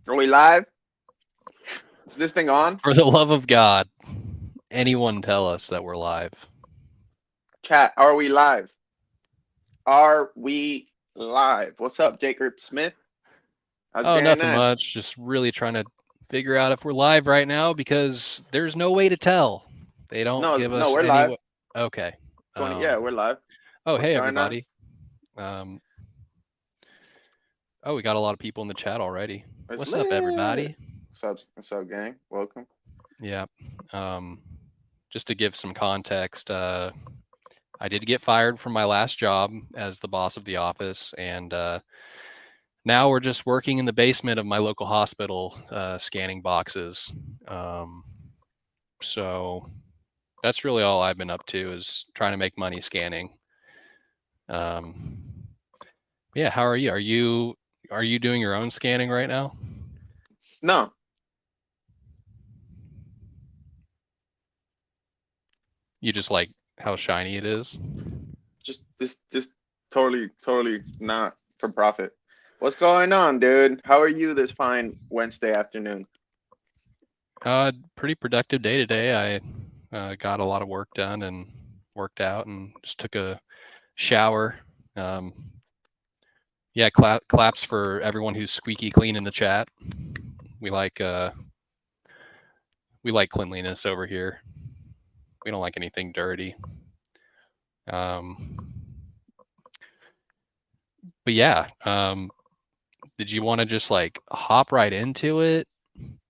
Are we live? Is this thing on? For the love of God, anyone tell us that we're live. Chat, are we live? Are we live? What's up, Jacob Smith? How's it Oh, going nothing on? much. Just really trying to figure out if we're live right now because there's no way to tell. They don't No, give no, us we're any. live. Okay. 20, yeah, we're live. Oh, What's hey going on? everybody. Um. Oh, we got a lot of people in the chat already. It's What's up, lit. everybody? What's up, gang? Welcome. Yeah. Just to give some context, I did get fired from my last job as the boss of the office, and now we're just working in the basement of my local hospital, scanning boxes. So that's really all I've been up to, is trying to make money scanning. Um, yeah, how are you? Are you doing your own scanning right now? No, You just like how shiny it is? just this totally not for profit. What's going on, dude? How are you this fine Wednesday afternoon? Pretty productive day today. I got a lot of work done and worked out and just took a shower. Um, yeah, claps for everyone who's squeaky clean in the chat. We like uh, we like cleanliness over here. We don't like anything dirty. Um, but yeah, did you want to just like hop right into it,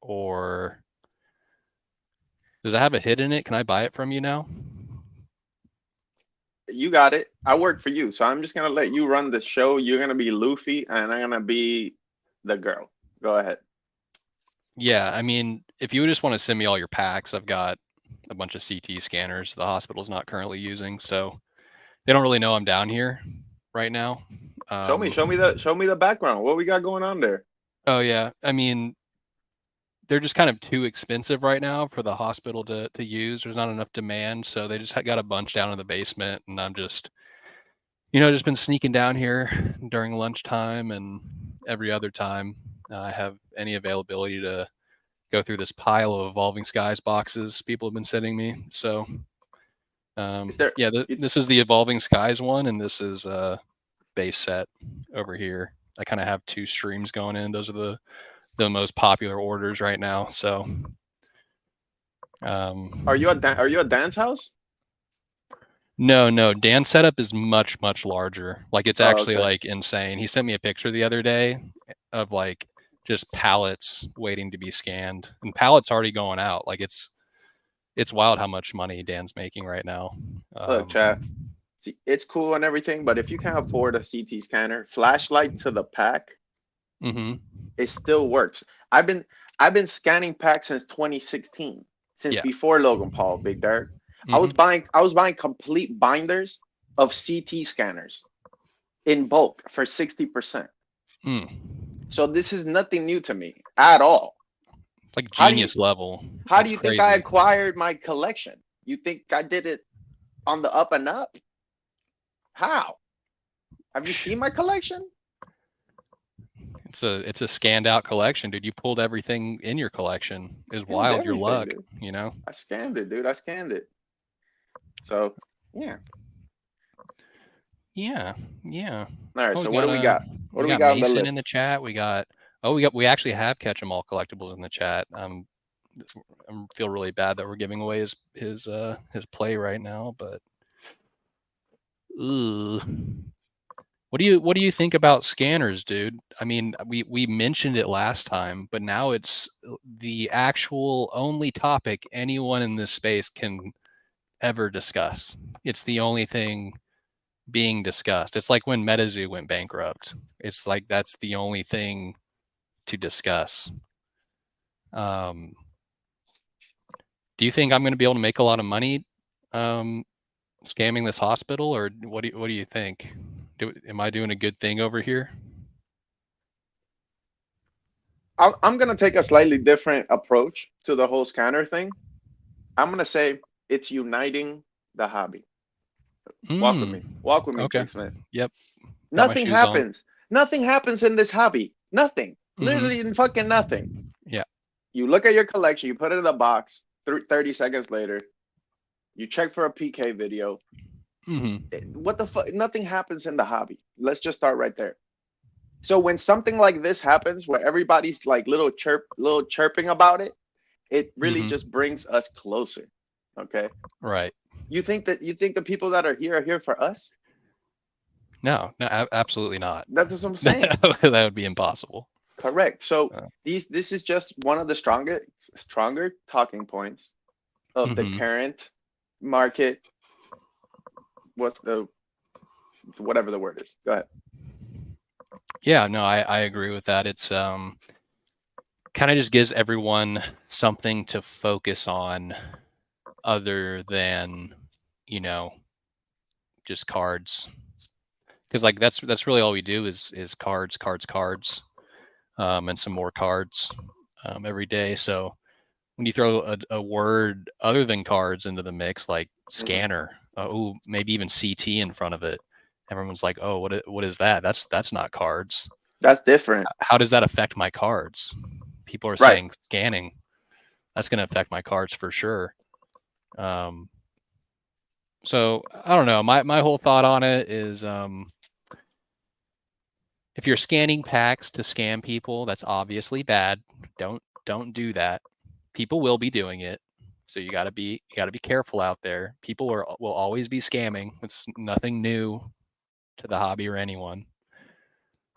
or does it have a hit in it? Can I buy it from you now? You got it. I work for you, so I'm just gonna let you run the show. You're gonna be Luffy, and I'm gonna be the girl. Go ahead. Yeah, I mean, if you just want to send me all your packs, I've got a bunch of CT scanners the hospital's not currently using, so they don't really know I'm down here right now. Show me the background. What we got going on there? Oh yeah, I mean, they're just kind of too expensive right now for the hospital to use. There's not enough demand, so they just got a bunch down in the basement, and I'm just, just been sneaking down here during lunchtime and every other time I have any availability to go through this pile of Evolving Skies boxes people have been sending me. So, Is there yeah, it, this is the Evolving Skies one, and this is base set over here. I kind of have two streams going in. Those are the most popular orders right now. So, are you a dance house? no, Dan's setup is much larger. Like, it's Oh, actually okay. like insane. He sent me a picture the other day of like just pallets waiting to be scanned, and pallets already going out. Like, it's wild how much money Dan's making right now. Look, chat. See, it's cool and everything, but if you can't afford a CT scanner, flashlight to the pack, Mm-hmm. it still works. I've been scanning packs since 2016, since Yeah. before Logan Paul, Big Dirt. Mm-hmm. I was buying complete binders of CT scanners in bulk for 60%. Mm. So this is nothing new to me at all. It's like How do you genius level. how do It's you think I crazy. acquired my collection? You think I did it on the up and up? How? Have you seen my collection? It's a scanned out collection, dude. You pulled everything in your collection. Is Scanned wild. Your everything, luck, dude. you know. I scanned it, dude. I scanned it. So yeah. Yeah, yeah. All right. Oh, So what do we got? What we do we got got on the Mason in the list? chat. We actually have Catch 'em All collectibles in the chat. I feel really bad that we're giving away his play right now, but ugh. What do you think about scanners, dude? I mean, we mentioned it last time, but now it's the actual only topic anyone in this space can ever discuss. It's the only thing being discussed. It's like when MetaZoo went bankrupt. It's like that's the only thing to discuss. Um, do you think I'm going to be able to make a lot of money um, scamming this hospital, or what do you think? Am I doing a good thing over here? I'm gonna take a slightly different approach to the whole scanner thing. I'm gonna say it's uniting the hobby. Walk with Hmm. me. Walk with me, Okay. Jake Smith. Yep. Got my Nothing shoes on. happens. Nothing happens in this hobby. Nothing. Literally fucking nothing. Yeah. You look at your collection, you put it in a box. 30 seconds later, you check for a PK video. What the fuck? Nothing happens in the hobby. Let's just start right there. So when something like this happens, where everybody's like little chirping about it, it really just brings us closer. Okay. Right. You think the people that are here for us? No, no, absolutely not. That's what I'm saying. That would be impossible. Correct. So Uh, this is just one of the stronger talking points of the mhm. current market. What's the whatever the word is? Go ahead. Yeah, no, I agree with that. It's kind of just gives everyone something to focus on other than, you know, just cards. Because like that's really all we do is cards, and some more cards every day. So when you throw a word other than cards into the mix, like Mhm. scanner, oh, maybe even CT in front of it, everyone's like, oh, what is that? That's not cards. That's different. How does that affect my cards? People are Right. saying scanning. That's going to affect my cards for sure. Um, so I don't know. My whole thought on it is, if you're scanning packs to scam people, that's obviously bad. Don't do that. People will be doing it. So you gotta be careful out there. People will always be scamming. It's nothing new to the hobby or anyone.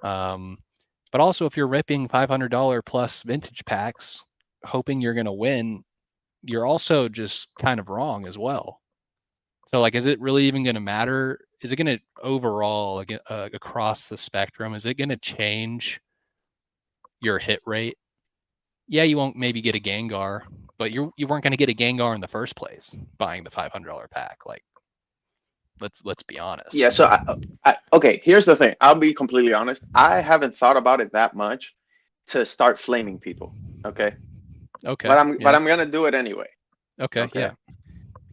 Um, but also if you're ripping $500 plus vintage packs, hoping you're gonna win, you're also just kind of wrong as well. So like, is it really even going to matter? Is it going to overall, like, across the spectrum, is it going to change your hit rate? Yeah, you won't maybe get a Gengar, but you weren't going to get a Gengar in the first place buying the $500 pack. Like, let's be Yeah. honest. So okay. Here's the thing. I'll be completely honest. I haven't thought about it that much to start flaming people. Okay. Okay. But Yeah. I'm gonna do it anyway. Okay. Okay. Yeah.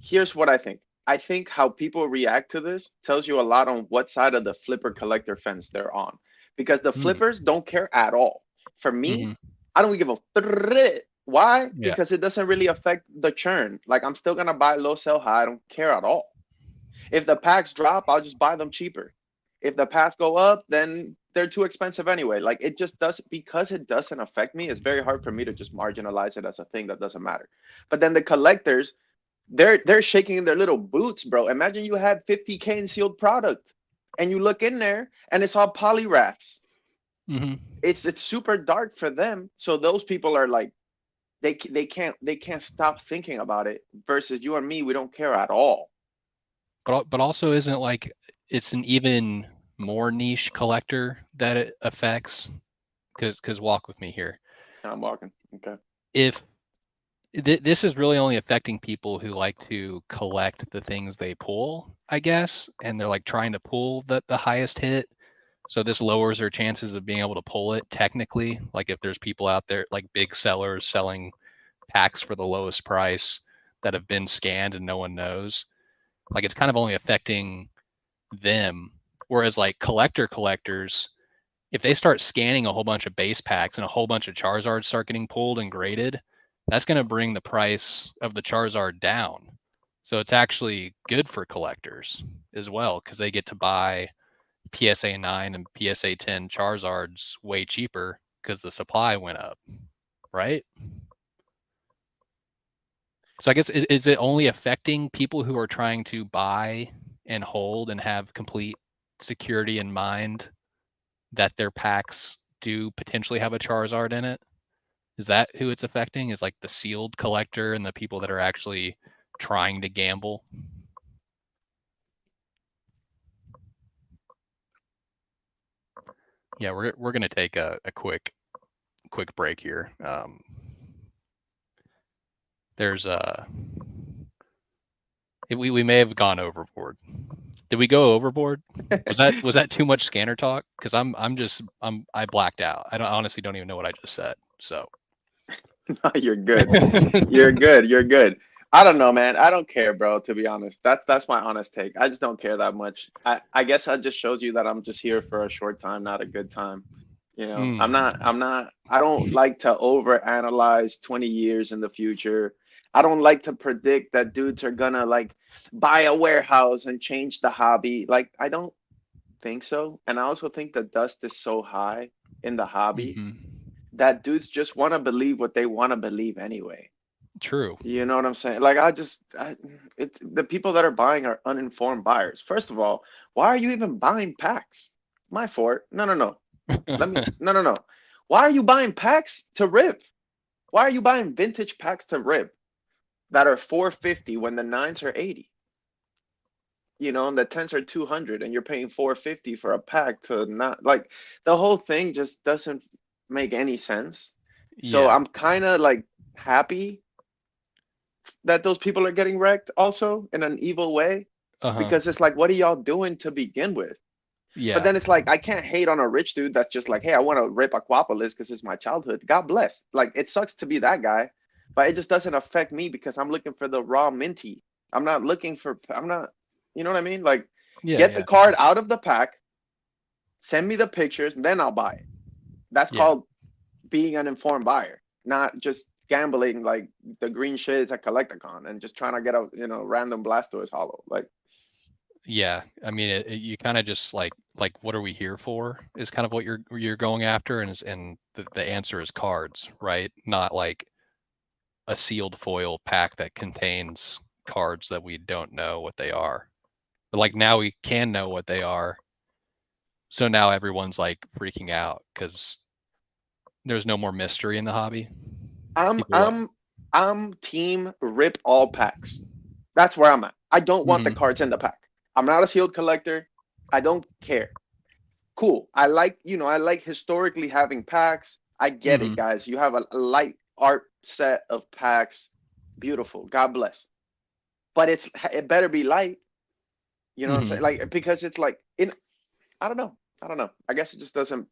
Here's what I think. I think how people react to this tells you a lot on what side of the flipper collector fence they're on. Because the Mm. flippers don't care at all. For me, Mm-hmm. I don't give a why? Yeah. Because it doesn't really affect the churn. Like I'm still gonna buy low, sell high. I don't care at all. If the packs drop, I'll just buy them cheaper. If the packs go up, then they're too expensive anyway. Like it just does because it doesn't affect me. It's very hard for me to just marginalize it as a thing that doesn't matter. But then the collectors, they're shaking in their little boots, bro. Imagine you had 50K in sealed product, and you look in there and it's all polyraths. Mm-hmm. It's super dark for them. So those people are like they can't stop thinking about it. Versus you and me, we don't care at all. But also, isn't it like it's an even more niche collector that it affects? Because walk with me here. I'm walking. Okay. If this is really only affecting people who like to collect the things they pull, I guess, and they're like trying to pull the highest hit. So this lowers their chances of being able to pull it technically. Like if there's people out there like big sellers selling packs for the lowest price that have been scanned and no one knows, like it's kind of only affecting them. Whereas like collectors, if they start scanning a whole bunch of base packs and a whole bunch of Charizards start getting pulled and graded, that's going to bring the price of the Charizard down. So it's actually good for collectors as well because they get to buy PSA 9 and PSA 10 Charizards way cheaper because the supply went up, right? So I guess is it only affecting people who are trying to buy and hold and have complete security in mind that their packs do potentially have a Charizard in it? Is that who it's affecting? Is like the sealed collector and the people that are actually trying to gamble? Yeah, we're gonna take a quick break here. There's we may have gone overboard. Did we go overboard? Was that too much scanner talk? Because I blacked out. I honestly don't even know what I just said. So You're good. You're good. You're good. I don't know, man. I don't care, bro, to be honest. That's my honest take. I just don't care that much. I guess that just shows you that I'm just here for a short time, not a good time. You know, Mm. I don't like to overanalyze 20 years in the future. I don't like to predict that dudes are gonna like buy a warehouse and change the hobby. Like, I don't think so. And I also think the dust is so high in the hobby Hmm. that dudes just want to believe what they want to believe anyway. True. You know what I'm saying? Like, it's the people that are buying are uninformed buyers. First of all, why are you even buying packs? My fort. No, no, no. No, no, no. Why are you buying packs to rip? Why are you buying vintage packs to rip that are 450 when the nines are 80? You know, and the tens are 200 and you're paying 450 for a pack to not like the whole thing just doesn't make any sense. So Yeah. I'm kind of like happy that those people are getting wrecked also in an evil way Uh-huh. because it's like, what are y'all doing to begin with? But Yeah. then it's like I can't hate on a rich dude that's just like, hey, I want to rip Aquapolis because it's my childhood. God bless. Like it sucks to be that guy, but it just doesn't affect me because I'm looking for the raw minty. I'm not, you know what I mean? Like Yeah. get the Yeah. card out of the pack, send me the pictures, and then I'll buy it. That's Yeah. called being an informed buyer, not just gambling like the green shit is a collecticon and just trying to get a random Blastoise hollow. Like Yeah. I mean, you kind of just like what are we here for is kind of what you're going after, and the answer is cards, right? Not like a sealed foil pack that contains cards that we don't know what they are. But like now we can know what they are. So now everyone's like freaking out because there's no more mystery in the hobby. I'm People want. I'm I'm team rip all packs. That's where I'm at. I don't want the Mhm. cards in the pack. I'm not a sealed collector. I don't care. Cool. I like historically having packs. I get it, Mhm. guys. You have a light art set of packs. Beautiful. God bless. But it better be light. You know what I'm saying? Mhm. Like because it's like in I don't know. I don't know. I guess it just doesn't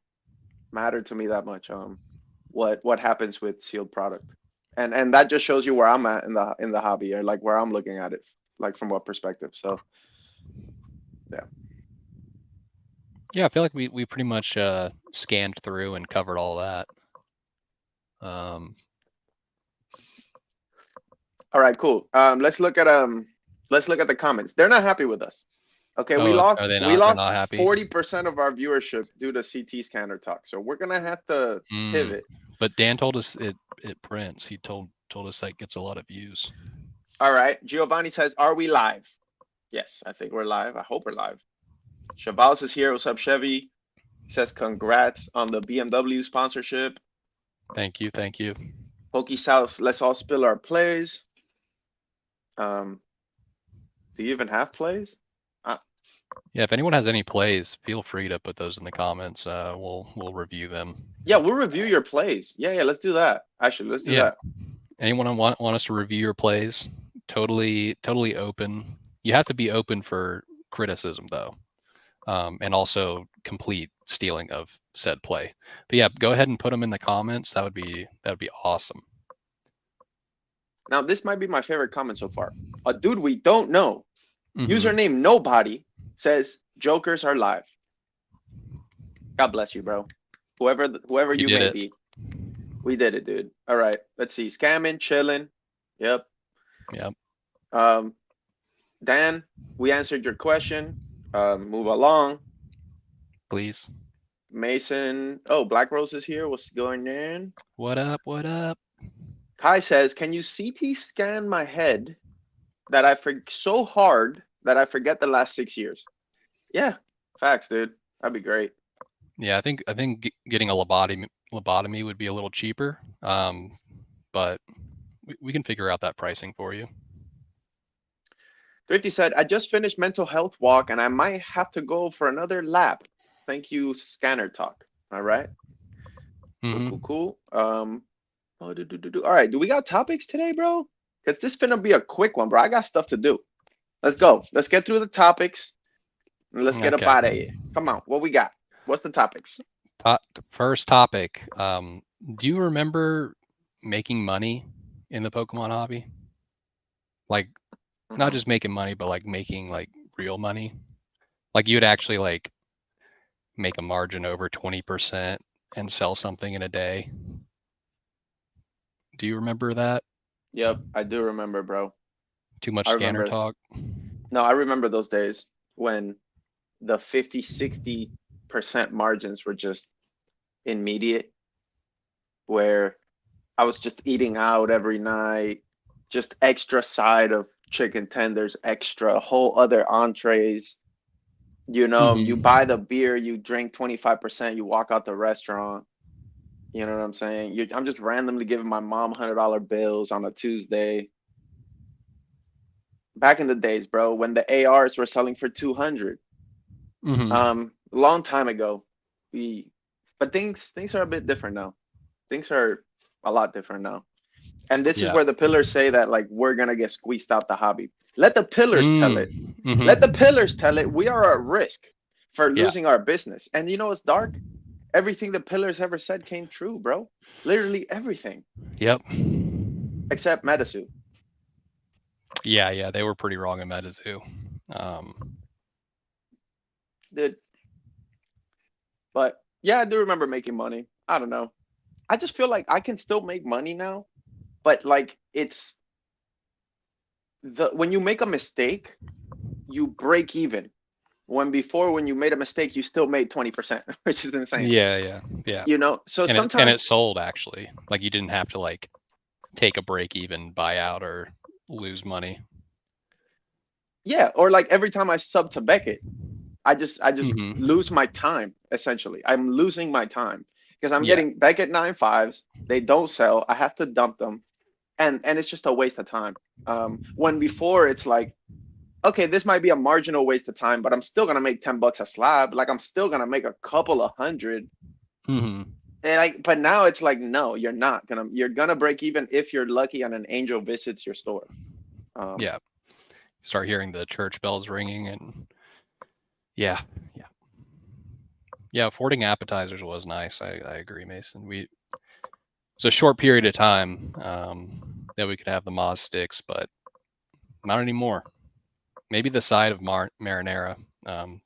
matter to me that much. What happens with sealed product, and that just shows you where I'm at in the hobby, or like where I'm looking at it, like from what perspective. So yeah. Yeah, I feel like we pretty much scanned through and covered all that. Um, All right, cool. Let's look at the comments. They're not happy with us. Okay, oh, are they we not? They're lost not happy. 40% of our viewership due to CT scanner talk. So we're gonna have to Mm. pivot. But Dan told us it prints. He told us that gets a lot of views. All right. Giovanni says, "Are we live?" Yes, I think we're live. I hope we're live. Shabals is here. What's up, Chevy? Says congrats on the BMW sponsorship. Thank you, thank you. Pokey South, let's all spill our plays. Um, do you even have plays? Uh, Yeah, if anyone has any plays, feel free to put those in the comments. We'll review them. yeah, we'll review your plays. Yeah, let's do that. Actually, let's do Yeah. that. Anyone want us to review your plays? Totally open. You have to be open for criticism though, and also complete stealing of said play. But yeah, go ahead and put them in the comments. That would be awesome. Now, this might be my favorite comment so far. A dude we don't know, Mm-hmm. username nobody, says Jokers are live. God bless you, bro. Whoever You you did may it. be. We did it, dude. All right. Let's see. Scamming, chilling. Yep. Yep. Um, Dan, we answered your question. Move along. Please. Mason. Oh, Black Rose is here. What's going on? What up? What up? Kai says, "Can you CT scan my head that I forget so hard that I forget the last 6 years?" Yeah, facts, dude. That'd be great. Yeah, I think getting a lobotomy would be a little cheaper. But we can figure out that pricing for you. Thrifty said, "I just finished mental health walk and I might have to go for another lap. Thank you, Scanner Talk." All right. Cool, Mm-hmm. cool, cool. All right. Do we got topics today, bro? Because this finna be a quick one, bro. I got stuff to do. Let's go. Let's get through the topics and let's get up Okay. out of here. Come on. What we got? What's the topics? First topic. Do you remember making money in the Pokemon hobby? Like not Mhm. just making money, but like making like real money. Like you'd actually like make a margin over 20%. and sell something in a day. Do you remember that? Yep, I do remember, bro. Too much I scanner remember. talk. No, I remember those days when the 50, 60% margins were just immediate, where I was just eating out every night, just extra side of chicken tenders, extra whole other entrees. You buy the beer, you drink 25%, you walk out the restaurant. You know what I'm saying? I'm just randomly giving my mom $100 bills on a Tuesday. Back in the days, bro, when the ARs were selling for 200. Long time ago. We, but things are a bit different now. Things are a lot different now. And this is Yeah. where the pillars say that like we're gonna get squeezed out the hobby. Let the pillars tell it. Let the Mm-hmm. pillars tell it. We are at risk for Yeah. losing our business. And you know what's dark? Everything the pillars ever said came true, bro. Literally everything Yep. except Medisu. Yeah. They were pretty wrong in Metazoo. Dude. But yeah, I do remember making money. I don't know. I just feel like I can still make money now, but like it's the when you make a mistake, you break even. When you made a mistake, you still made 20%, which is insane. Yeah. So And it sometimes, sold actually. Like you didn't have to like take a break even, buy out, or lose money. yeah, or like every time I sub to Beckett, I just lose Mm-hmm. my time essentially. I'm losing my time because I'm Yeah. getting Beckett 9.5s. They don't sell. I have to dump them, and it's just a waste of time. When before it's like, okay, this might be a marginal waste of time, but I'm still gonna make $10 a slab. Like I'm still gonna make a couple of hundred. Mm-hmm. And but now it's like, no, you're not gonna. You're gonna break even if you're lucky and an angel visits your store. Um, Yeah. Start hearing the church bells ringing, and yeah, yeah, yeah. Affording appetizers was nice. I agree, Mason. It's a short period of time that we could have the Moz sticks, but not anymore. Maybe the side of marinara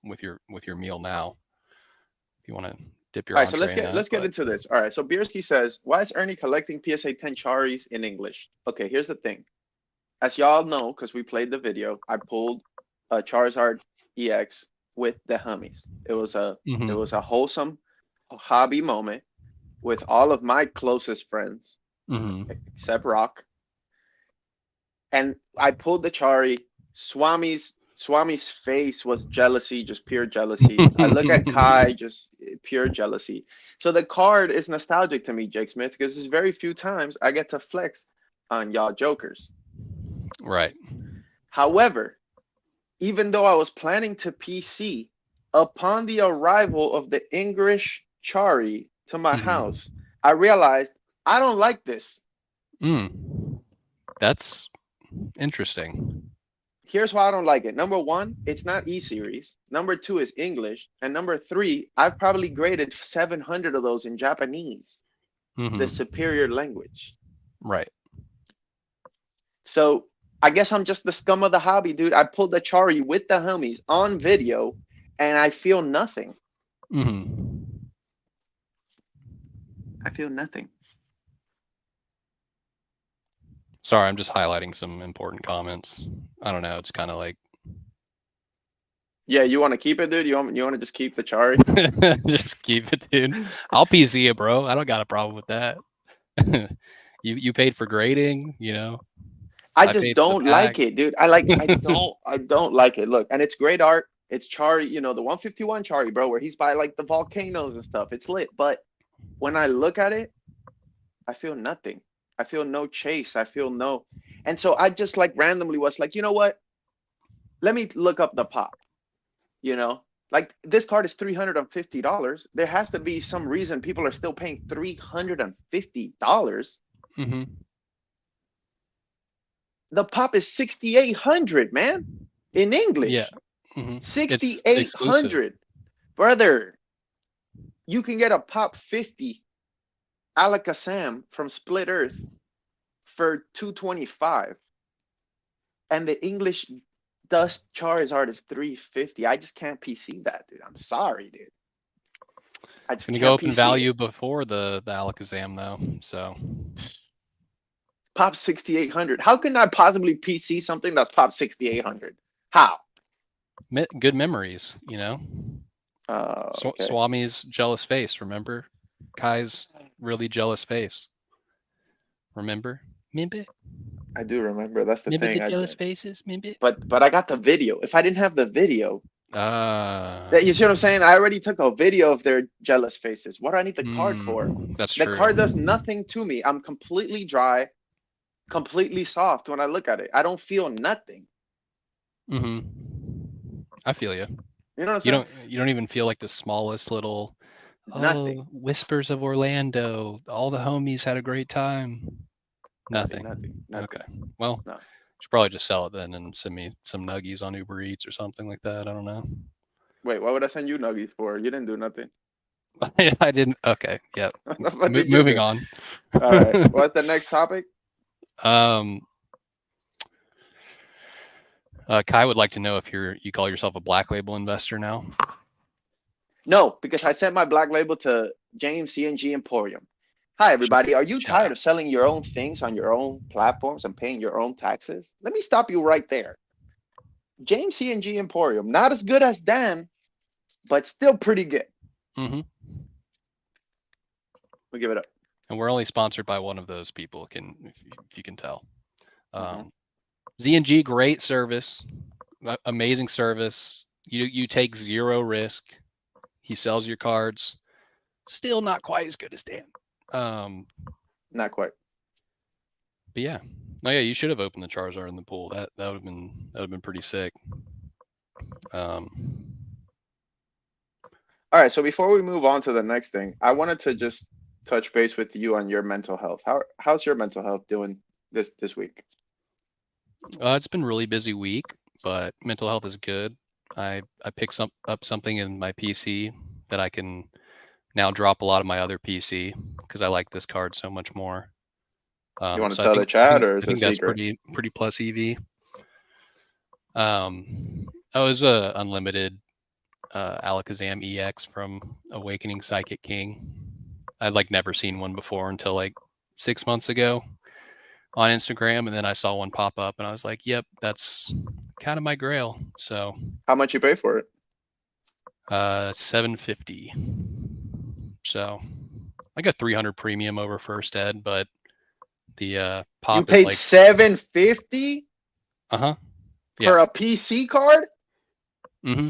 with your meal now, if you want to dip your all right, so let's entree in get that. let's get But into this. All right, so Biersky says, why is Ernie collecting PSA 10 Charis in English? Okay, here's the thing. As y'all know, because we played the video, I pulled a Charizard EX with the homies. It mm-hmm. was a wholesome hobby moment with all of my closest friends, Mm-hmm. except Rock. And I pulled the Chari. Swami's face was jealousy, just pure jealousy. I look at Kai, just pure jealousy. So the card is nostalgic to me, Jake Smith, because there's very few times I get to flex on y'all jokers. Right. However, even though I was planning to PC, upon the arrival of the English Chari to my Mm-hmm. house, I realized I don't like this. That's interesting. Here's why I don't like it. Number one, it's not E series. Number two is English. And number three, I've probably graded 700 of those in Japanese, the Mm-hmm. superior language. Right. So I guess I'm just the scum of the hobby, dude. I pulled the Chari with the homies on video and I feel nothing. Mm-hmm. I feel nothing. Sorry, I'm just highlighting some important comments. I don't know. It's kind of like Yeah, you want to keep it, dude? You want to just keep the Chari? just keep it, dude. I'll PC it, bro. I don't got a problem with that. You paid for grading, you know. I I just paid for the don't pack. like it, dude. I don't like it. Look, and it's great art. It's Chari, the 151 Chari, bro, where he's by like the volcanoes and stuff. It's lit. But when I look at it, I feel nothing. I feel no chase. I feel no. And so I just like randomly was like, you know what? Let me look up the pop, you know? Like this card is $350. There has to be some reason people are still paying $350. Mm-hmm. The pop is 6,800, man, in Yeah. English. Mm-hmm. It's exclusive. 6,800. Brother, you can get a pop 50 Alakazam from Split Earth for 225. And the English Dust Charizard is 350. I just can't PC that, dude. I'm sorry, dude. I It's just gonna go can't up in PC it. value before the Alakazam though. So Pop 6800. How can I possibly PC something that's pop 6800? How? good memories, you know. Okay. Swami's jealous face. Remember, Kai's really jealous face. Remember? Remember? I do remember. That's the Remember thing. the jealous faces? Remember? But I got the video. If I didn't have the video, Uh, that you see what I'm saying? I already took a video of their jealous faces. What do I need the card for? that's The true. card does nothing to me. I'm completely dry, completely soft when I look at it. I don't feel nothing. Mm-hmm. I feel you. You know what I'm saying? You don't even feel like the smallest little Nothing. whispers of Orlando. All the homies had a great time. Nothing. Nothing. Nothing. Okay. Well, No. should probably just sell it then and send me some nuggies on Uber Eats or something like that. I don't know. Wait, what would I send you nuggies for? You didn't do nothing. I didn't. Okay. Yep. What did you Moving do? on. All right. What's the next topic? Kai would like to know if you call yourself a black label investor now. No, because I sent my black label to James CNG Emporium. Hi, everybody. Are you Shout tired out. of selling your own things on your own platforms and paying your own taxes? Let me stop you right there. James CNG Emporium, not as good as Dan, but still pretty good. Mm-hmm. We'll give it up. And we're only sponsored by one of those people. If you can tell. Mhm. ZNG, great service, amazing service. You take zero risk. He sells your cards. Still not quite as good as Dan. Not quite. But yeah. Oh yeah, you should have opened the Charizard in the pool. That would have been pretty sick. All right. So before we move on to the next thing, I wanted to just touch base with you on your mental health. How's your mental health doing this week? It's been a really busy week, but mental health is good. I picked up something in my PC that I can now drop a lot of my other PC because I like this card so much more. You want to So tell the chat, or I is it a think that's secret? pretty plus EV. I was a unlimited Alakazam EX from Awakening Psychic King. I'd like never seen one before until like 6 months ago on Instagram, and then I saw one pop up, and I was like, "Yep, that's kind of my grail." So, How much you pay for it? $750. So, I got 300 premium over first ed, but the You pop is paid like, $750 yeah, for a PC card? mm-hmm.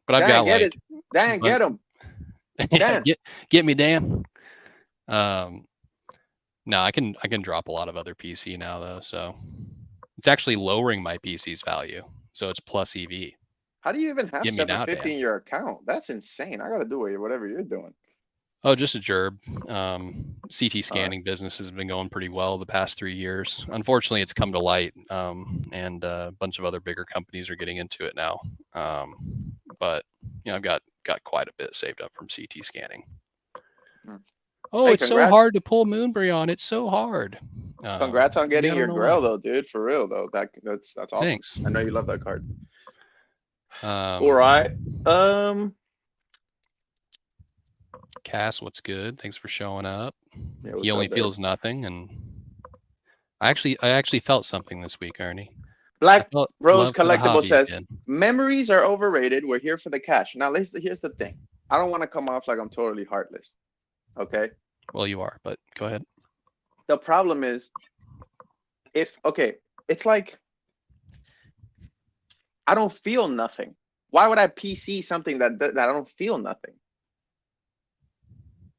But I've Dan, got get like, it. Dan, get him. yeah, Dan. get me, Dan. No, I can drop a lot of other PC now though, so it's actually lowering my PC's value. So it's plus EV. How do you even have Get me now, 750 Dan. in your account? That's insane. I gotta do it, whatever you're doing. Oh, just a gerb. CT All right. scanning business has been going pretty well the past 3 years. Unfortunately, it's come to light, and a bunch of other bigger companies are getting into it now. But I've got quite a bit saved up from CT scanning. Hmm. Oh, Hey, it's so congrats. hard to pull Moonbreon. It's so hard. Congrats on Yeah, I getting your don't know why. grail though, dude. For real though. That's awesome. Thanks. I know you love that card. Um, All right. Cass, what's good? Thanks for showing up. Yeah, He what's only up, babe? feels nothing, and I actually felt something this week, Ernie. I Black felt Rose love for the Collectible hobby says again. memories are overrated. We're here for the cash. Now, here's the thing. I don't want to come off like I'm totally heartless. Okay. Well, you are, but go ahead. The problem is, it's like I don't feel nothing. Why would I PC something that I don't feel nothing?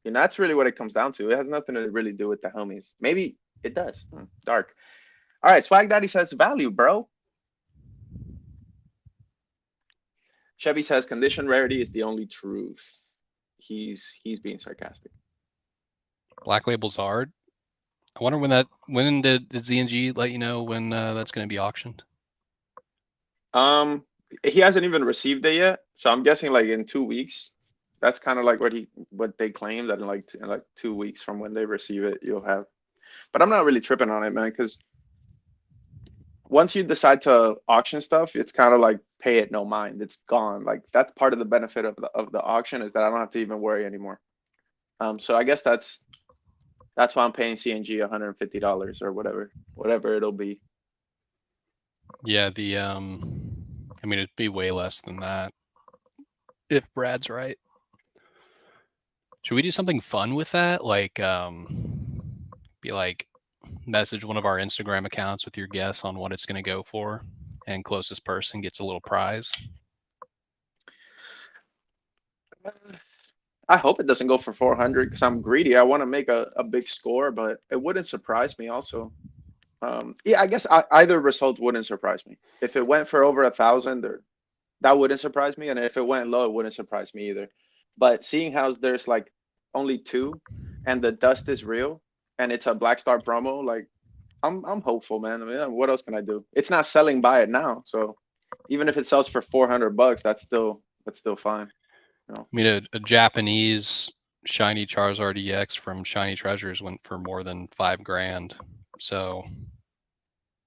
That's really what it comes down to. It has nothing to really do with the homies. Maybe it does. Dark. All right, Swag Daddy says value, bro. Chevy says condition rarity is the only truth. He's being sarcastic. Black Label's hard. I wonder when did ZNG let you know when that's going to be auctioned? He hasn't even received it yet, so I'm guessing like in 2 weeks. That's kind of like what they claim, that in like 2 weeks from when they receive it, you'll have. But I'm not really tripping on it, man, because once you decide to auction stuff, it's kind of like pay it no mind. It's gone. Like that's part of the benefit of the auction is that I don't have to even worry anymore. So I guess that's why I'm paying CNG $150 or whatever it'll be. Yeah, I mean, it'd be way less than that if Brad's right. Should we do something fun with that? Like, be like, message one of our Instagram accounts with your guess on what it's going to go for, and closest person gets a little prize. I hope it doesn't go for 400 because I'm greedy. I want to make a big score, but it wouldn't surprise me also. Yeah, I guess either result wouldn't surprise me. If it went for over 1,000, or that wouldn't surprise me, and if it went low, it wouldn't surprise me either. But seeing how there's like only two, and the dust is real, and it's a Black Star promo, like I'm hopeful, man. I mean, what else can I do? It's not selling by it now, so even if it sells for $400, that's still fine. You know? I mean, a Japanese shiny Charizard EX from Shiny Treasures went for more than $5,000. So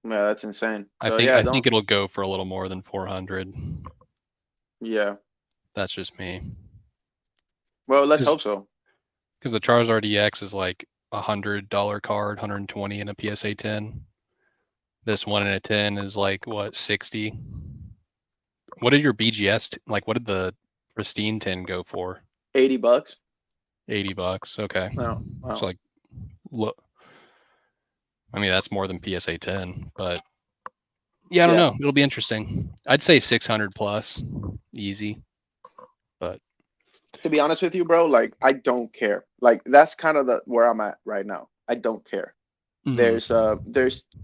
Yeah, that's insane. I So think yeah, I think it'll go for a little more than 400. yeah. That's just me. Well, let's hope so. Because the Charizard EX is like $100 card, 120 in a PSA 10. This one in a 10 is like what, 60? What did your BGS like? What did the pristine 10 go for? $80. $80. Okay. Wow. So like, look. I mean, that's more than PSA 10, but yeah, I don't know. It'll be interesting. I'd say 600 plus, easy. But to be honest with you, bro, like I don't care. Like that's kind of where I'm at right now. I don't care. There's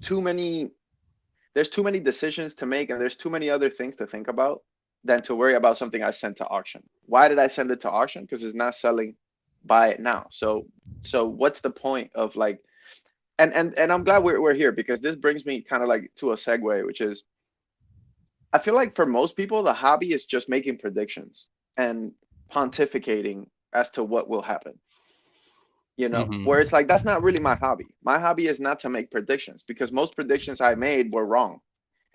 too many decisions to make, and there's too many other things to think about than to worry about something I sent to auction. Why did I send it to auction? Because it's not selling. Buy it now. So what's the point of like, and I'm glad we're here because this brings me kind of like to a segue, which is I feel like for most people the hobby is just making predictions and pontificating as to what will happen. You know, where it's like that's not really my hobby. My hobby is not to make predictions because most predictions I made were wrong.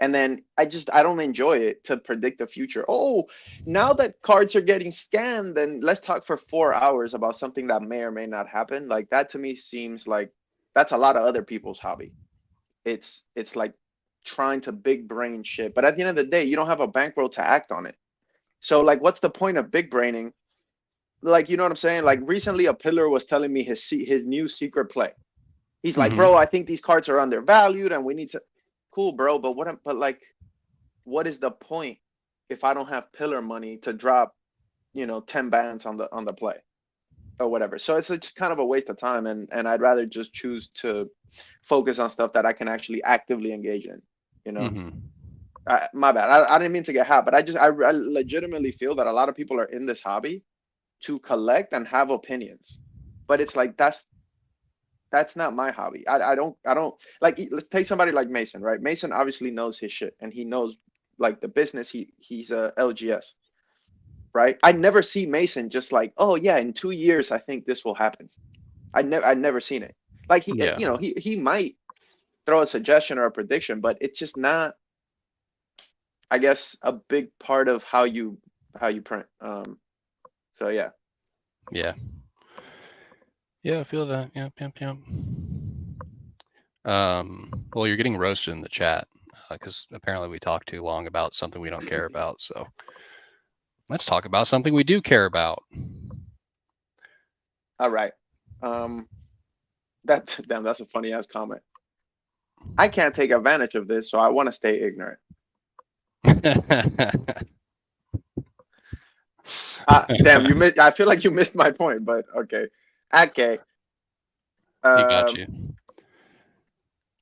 And then I don't enjoy it to predict the future. Oh, now that cards are getting scanned, then let's talk for 4 hours about something that may or may not happen. Like that to me seems like that's a lot of other people's hobby. It's like trying to big brain shit. But at the end of the day, you don't have a bankroll to act on it. So like what's the point of big braining? Like, you know what I'm saying? Like recently a pillar was telling me his new secret play. He's like, bro, I think these cards are undervalued and we need to cool, bro, but what is the point if I don't have pillar money to drop, 10 bands on the play or whatever? So it's just kind of a waste of time, and I'd rather just choose to focus on stuff that I can actually actively engage in, my bad. I didn't mean to get hot, but I legitimately feel that a lot of people are in this hobby to collect and have opinions, but it's like that's not my hobby. I don't like, let's take somebody like Mason, right? Mason obviously knows his shit and he knows like the business. He's a LGS, right? I never see Mason just like, oh yeah, in 2 years I think this will happen. I never seen it. Like he might throw a suggestion or a prediction, but it's just not, I guess, a big part of how you print. So yeah. Yeah, I feel that. Yep. Well, you're getting roasted in the chat because apparently we talked too long about something we don't care about. So let's talk about something we do care about. All right. That's a funny ass comment. I can't take advantage of this, so I want to stay ignorant. Damn, you missed. I feel like you missed my point, but okay. Okay. You got you.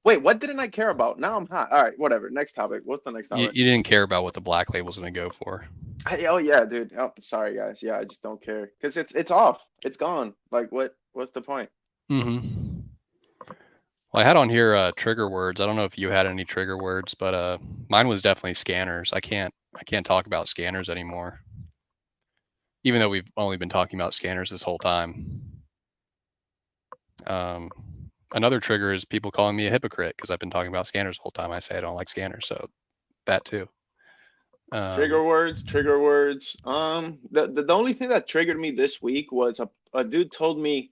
Wait, what didn't I care about? Now I'm hot. All right, whatever. Next topic. What's the next topic? You didn't care about what the black label's going to go for. Oh yeah, dude. Oh, sorry guys. Yeah, I just don't care because it's off. It's gone. Like what's the point? Well, I had on here trigger words. I don't know if you had any trigger words, but mine was definitely scanners. I can't talk about scanners anymore, even though we've only been talking about scanners this whole time. Another trigger is people calling me a hypocrite because I've been talking about scanners the whole time. I say I don't like scanners, so that too. Trigger words, trigger words. The only thing that triggered me this week was a dude told me,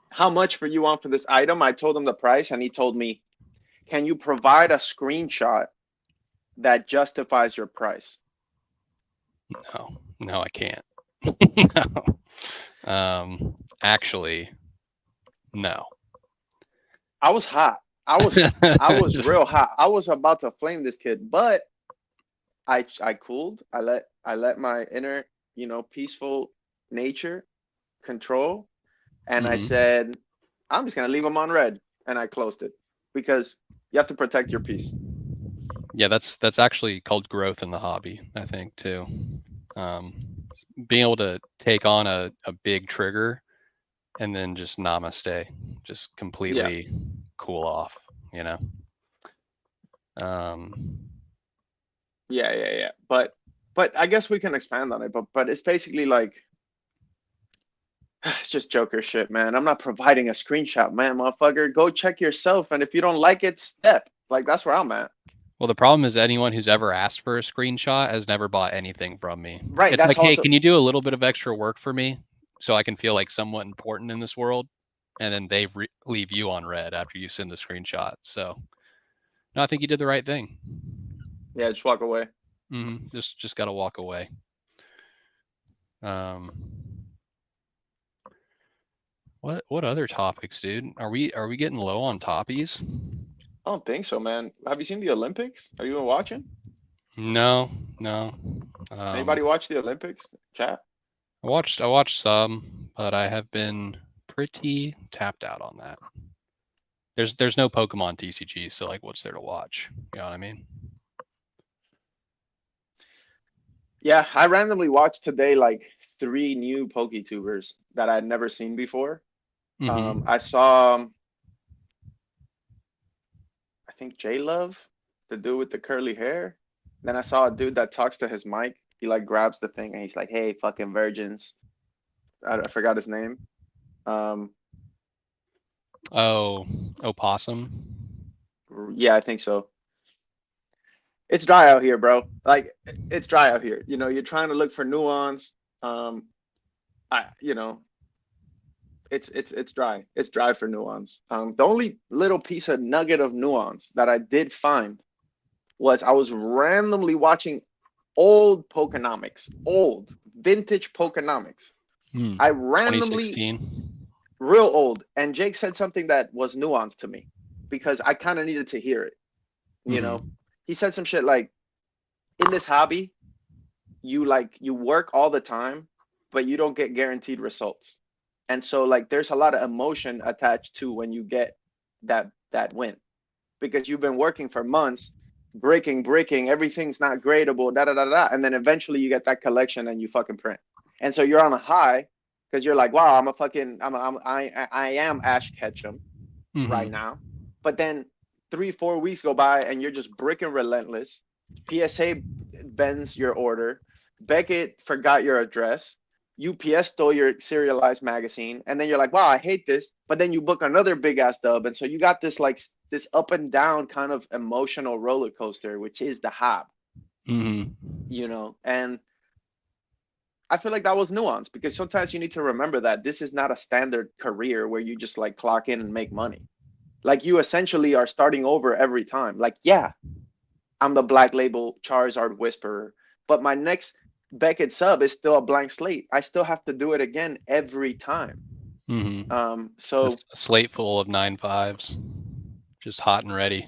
how much for you want for this item? I told him the price, and he told me, can you provide a screenshot that justifies your price? No, I can't. No. Actually, no. I was hot. I was Just- real hot. I was about to flame this kid, but I cooled. I let my inner, peaceful nature control, and I Mhm. said, I'm just gonna leave him on red, and I closed it because you have to protect your peace. Yeah, that's actually called growth in the hobby, I think, too. Um, being able to take on a big trigger and then just namaste, just Yeah, completely cool off, you know. Um, yeah. But I guess we can expand on it. But it's basically like it's just Joker shit, man. I'm not providing a screenshot, man, motherfucker. Go check yourself, and if you don't like it, step. Like that's where I'm at. well, the problem is anyone who's ever asked for a screenshot has never bought anything from me. Right. It's That's like, hey, also can you do a little bit of extra work for me so I can feel like somewhat important in this world? And then they leave you on red after you send the screenshot. So, no, I think you did the right thing. yeah. Just walk away. Just got to walk away. Um, what other topics, dude? Are we getting low on toppies? I don't think so, man. Have you seen the Olympics? Have you been watching? No. Anybody watch the Olympics? Chat. I watched some, but I have been pretty tapped out on that. There's no Pokemon TCG, so like, what's there to watch? You know what I mean? Yeah, I randomly watched today like three new PokeTubers that I'd never seen before. Mm-hmm. I saw, I think J Love, the dude with the curly hair. Then I saw a dude that talks to his mic. He like grabs the thing and he's like, "Hey, fucking virgins." I forgot his name. Um, Oh, opossum. yeah, I think so. It's dry out here, bro. Like it's dry out here. You're trying to look for nuance. Um, you know, it's dry. It's dry for nuance. The only little piece of nugget of nuance that I did find was I was randomly watching old Pokenomics, old vintage Pokenomics. I randomly 2016. real old, and Jake said something that was nuanced to me because I kind of needed to hear it. You know, Mm-hmm. he said some shit like, in this hobby, you work all the time, but you don't get guaranteed results. And so like there's a lot of emotion attached to when you get that win because you've been working for months, breaking, everything's not gradable, da da da da, and then eventually you get that collection and you fucking print. And so you're on a high because you're like, wow, I am Ash Ketchum right Mm-hmm. now. But then 3 4 weeks go by and you're just bricking relentless. PSA bends your order. Beckett forgot your address. UPS stole your serialized magazine, and then you're like, "Wow, I hate this." But then you book another big ass dub, and so you got this like this up and down kind of emotional roller coaster, which is the hob, Mm-hmm. And I feel like that was nuanced because sometimes you need to remember that this is not a standard career where you just like clock in and make money. Like you essentially are starting over every time. Like, yeah, I'm the black label Charizard Whisperer, but my next Beckett sub is still a blank slate. I still have to do it again every time. Mm-hmm. So Just a slate full of 9.5s, just hot and ready.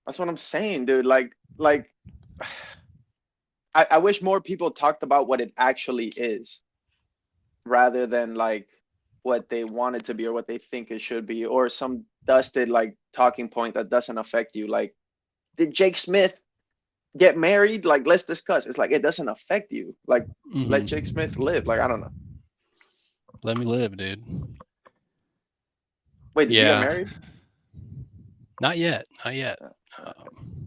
that's what I'm saying, dude. Like I wish more people talked about what it actually is rather than like what they want it to be or what they think it should be or some dusted like talking point that doesn't affect you. Like, did Jake Smith get married? Like, let's discuss. It's like it doesn't affect you. Like, let Jake Mm-hmm. Smith live. Like, I don't know. Let me live, dude. Wait, did he get Yeah, married? not yet, not yet. Okay. Um,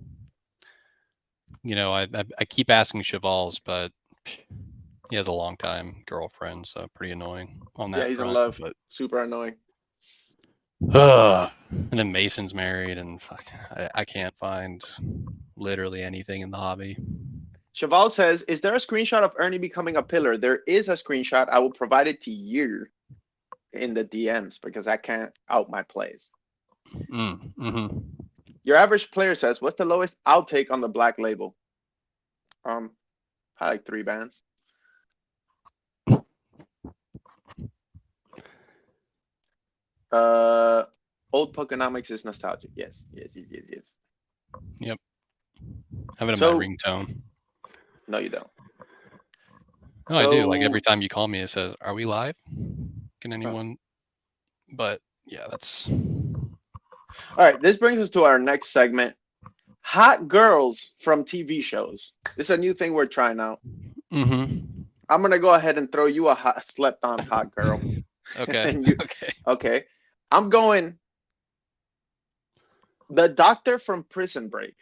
I keep asking Chevals, but he has a long time girlfriend, so pretty annoying on Yeah, that he's in front. love. But Super annoying. And then Mason's married, and fuck, I can't find literally anything in the hobby. Cheval says, "Is there a screenshot of Ernie becoming a pillar?" There is a screenshot. I will provide it to you in the DMs because I can't out my plays. Mm-hmm. Your average player says, "What's the lowest I'll take on the black label?" Probably like 3 bands. Old Pokenomics is nostalgic. Yes. Yep. Have it in So my ringtone. no, you don't. Oh, I do. Like every time you call me, it says, "Are we live? Can anyone?" But yeah, that's all right. This brings us to our next segment: hot girls from TV shows. This is a new thing we're trying out. Mm-hmm. I'm gonna go ahead and throw you a hot, slept-on hot girl. Okay. And you, Okay. okay. I'm going the doctor from Prison Break.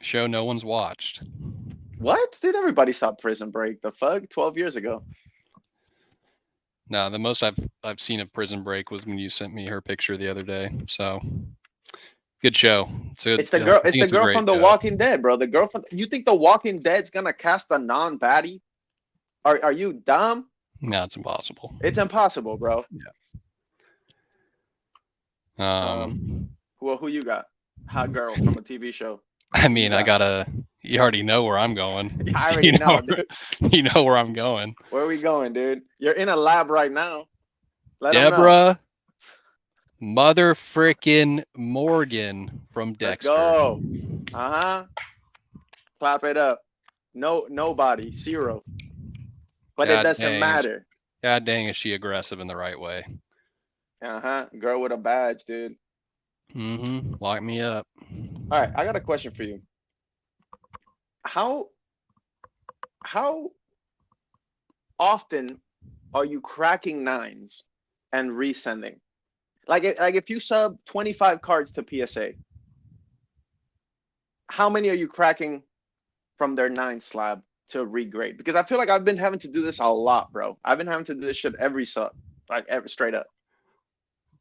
Show no one's watched. What? Dude, everybody saw Prison Break. The fuck? 12 years ago. No, the most I've seen of Prison Break was when you sent me her picture the other day. So good show. It's the girl. It's the girl from The show. Walking Dead, bro. The girl from. You think The Walking Dead's gonna cast a non-baddie? Are you dumb? No, it's impossible. It's impossible, bro. Yeah. Well, who you got? Hot girl from a TV show. I mean, I gotta. You already know where I'm going. I already know, dude. You know where I'm going. Where are we going, dude? You're in a lab right now. Let Deborah Mother frickin' Morgan from Dexter. Let's go. Clap it up. No, nobody. 0. But God it doesn't matter. God dang, is she aggressive in the right way? Girl with a badge, dude. Lock me up. All right, I got a question for you. How often are you cracking 9s and resending? Like if you sub 25 cards to PSA, how many are you cracking from their 9 slab to regrade? Because I feel like I've been having to do this a lot, bro. I've been having to do this shit every sub, like straight up.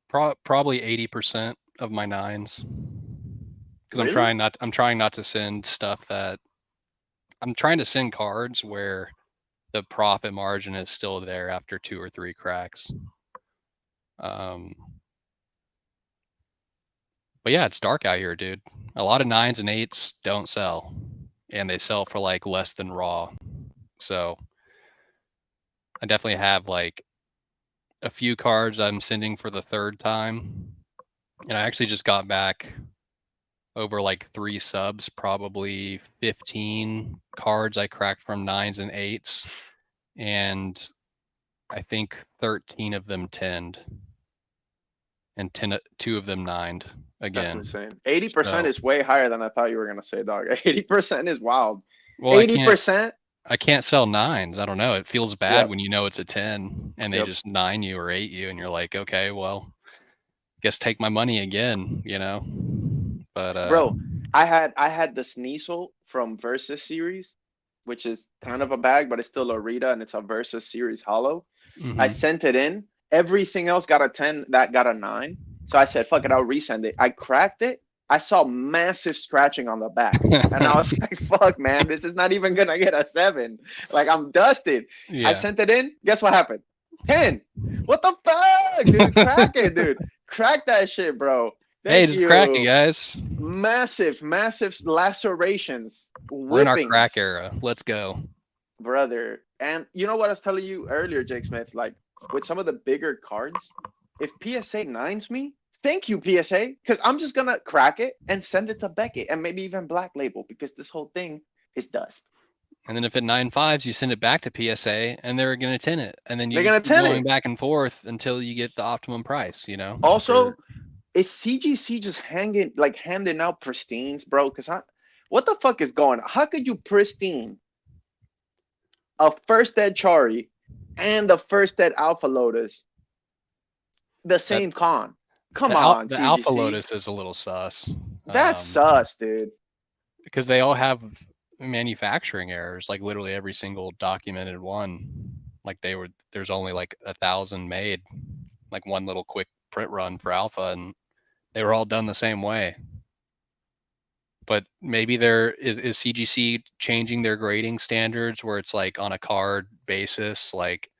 Probably 80% of my 9s. Because really? I'm trying not to send stuff that I'm trying to send cards where the profit margin is still there after 2 or 3 cracks. But yeah, it's dark out here, dude. A lot of 9s and 8s don't sell, and they sell for like less than raw. So I definitely have like a few cards I'm sending for the 3rd time, and I actually just got back over like 3 subs, probably 15 cards I cracked from 9s and 8s, and I think 13 of them 10'd, and 2 of them 9'd again. That's insane. 80% is way higher than I thought you were gonna say, dog. 80% is wild. Well, 80%. I can't sell 9s. I don't know. It feels bad when you know it's a 10 and they just 9 you or 8 you, and you're like, okay, well, guess take my money again, you know. But bro, I had the Sneasel from Versus series, which is kind of a bag, but it's still a Rita and it's a Versus series hollow. I sent it in. Everything else got a 10, that got a 9. So I said, fuck it, I'll resend it. I cracked it. I saw massive scratching on the back. And I was like, fuck, man, this is not even gonna get a 7. Like, I'm dusted. Yeah. I sent it in. Guess what happened? 10. What the fuck, dude? Crack it, dude. Crack that shit, bro. Thank you. Crack it, guys. Massive lacerations. We're in our crack era. Let's go. Brother. And you know what I was telling you earlier, Jake Smith? Like, with some of the bigger cards, if PSA 9s me, thank you, PSA, because I'm just going to crack it and send it to Beckett and maybe even Black Label, because this whole thing is dust. And then if it 9.5s, you send it back to PSA and they're going to 10 it. And then you're just going back and forth until you get the optimum price, you know? Also, is CGC just handing out pristines, bro? Because what the fuck is going on? How could you pristine a first ed Chari and the first ed Alpha Lotus the same con? Come on, the Alpha Lotus is a little sus. That's sus, dude. Because they all have manufacturing errors, like literally every single documented one. Like there's only like 1,000 made, like one little quick print run for alpha, and they were all done the same way. But maybe there is CGC changing their grading standards where it's like on a card basis, like,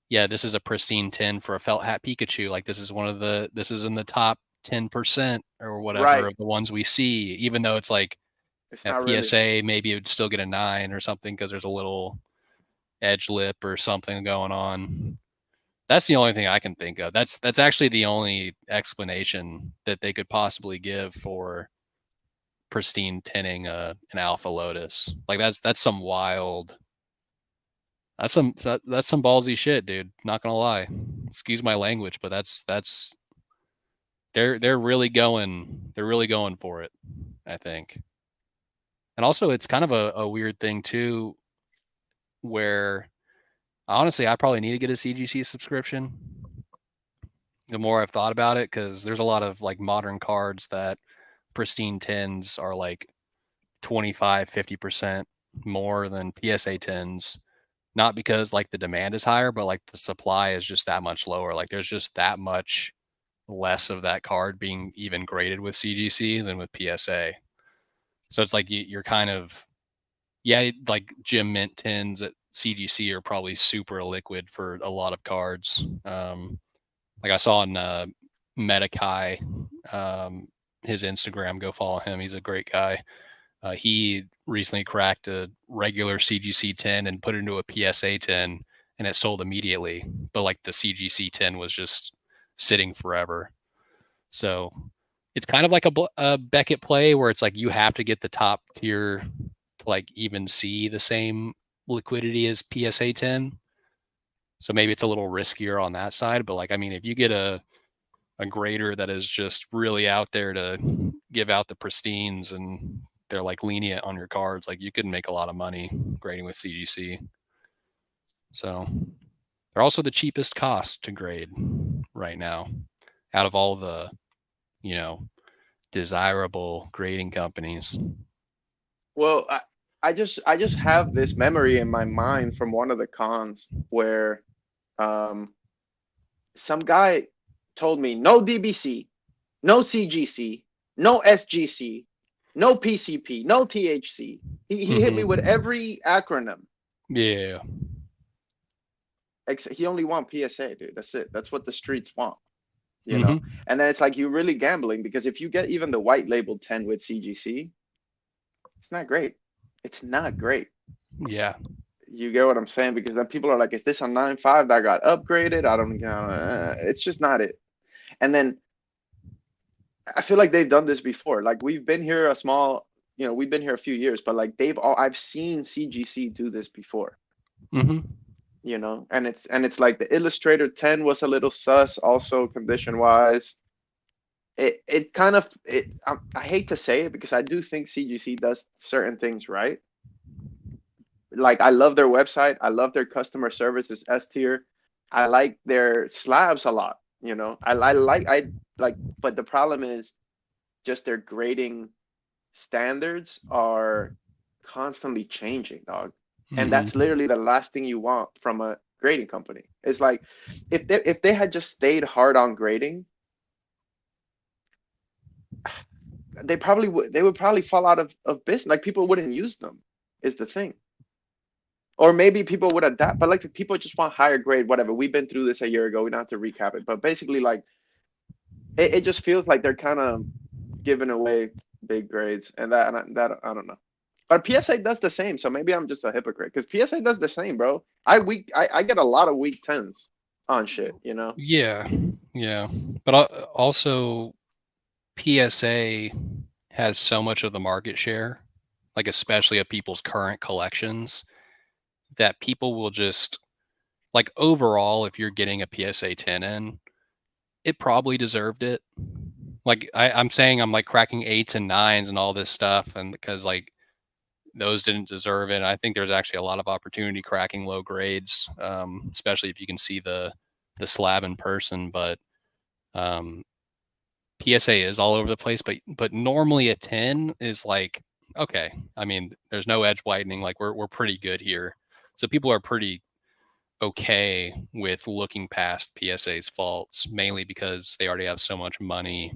yeah, this is a pristine 10 for a felt hat Pikachu. Like this is in the top 10% or whatever Right. of the ones we see, even though it's like It's at not really. PSA, maybe it would still get a 9 or something because there's a little edge lip or something going on. That's the only thing I can think of. That's actually the only explanation that they could possibly give for pristine tinning an Alpha Lotus. Like that's some wild. That's some ballsy shit, dude. Not gonna lie. Excuse my language, but that's they're really going for it, I think. And also it's kind of a weird thing too, where honestly I probably need to get a CGC subscription the more I've thought about it, because there's a lot of like modern cards that pristine tins are like 25-50% more than PSA tins, not because like the demand is higher, but like the supply is just that much lower. Like there's just that much less of that card being even graded with CGC than with PSA. So it's like you're kind of, yeah, like gym mint tins at CGC are probably super liquid for a lot of cards. Like I saw on Metakai, his Instagram, go follow him. He's a great guy. He recently cracked a regular CGC 10 and put it into a PSA 10, and it sold immediately. But like the CGC 10 was just sitting forever. So it's kind of like a Beckett play where it's like you have to get the top tier to like even see the same liquidity as PSA 10. So maybe it's a little riskier on that side. But like, I mean, if you get a grader that is just really out there to give out the pristines and they're like lenient on your cards, like you could make a lot of money grading with CGC. So they're also the cheapest cost to grade right now out of all the, you know, desirable grading companies. Well, I just have this memory in my mind from one of the cons where um some guy told me no DBC, no CGC, no SGC, no PCP, no THC. He hit me with every acronym. Yeah. He only want PSA, dude. That's it. That's what the streets want, you know? And then it's like you're really gambling, because if you get even the white label 10 with CGC, it's not great. It's not great. Yeah. You get what I'm saying? Because then people are like, is this a 9.5 that got upgraded? I don't know. It's just not it. And then I feel like they've done this before. Like we've been here a small, we've been here a few years, but like I've seen CGC do this before. And it's like the Illustrator 10 was a little sus also condition wise. It kind of I hate to say it because I do think CGC does certain things right. Like I love their website, I love their customer service is S tier. I like their slabs a lot, I like, but the problem is just their grading standards are constantly changing, dog. And that's literally the last thing you want from a grading company. It's like if they had just stayed hard on grading, they would probably fall out of business. Like people wouldn't use them, is the thing. Or maybe people would adapt, but like people just want higher grade, whatever. We've been through this a year ago. We don't have to recap it. But basically, like it just feels like they're kind of giving away big grades, and that I don't know. But PSA does the same, so maybe I'm just a hypocrite because PSA does the same, bro. I get a lot of weak 10s on shit, Yeah, yeah. But also PSA has so much of the market share, like especially of people's current collections, that people will just like overall, if you're getting a PSA 10 in, it probably deserved it. Like I'm saying, I'm like cracking 8s and 9s and all this stuff, and because like those didn't deserve it. I think there's actually a lot of opportunity cracking low grades, especially if you can see the slab in person. But PSA is all over the place. But normally a 10 is like, okay. I mean, there's no edge whitening. Like we're pretty good here. So people are pretty okay with looking past PSA's faults, mainly because they already have so much money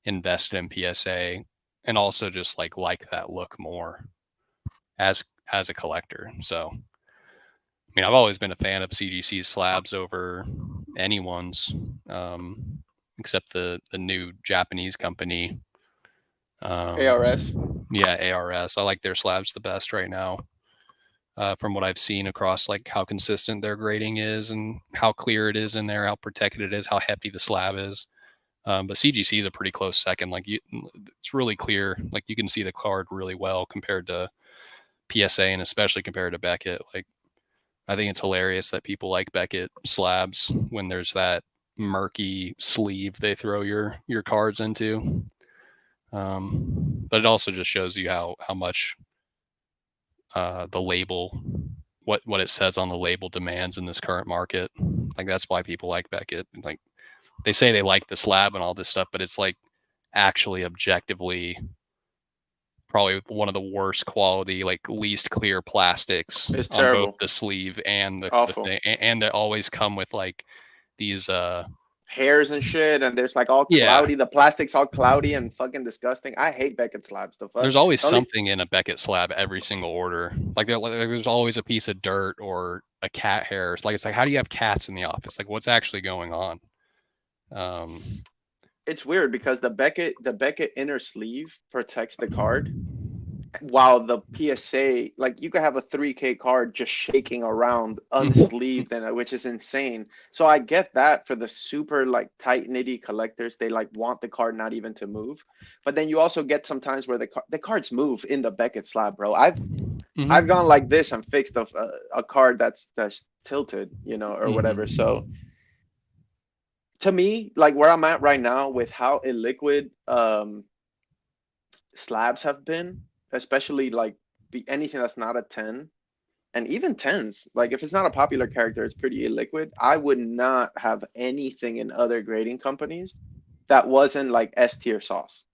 invested in PSA, and also just like that look more as a collector. So I mean, I've always been a fan of CGC's slabs over anyone's, except the new Japanese company. ARS. Yeah, ARS. I like their slabs the best right now. From what I've seen across like how consistent their grading is and how clear it is in there, how protected it is, how heavy the slab is. But CGC is a pretty close second. Like it's really clear. Like you can see the card really well compared to PSA and especially compared to Beckett. Like I think it's hilarious that people like Beckett slabs when there's that murky sleeve they throw your cards into. But it also just shows you how much the label, what it says on the label demands in this current market. Like that's why people like Beckett. Like they say they like the slab and all this stuff, but it's like actually objectively probably one of the worst quality, like least clear plastics It's on both terrible. the sleeve and the Awful. thing, and they always come with like these Hairs and shit, and there's like all yeah, cloudy. The plastic's all cloudy and fucking disgusting. I hate Beckett slabs. The fuck. there's always The only something in a Beckett slab every single order. Like there's always a piece of dirt or a cat hair. It's like how do you have cats in the office? Like what's actually going on? it's weird because the Beckett inner sleeve protects the card, while the PSA, like you could have a 3K card just shaking around unsleeved, and which is insane. So I get that for the super like tight nitty collectors, they like want the card not even to move. But then you also get sometimes where the cards move in the Beckett slab, bro. I've gone like this and fixed a card that's tilted, or whatever. So to me, like where I'm at right now with how illiquid slabs have been, especially like anything that's not a 10, and even 10s, like if it's not a popular character, it's pretty illiquid. I would not have anything in other grading companies that wasn't like S tier sauce.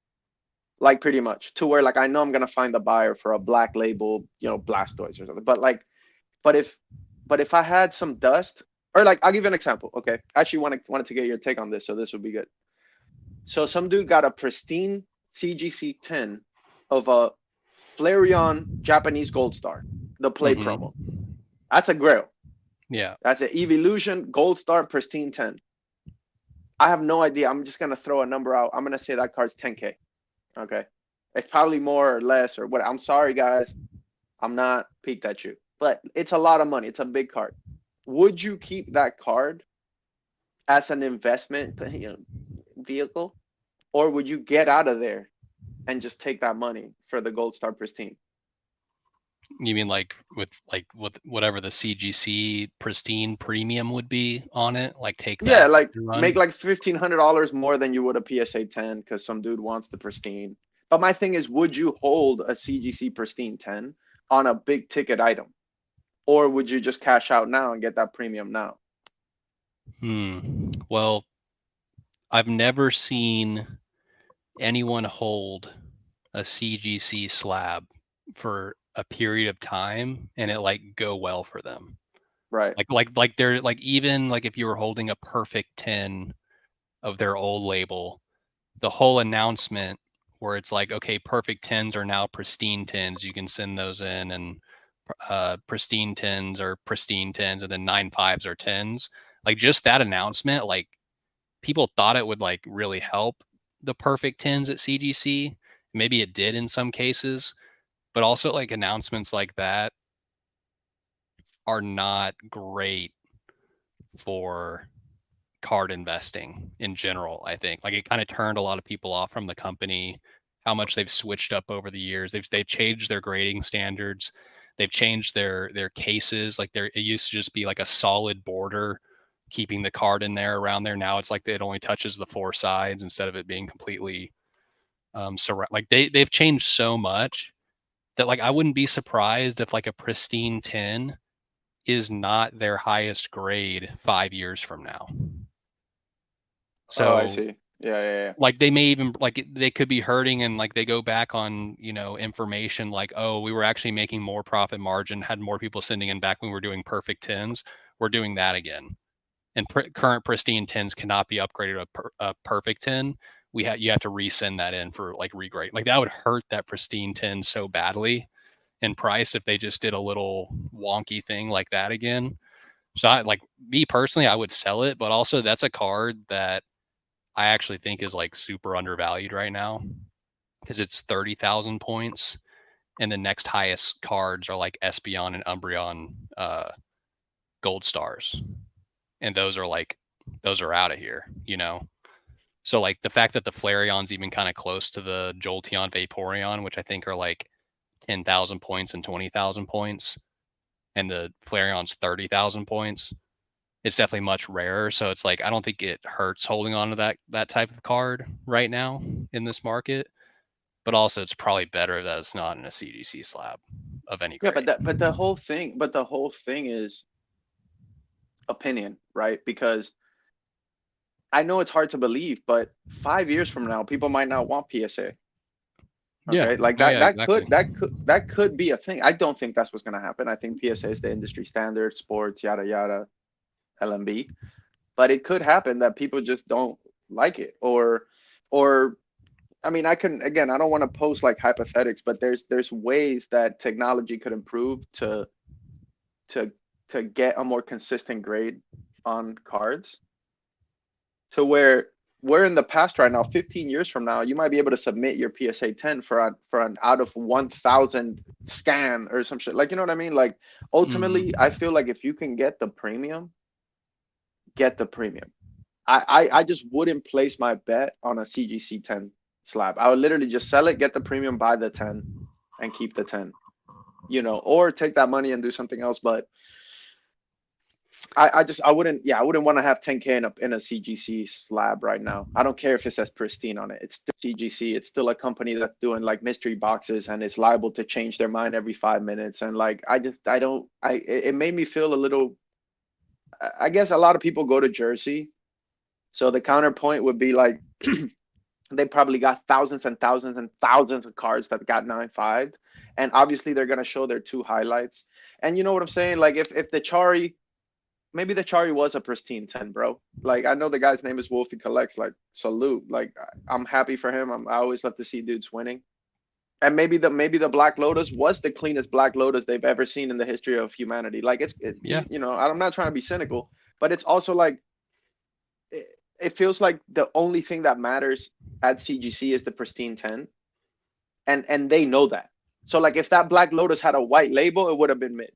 Like pretty much to where like I know I'm gonna find the buyer for a black label, Blastoise or something. But if but if I had some dust, or like I'll give you an example. Okay. I actually wanted to get your take on this, so this would be good. So some dude got a pristine CGC 10 of a Flareon Japanese Gold Star, the play promo. That's a grail. Yeah. That's an Evolution Gold Star pristine 10. I have no idea. I'm just gonna throw a number out. I'm gonna say that card's 10K. Okay. It's probably more or less or what. I'm sorry, guys. I'm not peaked at you, but it's a lot of money. It's a big card. Would you keep that card as an investment vehicle, or would you get out of there and just take that money for the Gold Star pristine? You mean like with whatever the CGC pristine premium would be on it? Like take Yeah, that like run? make like $1,500 more than you would a PSA 10 because some dude wants the pristine. But my thing is, would you hold a CGC pristine 10 on a big ticket item, or would you just cash out now and get that premium now? Well, I've never seen anyone hold a CGC slab for a period of time and it like go well for them. Right. Like they're like even like if you were holding a perfect 10 of their old label, the whole announcement where it's like, okay, perfect 10s are now pristine 10s. You can send those in, and pristine 10s are pristine 10s, and then 9.5s are 10s. Like just that announcement, like people thought it would like really help the perfect 10s at CGC. Maybe it did in some cases, but also like announcements like that are not great for card investing in general. I think like it kind of turned a lot of people off from the company, how much they've switched up over the years. They've changed their grading standards, they've changed their cases. Like it used to just be like a solid border keeping the card in there around there. Now it's like it only touches the four sides instead of it being completely surround. Like they've changed so much that like I wouldn't be surprised if like a pristine 10 is not their highest grade 5 years from now. Oh, I So see. Yeah. Like they may even like they could be hurting and like they go back on, you know, information like, oh, we were actually making more profit margin, had more people sending in back when we were doing perfect tens. We're doing that again. And current pristine tens cannot be upgraded to a perfect 10. You have to resend that in for like regrade. Like that would hurt that pristine 10 so badly in price if they just did a little wonky thing like that again. So I like me personally, I would sell it, but also that's a card that I actually think is like super undervalued right now because it's 30,000 points, and the next highest cards are like Espeon and Umbreon gold stars, and those are out of here, you know. So like the fact that the Flareon's even kind of close to the Jolteon, Vaporeon, which I think are like 10,000 points and 20,000 points, and the Flareon's 30,000 points, it's definitely much rarer. So it's like I don't think it hurts holding on to that type of card right now in this market. But also, it's probably better that it's not in a CGC slab of any Yeah, grade. but the whole thing is opinion, right? Because I know it's hard to believe, but 5 years from now, people might not want PSA. Yeah. Okay, like Oh yeah. Exactly. that could be a thing. I don't think that's what's gonna happen. I think PSA is the industry standard, sports, yada yada, LMB. But it could happen that people just don't like it, or I mean, I can again, I don't want to post like hypothetics, but there's ways that technology could improve to to get a more consistent grade on cards to where we're in the past right now. 15 years from now, you might be able to submit your PSA 10 for an out of 1,000 scan or some shit. Like, you know what I mean? Like, ultimately, I Mm. feel like if you can get the premium, get the premium. I just wouldn't place my bet on a CGC 10 slab. I would literally just sell it, get the premium, buy the 10, and keep the 10, you know, or take that money and do something else. But I wouldn't, yeah, I wouldn't want to have 10K in a CGC slab right now. I don't care if it says pristine on it. It's still CGC. It's still a company that's doing like mystery boxes and it's liable to change their mind every 5 minutes. And like, I don't, it made me feel a little, I guess a lot of people go to Jersey. So the counterpoint would be like, they probably got thousands and thousands and thousands of cards that got 9-5. And obviously they're going to show their two highlights. And you know what I'm saying? Like if the Chari, maybe the Chari was a pristine 10, bro. Like I know the guy's name is Wolfie Collects. Like salute. Like I'm happy for him. I always love to see dudes winning. And maybe the Black Lotus was the cleanest Black Lotus they've ever seen in the history of humanity. Like Yeah. he's, you know, I'm not trying to be cynical, but it's also like it feels like the only thing that matters at CGC is the pristine 10, and they know that. So like if that Black Lotus had a white label, it would have been mid.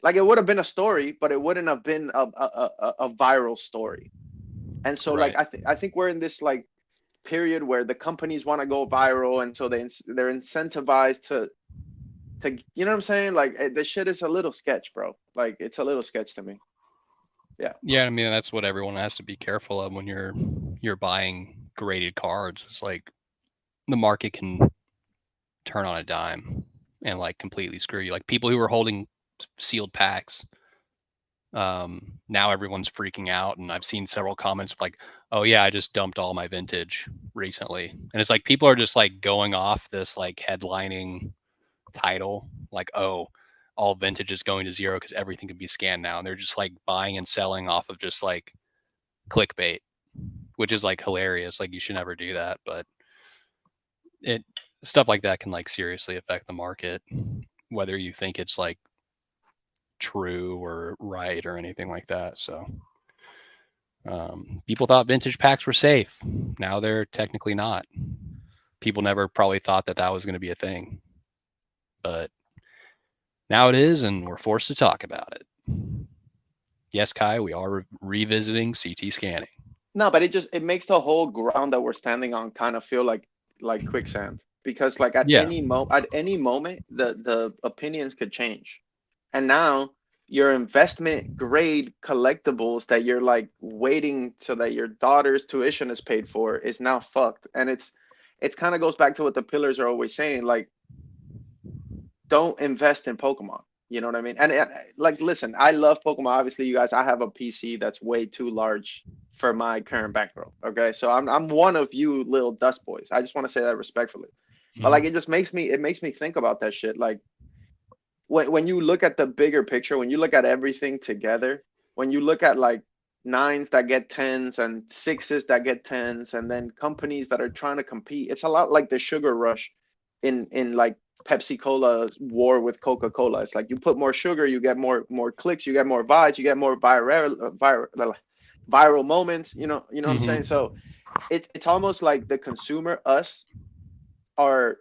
Like it would have been a story, but it wouldn't have been a viral story. And so like Right. I think we're in this like period where the companies want to go viral, and so they're incentivized to you know what I'm saying? Like the shit is a little sketch, bro. Like it's a little sketch to me. Yeah. Yeah. I mean, that's what everyone has to be careful of when you're buying graded cards. It's like the market can turn on a dime and like completely screw you. Like people who are holding sealed packs, now everyone's freaking out, and I've seen several comments of like, oh yeah, I just dumped all my vintage recently, and it's like people are just like going off this like headlining title, like, oh, all vintage is going to zero because everything can be scanned now, and they're just like buying and selling off of just like clickbait, which is like hilarious. Like you should never do that, but it stuff like that can like seriously affect the market, whether you think it's like true or right or anything like that. So people thought vintage packs were safe. Now they're technically not. People never probably thought that that was going to be a thing, but now it is, and we're forced to talk about it. Yes, Kai, we are revisiting CT scanning. No, but it makes the whole ground that we're standing on kind of feel like quicksand, because like Yeah, at any moment the opinions could change. And now your investment grade collectibles that you're like waiting so that your daughter's tuition is paid for is now fucked. And it's kind of goes back to what the pillars are always saying, like don't invest in Pokemon. You know what I mean? And like, listen, I love Pokemon. Obviously, you guys, I have a PC that's way too large for my current bankroll. Okay, so I'm one of you little dust boys. I just want to say that respectfully. But like, Mhm. it just makes me think about that shit. Like, when you look at the bigger picture, when you look at everything together, when you look at like nines that get tens and sixes that get tens, and then companies that are trying to compete, it's a lot like the sugar rush in like Pepsi Cola's war with Coca Cola. It's like you put more sugar, you get more clicks, you get more vibes, you get more viral moments. You know what I'm saying? Mhm. So it's almost like the consumer, us, are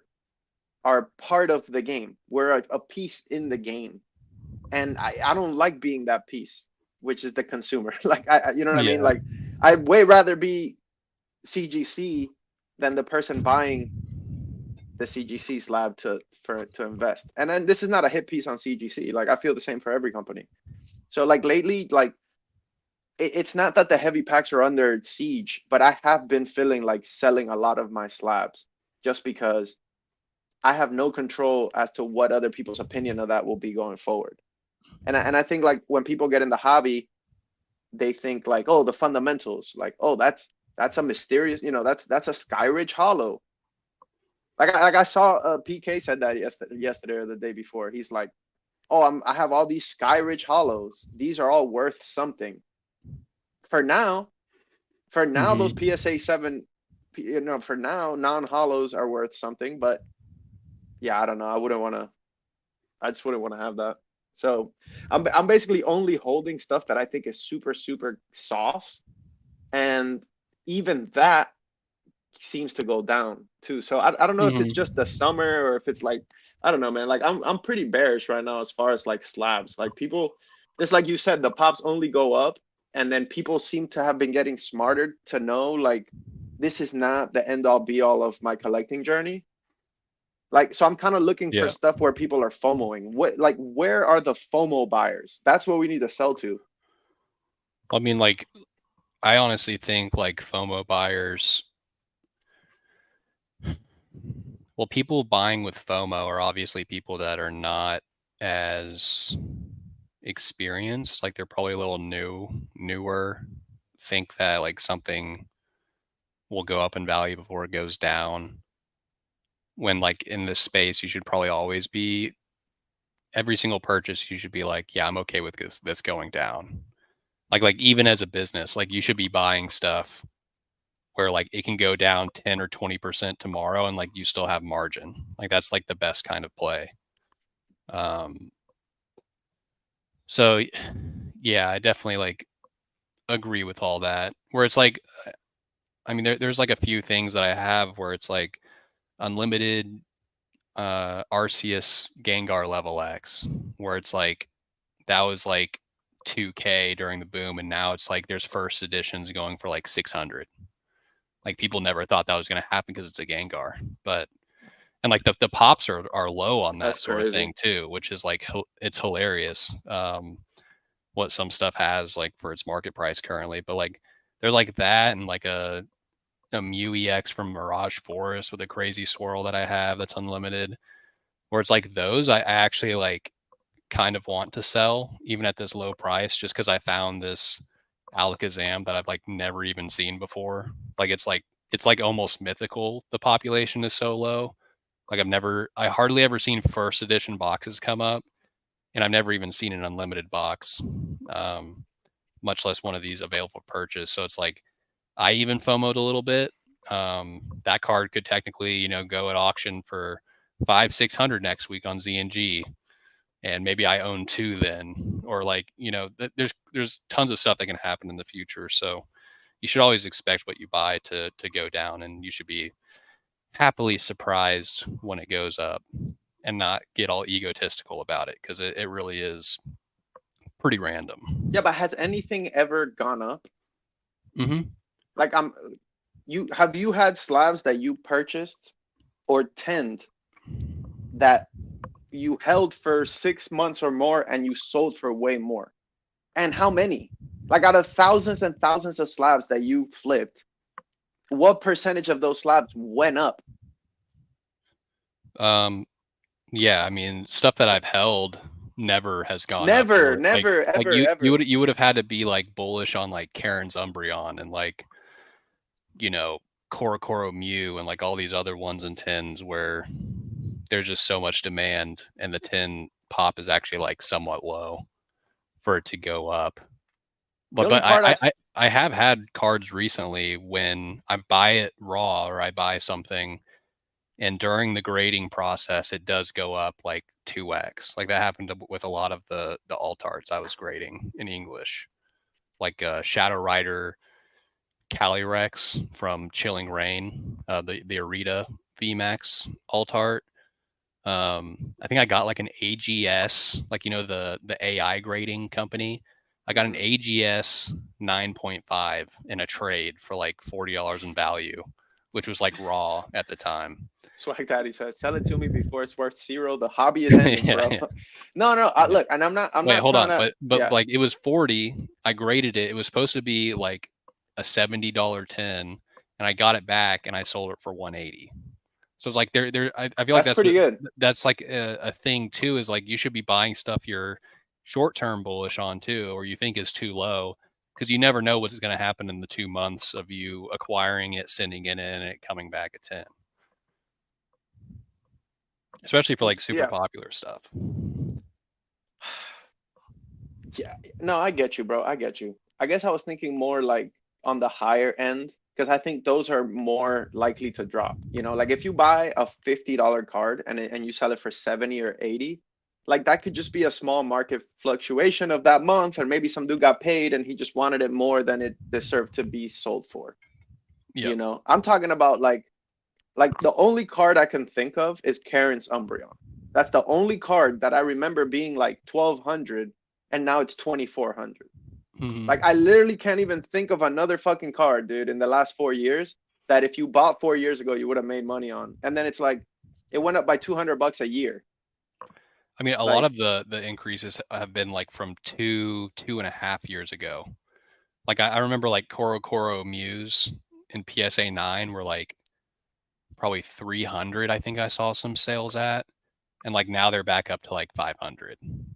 are part of the game. We're a piece in the game, and I don't like being that piece, which is the consumer. Like you know what I mean? Yeah. Like I'd way rather be CGC than the person buying the CGC slab to invest. And then this is not a hit piece on CGC. Like I feel the same for every company. So like lately, like it's not that the heavy packs are under siege, but I have been feeling like selling a lot of my slabs just because I have no control as to what other people's opinion of that will be going forward. And I think like when people get in the hobby, they think like, oh, the fundamentals, like, oh, that's a mysterious, that's a Skyridge Hollow. Like I saw PK said that yesterday or the day before. He's like, oh, I have all these Skyridge Hollows. These are all worth something. For now, those Mhm. PSA 7, for now, non-hollows are worth something. But yeah, I don't know. I just wouldn't want to have that. So I'm basically only holding stuff that I think is super, super sauce. And even that seems to go down too. So I don't know if it's just the Mhm. summer or if it's like, I don't know, man. Like I'm pretty bearish right now as far as like slabs. Like people, it's like you said, the pops only go up, and then people seem to have been getting smarter to know like this is not the end all be all of my collecting journey. Like, so I'm kind of looking for Yeah. stuff where people are FOMOing. Where are the FOMO buyers? That's what we need to sell to. I mean, like, I honestly think like FOMO buyers. Well, people buying with FOMO are obviously people that are not as experienced. Like they're probably a little newer. Think that like something will go up in value before it goes down. When like in this space, you should probably always be every single purchase. You should be like, yeah, I'm okay with this going down. Like even as a business, like you should be buying stuff where like it can go down 10 or 20% tomorrow and like you still have margin. Like that's like the best kind of play. Um, so yeah, I definitely like agree with all that. Where it's like, I mean, there's like a few things that I have where it's like unlimited Arceus Gengar level X, where it's like that was like 2K during the boom, and now it's like there's first editions going for like 600. Like people never thought that was going to happen because it's a Gengar, but and like the pops are low on that That's sort of crazy. thing too, which is like it's hilarious. What some stuff has like for its market price currently, but like they're like that and like a Mew EX from Mirage Forest with a crazy swirl that I have that's unlimited. Where it's like those I actually like kind of want to sell even at this low price just because I found this Alakazam that I've like never even seen before. Like it's like almost mythical. The population is so low. Like I hardly ever seen first edition boxes come up, and I've never even seen an unlimited box, um, much less one of these available for purchase. So it's like I even FOMO'd a little bit. That card could technically, go at auction for 500-600 next week on ZNG, and maybe I own two then, or like there's tons of stuff that can happen in the future. So you should always expect what you buy to go down, and you should be happily surprised when it goes up and not get all egotistical about it because it really is pretty Yeah, random. but has anything ever gone up? Mm-hmm. Like you had slabs that you purchased or tend that you held for 6 months or more and you sold for way more? And how many? Like out of thousands and thousands of slabs that you flipped, what percentage of those slabs went up? Yeah, I mean stuff that I've held. never has gone up. Never, Like never, ever, you ever. would have had to be like bullish on like Karen's Umbreon and like, you know, Korokoro Mew and like all these other ones and tens where there's just so much demand and the 10 pop is actually like somewhat low for it to go up. The But only card I've I have had cards recently when I buy it raw or I buy something and during the grading process it does go up like 2x. Like that happened with a lot of the alt arts I was grading in English. Like Shadow Rider Calyrex from Chilling Rain, the Arita VMAX alt art. I think I got like an AGS, like you know the AI grading company. I got an AGS 9.5 in a trade for like $40 in value, which was like raw at the time. Swag Daddy says, "Sell it to me before it's worth zero. The hobby is ending, Yeah, bro." yeah. No, no. Yeah. Look, and I'm Wait, not hold trying on, to. but Yeah, like it was 40. I graded it. It was supposed to be like a $70 10, and I got it back and I sold it for 180. So it's like I feel like that's pretty good. that's like a thing too, is like you should be buying stuff you're short term bullish on too, or you think is too low, because you never know what's going to happen in the 2 months of you acquiring it, sending it in, and it coming back at 10. Especially for like super Yeah, popular stuff. yeah. No, I get you, bro. I get you. I guess I was thinking more like on the higher end because I think those are more likely to drop. You know, like if you buy a $50 card and you sell it for 70 or 80, like that could just be a small market fluctuation of that month, or maybe some dude got paid and he just wanted it more than it deserved to be sold for. You Yep. know, I'm talking about like the only card I can think of is Karen's Umbreon. That's the only card that I remember being like 1200 and now it's 2400. Mm-hmm. Like I literally can't even think of another fucking card, dude, in the last 4 years that if you bought 4 years ago you would have made money on. And then it's like it went up by $200 a year. I mean, a lot Like of the increases have been like from 2.5 years ago. Like I remember like Koro Muse in PSA 9 were like probably 300. I think I saw some sales at, and like now they're back up to like 500. And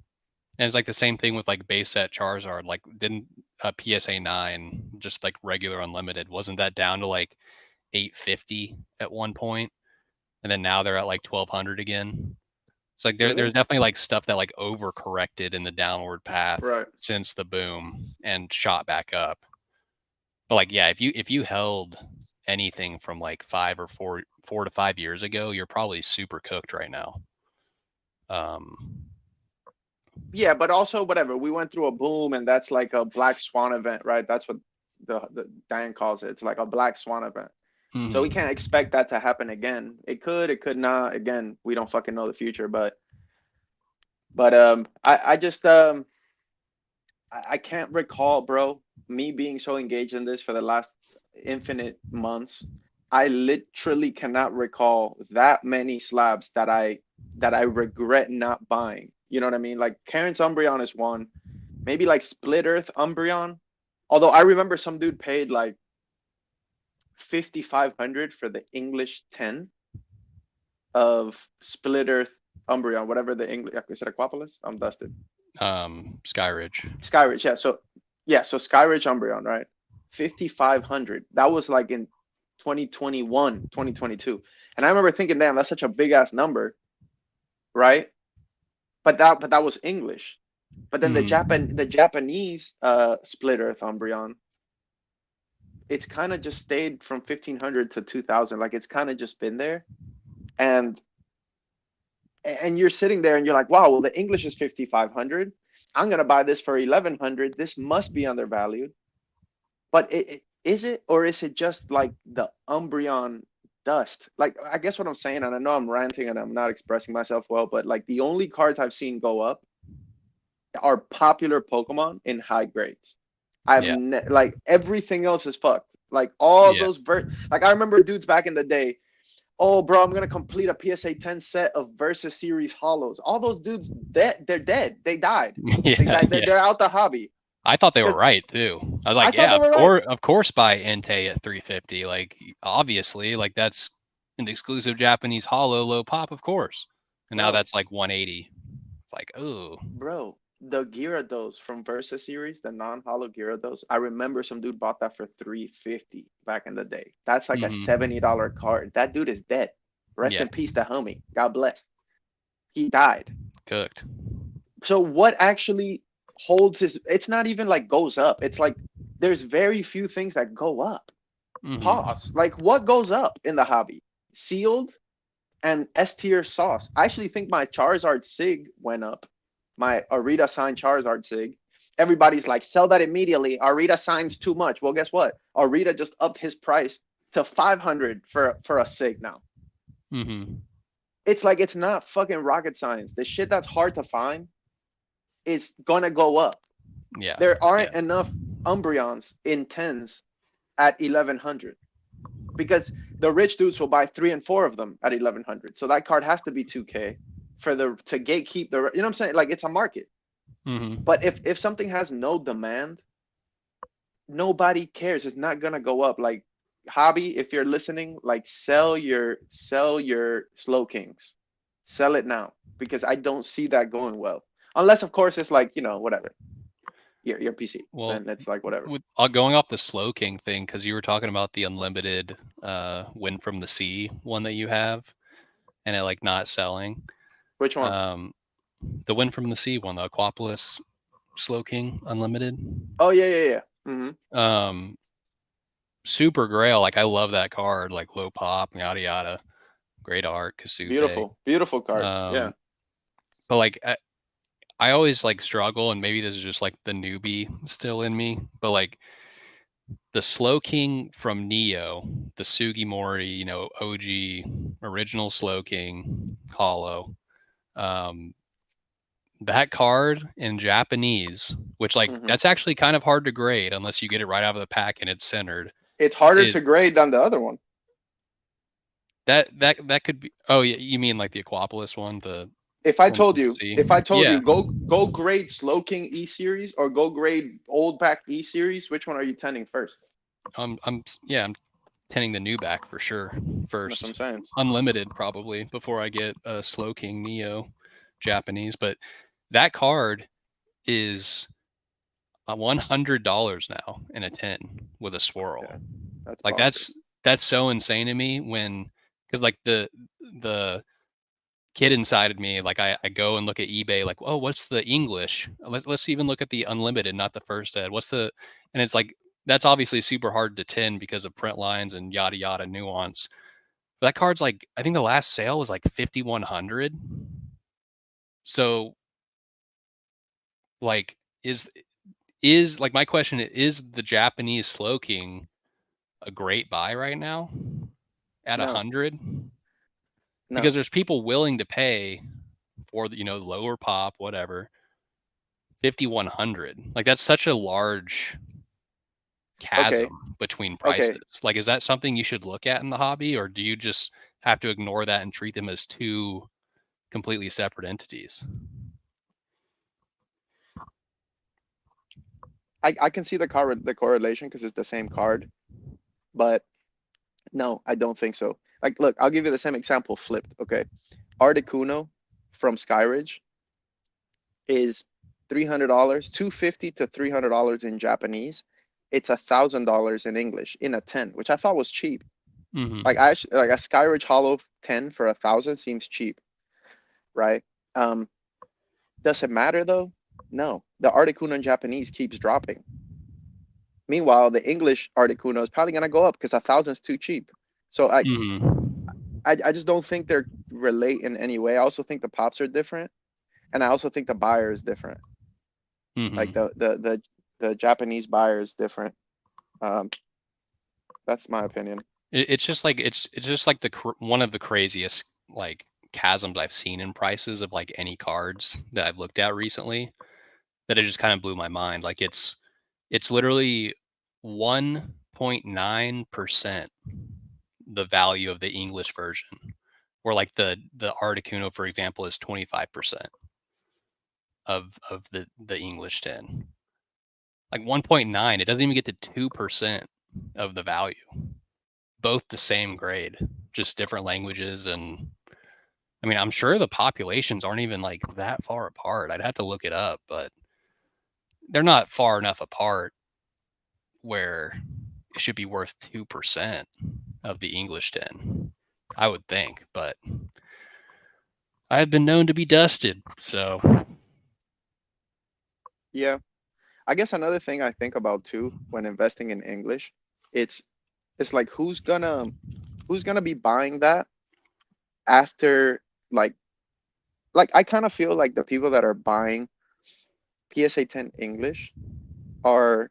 it's like the same thing with like base set Charizard. Like didn't PSA 9 just like regular unlimited, wasn't that down to like 850 at one point, and then now they're at like 1200 again. It's like there's really? definitely like stuff that like overcorrected in the downward path Right. since the boom and shot back up. But like, yeah, if you held anything from like 4 to 5 years ago, you're probably super cooked right now. Yeah, but also whatever. We went through a boom and that's like a black swan event, right? That's what the Dan calls it. It's like a black swan event. So we Mhm. can't expect that to happen again. It could not. Again, we don't fucking know the future, but I just I can't recall, bro, me being so engaged in this for the last infinite months. I literally cannot recall that many slabs that I regret not buying. You know what I mean? Like Karen's Umbreon is one, maybe like Split Earth Umbreon. Although I remember some dude paid like 5,500 for the English 10 of Split Earth Umbreon, whatever the English is it Aquapolis? I'm dusted. Skyridge. Skyridge, yeah. So Skyridge Umbreon, right? 5,500. That was like in 2021, 2022. And I remember thinking, damn, that's such a big ass number, right? But that was English. But then the Japanese Split Earth Umbreon, it's kind of just stayed from 1,500 to 2,000. Like it's kind of just been there. And you're sitting there and you're like, wow, well, the English is 5,500. I'm gonna buy this for 1,100. This must be undervalued. But is it, or is it just like the Umbreon dust? Like I guess what I'm saying, and I know I'm ranting and I'm not expressing myself well, but like the only cards I've seen go up are popular Pokemon in high grades. Yeah. Like everything else is fucked. Like all Yeah. those like I remember dudes back in the day. Oh, bro, I'm gonna complete a PSA 10 set of Versus Series hollows. All those dudes, they're dead. They died. They Yeah. died. Yeah. They're out the hobby. I thought they were Because right too. I was I like, thought yeah, they were right. of course, buy Entei at 350. Like, obviously, like that's an exclusive Japanese hollow low pop, of course. And now Bro, that's like 180. It's like, oh. Bro, the Gyarados from Versus series, the non-hollow Gyarados, I remember some dude bought that for 350 back in the day. That's like a $70 card. That dude is dead. Rest Yeah, in peace to homie. God bless. He died. cooked. So what actually holds his, it's not even like goes up. It's like there's very few things that go up. Pause. Like what goes up in the hobby? Sealed and S tier sauce. I actually think my Charizard Sig went up. My Arita signed Charizard Sig. Everybody's like, sell that immediately. Arita signs too much. Well, guess what? Arita just upped his price to 500 for a Sig now. It's like it's not fucking rocket science. The shit that's hard to find is gonna go up. Yeah. There aren't enough Umbreons in tens at 1100 because the rich dudes will buy 3 and 4 of them at 1100. So that card has to be 2K for the to gatekeep the, you know what I'm saying? Like it's a market. But if something has no demand, nobody cares. It's not gonna go up. Like hobby, if you're listening, like sell your slow kings. Sell it now because I don't see that going well. Unless of course it's like, you know, whatever. Your PC. Well, then it's like whatever. with going off the Slow King thing, because you were talking about the unlimited Win from the Sea one that you have, and it like not selling. Which one? The Win from the Sea one, the Aquapolis Slow King Unlimited. Oh yeah. Mm-hmm. Super Grail, like I love that card, like low pop, yada yada, great art, Kasupe. Beautiful card. Yeah. But like I always like struggle, and maybe this is just like the newbie still in me, but like the Slow King from Neo, the Sugimori, you know, OG original Slow King hollow. That card in Japanese, which like that's actually kind of hard to grade unless you get it right out of the pack and it's centered. It's harder to grade than the other one. That could be. Oh, yeah, you mean like the Aquapolis one? If I told you, go grade Slow King E series or go grade old back E series, which one are you tending first? I'm tending the new back for sure first. That's what I'm saying. Unlimited probably before I get a Slow King Neo Japanese, but that card is $100 now in a 10 with a swirl. Yeah, like bonkers. That's so insane to me when, because like the kid inside of me, like I go and look at eBay, like, oh, what's the English? Let's even look at the unlimited, not the first ed. And it's like that's obviously super hard to 10 because of print lines and yada yada nuance. But that card's like, I think the last sale was like 5,100. So like is like my question is the Japanese Slow King a great buy right now at 100? No. Because there's people willing to pay for the, you know, lower pop, whatever, 5,100. Like that's such a large chasm between prices. Like, is that something you should look at in the hobby, or do you just have to ignore that and treat them as two completely separate entities? I can see the correlation because it's the same card, but no, I don't think so. Like, look, I'll give you the same example flipped. Okay, Articuno from Skyridge is $300, $250 to $300 in Japanese. It's $1,000 in English in a 10, which I thought was cheap. Like I actually, like a Skyridge Hollow 10 for 1,000 seems cheap, right? Does it matter though? No, the Articuno in Japanese keeps dropping. Meanwhile, the English Articuno is probably gonna go up because 1,000 is too cheap. So I just don't think they're relate in any way. I also think the pops are different, and I also think the buyer is different. Like the Japanese buyer is different. That's my opinion. It's just like one of the craziest like chasms I've seen in prices of like any cards that I've looked at recently, that it just kind of blew my mind. Like it's literally 1.9% the value of the English version, where like the Articuno, for example, is 25% of the English 10. Like 1.9, it doesn't even get to 2% of the value. Both the same grade, just different languages, and I mean, I'm sure the populations aren't even like that far apart. I'd have to look it up, but they're not far enough apart where it should be worth 2% of the English 10, I would think, but I have been known to be dusted, so. Yeah. I guess another thing I think about too when investing in English, it's it's like who's gonna be buying that after like I kind of feel like the people that are buying PSA 10 English are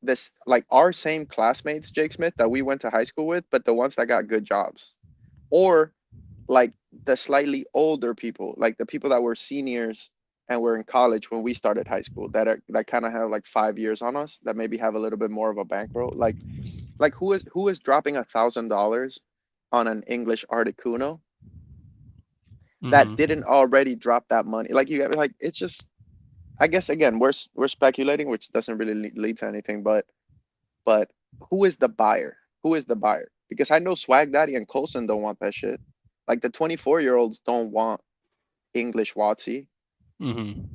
this like our same classmates, Jake Smith, that we went to high school with, but the ones that got good jobs. Or like the slightly older people, like the people that were seniors and were in college when we started high school, that kind of have like 5 years on us, that maybe have a little bit more of a bankroll. Like who is dropping $1,000 on an English Articuno that Mm-hmm. didn't already drop that money? Like you like it's just I guess again we're speculating, which doesn't really lead to anything, but who is the buyer? Who is the buyer? Because I know Swag Daddy and Colson don't want that shit. Like the 24-year-olds don't want English Watsy. Mm-hmm.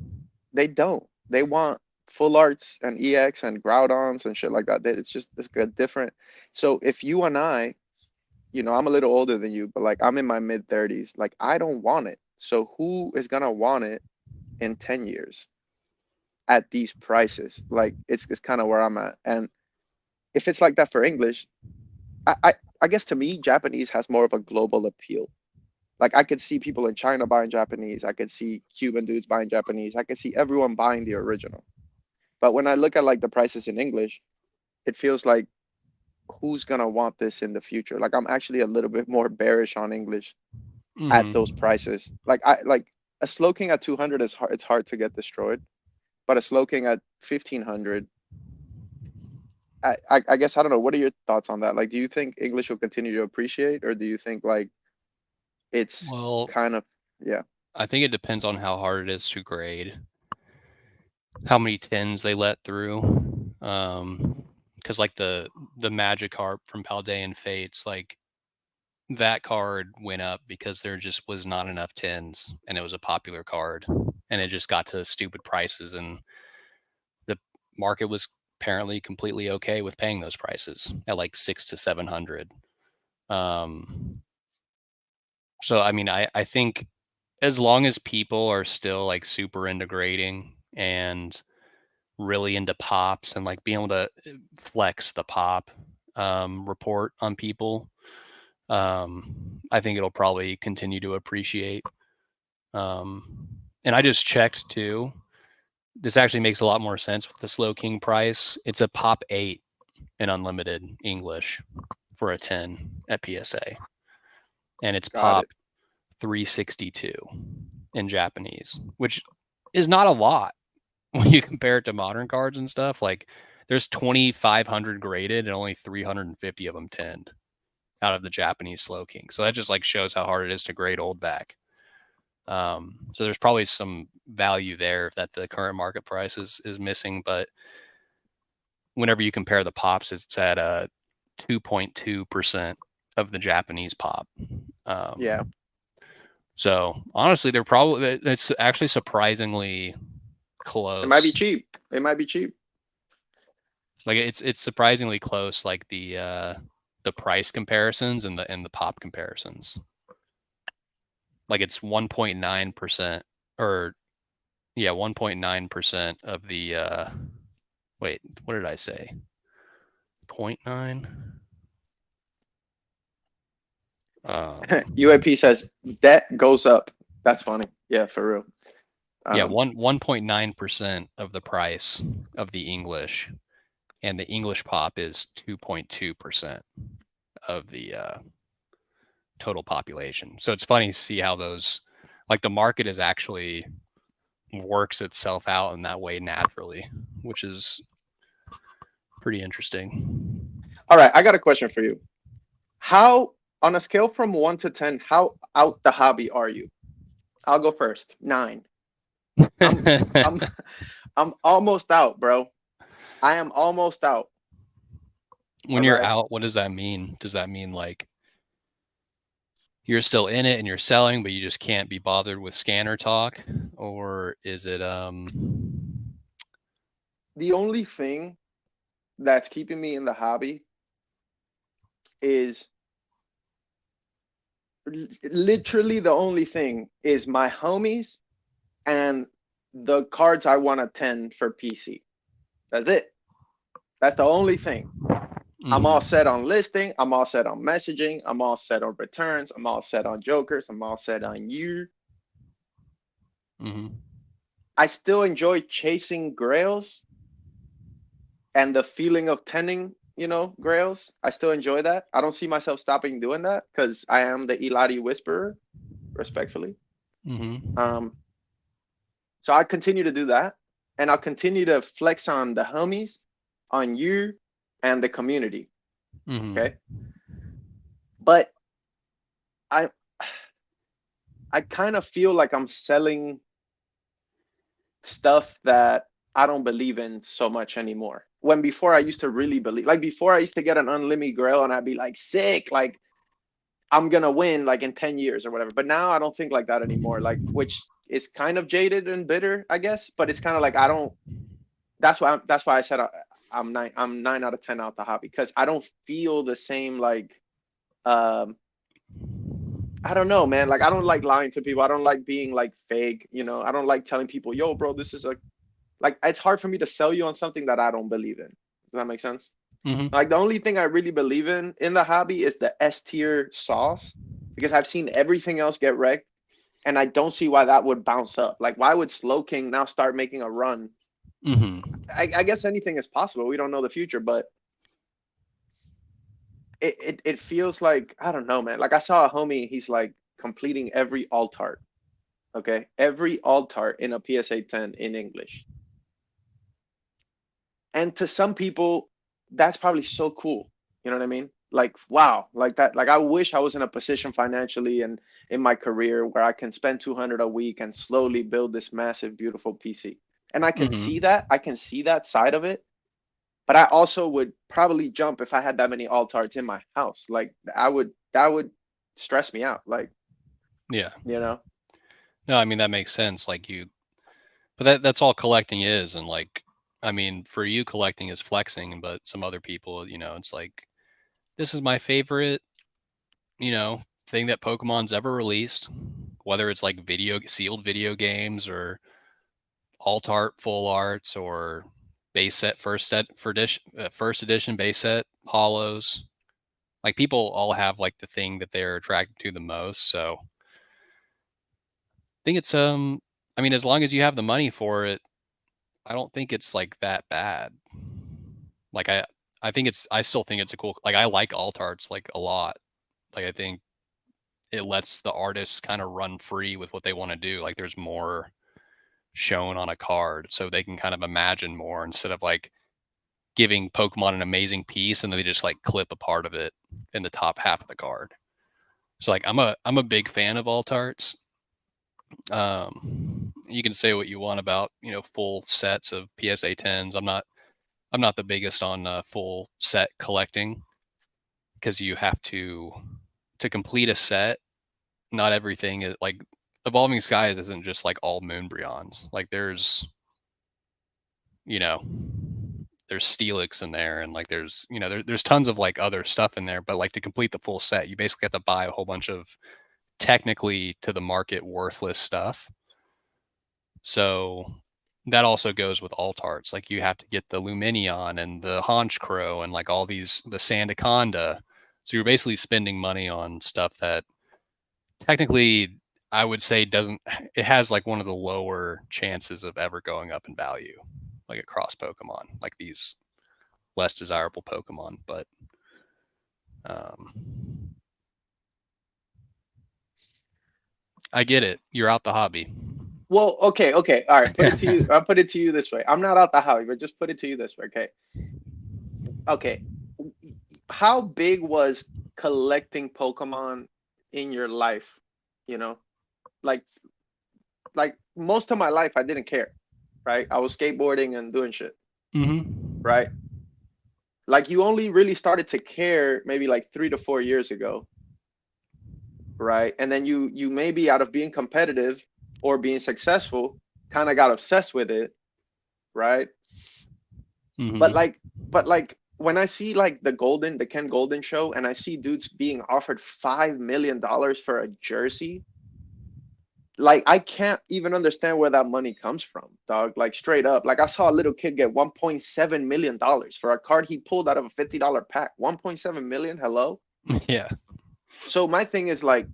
They don't. They want full arts and EX and Groudons and shit like that. It's just it's a different. So if you and I, I'm a little older than you, but like I'm in my mid 30s, like I don't want it. So who is gonna want it in 10 years at these prices? Like it's kind of where I'm at. And if it's like that for English, I, I I guess to me, Japanese has more of a global appeal. Like I could see people in China buying Japanese. I could see Cuban dudes buying Japanese. I could see everyone buying the original. But when I look at like the prices in English, it feels like who's gonna want this in the future? Like I'm actually a little bit more bearish on English at those Mm-hmm. prices. Like a Slow King at 200 is hard. It's hard to get destroyed, but a Slow King at 1500, I guess I don't know. What are your thoughts on that? Like, do you think English will continue to appreciate, or do you think like it's Well, kind of yeah, I think it depends on how hard it is to grade, how many tens they let through. Because like the Magikarp from Paldean Fates, like that card went up because there just was not enough tens, and it was a popular card, and it just got to stupid prices, and the market was apparently completely okay with paying those prices at like 600 to 700. Um, so I mean, I think as long as people are still like super into grading and really into pops and like being able to flex the pop report on people, I think it'll probably continue to appreciate. And I just checked too. This actually makes a lot more sense with the Slow King price. It's a pop 8 in unlimited English for a 10 at PSA, and it's got pop it. 362 in Japanese, which is not a lot when you compare it to modern cards and stuff. Like there's 2,500 graded and only 350 of them 10 out of the Japanese Slow King. So that just like shows how hard it is to grade old back. So there's probably some value there that the current market price is missing, but whenever you compare the pops, it's at 2.2% of the Japanese pop. Yeah, So honestly, they're probably it's actually surprisingly it might be close. cheap. It might be cheap. Like it's surprisingly close, like the price comparisons and the pop comparisons. Like it's 1.9% or yeah, 1.9% of the wait, what did I say? 0.9? UAP says debt goes up. That's funny. Yeah, for real. Yeah, Um, 1.9% of the price of the English, and the English pop is 2.2% of the total population. So it's funny to see how those, like the market is actually works itself out in that way naturally, which is pretty interesting. all right, I got a question for you. How, on a scale from 1 to 10, how out the hobby are you? I'll go first. 9. I'm I'm I'm almost out, bro. I am almost out. All When you're right. out, what does that mean? Does that mean like you're still in it and you're selling, but you just can't be bothered with scanner talk? Or is it The only thing that's keeping me in the hobby is literally the only thing is my homies and the cards I want to attend for PC. That's it. That's the only thing. I'm all set on listing. I'm all set on messaging. I'm all set on returns. I'm all set on jokers. I'm all set on you. mm-hmm. I still enjoy chasing grails and the feeling of tending, grails. I still enjoy that. I don't see myself stopping doing that because I am the Eladi Whisperer, respectfully. Mm-hmm. So I continue to do that, and I'll continue to flex on the homies, on you, and the community. Mm-hmm. Okay, but I I kind of feel like I'm selling stuff that I don't believe in so much anymore. When before I used to really believe, like before I used to get an unlimited grail and I'd be like sick, like I'm gonna win like in 10 years or whatever. But now I don't think like that anymore. Like, which is kind of jaded and bitter, I guess. But it's kind of like I don't. That's why I said I'm 9 out of 10 out the hobby because I don't feel the same like um I don't know, man. Like I don't like lying to people. I don't like being like fake. I don't like telling people, yo, bro, this is a like it's hard for me to sell you on something that I don't believe in. Does that make sense? Mm-hmm. Like the only thing I really believe in the hobby is the S tier sauce because I've seen everything else get wrecked and I don't see why that would bounce up. Like why would Slow King now start making a run? Mm-hmm. I guess anything is possible. We don't know the future, but it feels like I don't know, man. Like I saw a homie, he's like completing every alt art. Okay, every alt art in a PSA 10 in English. And to some people, that's probably so cool. You know what I mean? Like wow, like that. Like I wish I was in a position financially and in my career where I can spend 200 a week and slowly build this massive, beautiful PC. And I can see Mm-hmm. that. I can see that side of it. But I also would probably jump if I had that many alt arts in my house. Like that would stress me out. Like, Yeah. you know. No, I mean that makes sense. But that's all collecting is, and like, I mean, for you, collecting is flexing, but some other people, it's like, this is my favorite, thing that Pokemon's ever released, whether it's like sealed video games or alt art, full arts, or base set first edition base set hollows. Like people all have like the thing that they're attracted to the most. So I think it's I mean, as long as you have the money for it, I don't think it's like that bad. Like I still think it's a cool, like I like alt arts like a lot. Like I think it lets the artists kind of run free with what they want to do. Like there's more shown on a card, so they can kind of imagine more instead of like giving Pokemon an amazing piece and then they just like clip a part of it in the top half of the card. So like I'm a big fan of alt arts. You can say what you want about full sets of PSA 10s. I'm not the biggest on full set collecting because you have to complete a set. Not everything is like Evolving Skies isn't just like all Moonbryons. Like you know there's Steelix in there, and like there's tons of like other stuff in there. But like to complete the full set, you basically have to buy a whole bunch of technically to the market worthless stuff. So that also goes with alt arts. Like you have to get the Luminion and the Honchkrow and like all these the Sandaconda. So you're basically spending money on stuff that technically I would say doesn't it has like one of the lower chances of ever going up in value, like across Pokemon, like these less desirable Pokemon. But um, I get it. You're out the hobby. Well, okay, okay. All right, put it to you. I'll put it to you this way. I'm not out the hobby, but just put it to you this way, okay? Okay. How big was collecting Pokemon in your life? You know, like like most of my life I didn't care, right? I was skateboarding and doing shit, Mm-hmm. right? Like you only really started to care maybe like 3 to 4 years ago. right? And then you maybe out of being competitive or being successful, kind of got obsessed with it, right? But Mm-hmm. like, when I see like the Ken Golden show, and I see dudes being offered $5 million for a jersey, like I can't even understand where that money comes from, dog. Like straight up, like I saw a little kid get $1.7 million for a card he pulled out of a $50 pack. 1.7 million. Hello. Yeah. So my thing is like,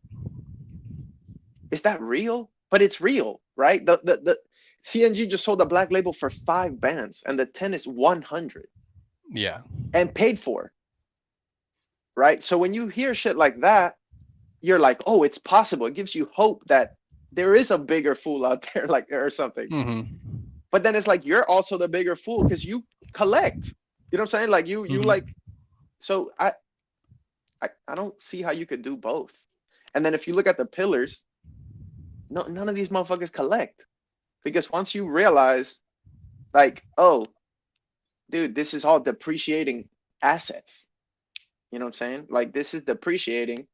is that real? But it's real, right? The CNG just sold a black label for 5 bands, and the 10 is 100 Yeah. and paid for, right? So when you hear shit like that, you're like, oh, it's possible. It gives you hope that there is a bigger fool out there, like, or something. Mm-hmm. But then it's like you're also the bigger fool because you collect. You know what I'm saying? Like you Mm-hmm. like. So I don't see how you could do both. And then if you look at the pillars, no, none of these motherfuckers collect, because once you realize, like, oh, dude, this is all depreciating assets. You know what I'm saying? Like this is depreciating,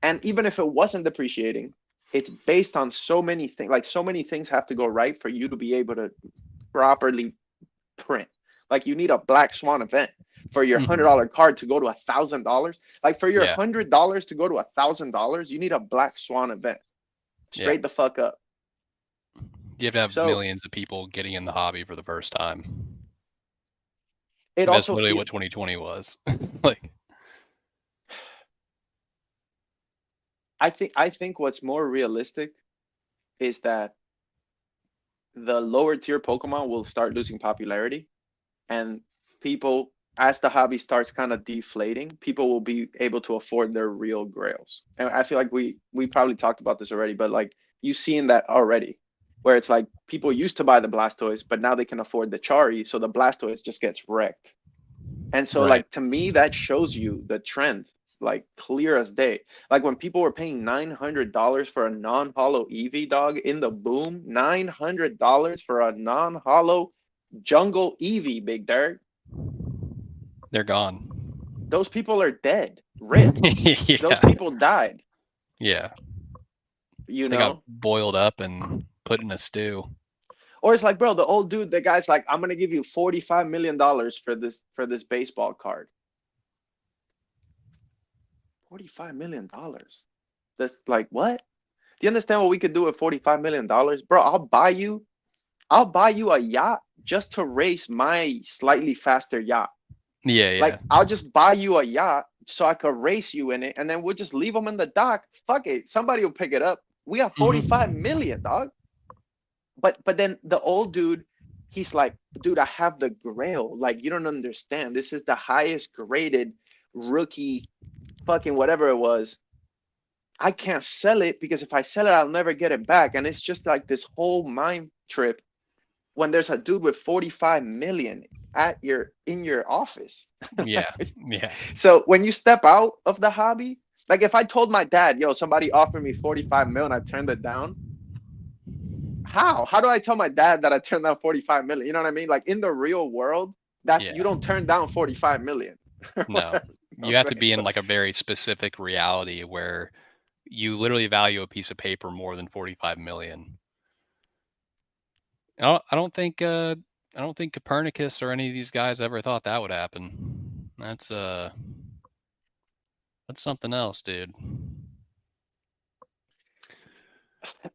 and even if it wasn't depreciating, it's based on so many things. Like so many things have to go right for you to be able to properly print. Like you need a black swan event for your Mm-hmm. $100 card to go to $1,000. Like for your Yeah. $100 to go to $1,000, you need a black swan event. Yeah. Straight the fuck up. You have to have So millions of people getting in the hobby for the first time. it That's also literally feel what 2020 was. Like, I think what's more realistic is that the lower tier Pokemon will start losing popularity, and people, as the hobby starts kind of deflating, people will be able to afford their real grails. And I feel like we probably talked about this already, but like you seen that already, where it's like people used to buy the Blastoise, but now they can afford the Chari, so the Blastoise just gets wrecked. And so right. like to me that shows you the trend, like clear as day. Like when people were paying $900 for a non-hollow Eevee, dog, in the boom, $900 for a non-hollow jungle Eevee, big dog. They're gone. Those people are dead. Rip. Those Yeah. people died, Yeah. you They got know? boiled up and put in a stew. Or it's like, bro, the old dude, the guy's like, I'm gonna give you $45 million for this baseball card. $45 million. That's like what? Do you understand what we could do with $45 million? Bro, I'll buy you a yacht just to race my slightly faster yacht. Yeah, yeah. Like I'll just buy you a yacht so I could race you in it, and then we'll just leave them in the dock. Fuck it, somebody will pick it up. We have 45 Mm-hmm. million, dog. But then the old dude, he's like, dude, I have the grail. Like you don't understand. This is the highest graded rookie, fucking whatever it was. I can't sell it because if I sell it, I'll never get it back. And it's just like this whole mind trip when there's a dude with 45 million at your in your office. Yeah. Yeah. So when you step out of the hobby, like if I told my dad, yo, somebody offered me 45 mil and I turned it down, how do I tell my dad that I turned down 45 million? You know what I mean? Like in the real world, that Yeah. you don't turn down 45 million. No. You know You what have I'm to saying? be in So like a very specific reality where you literally value a piece of paper more than 45 million. I don't think Copernicus or any of these guys ever thought that would happen. That's something else, dude.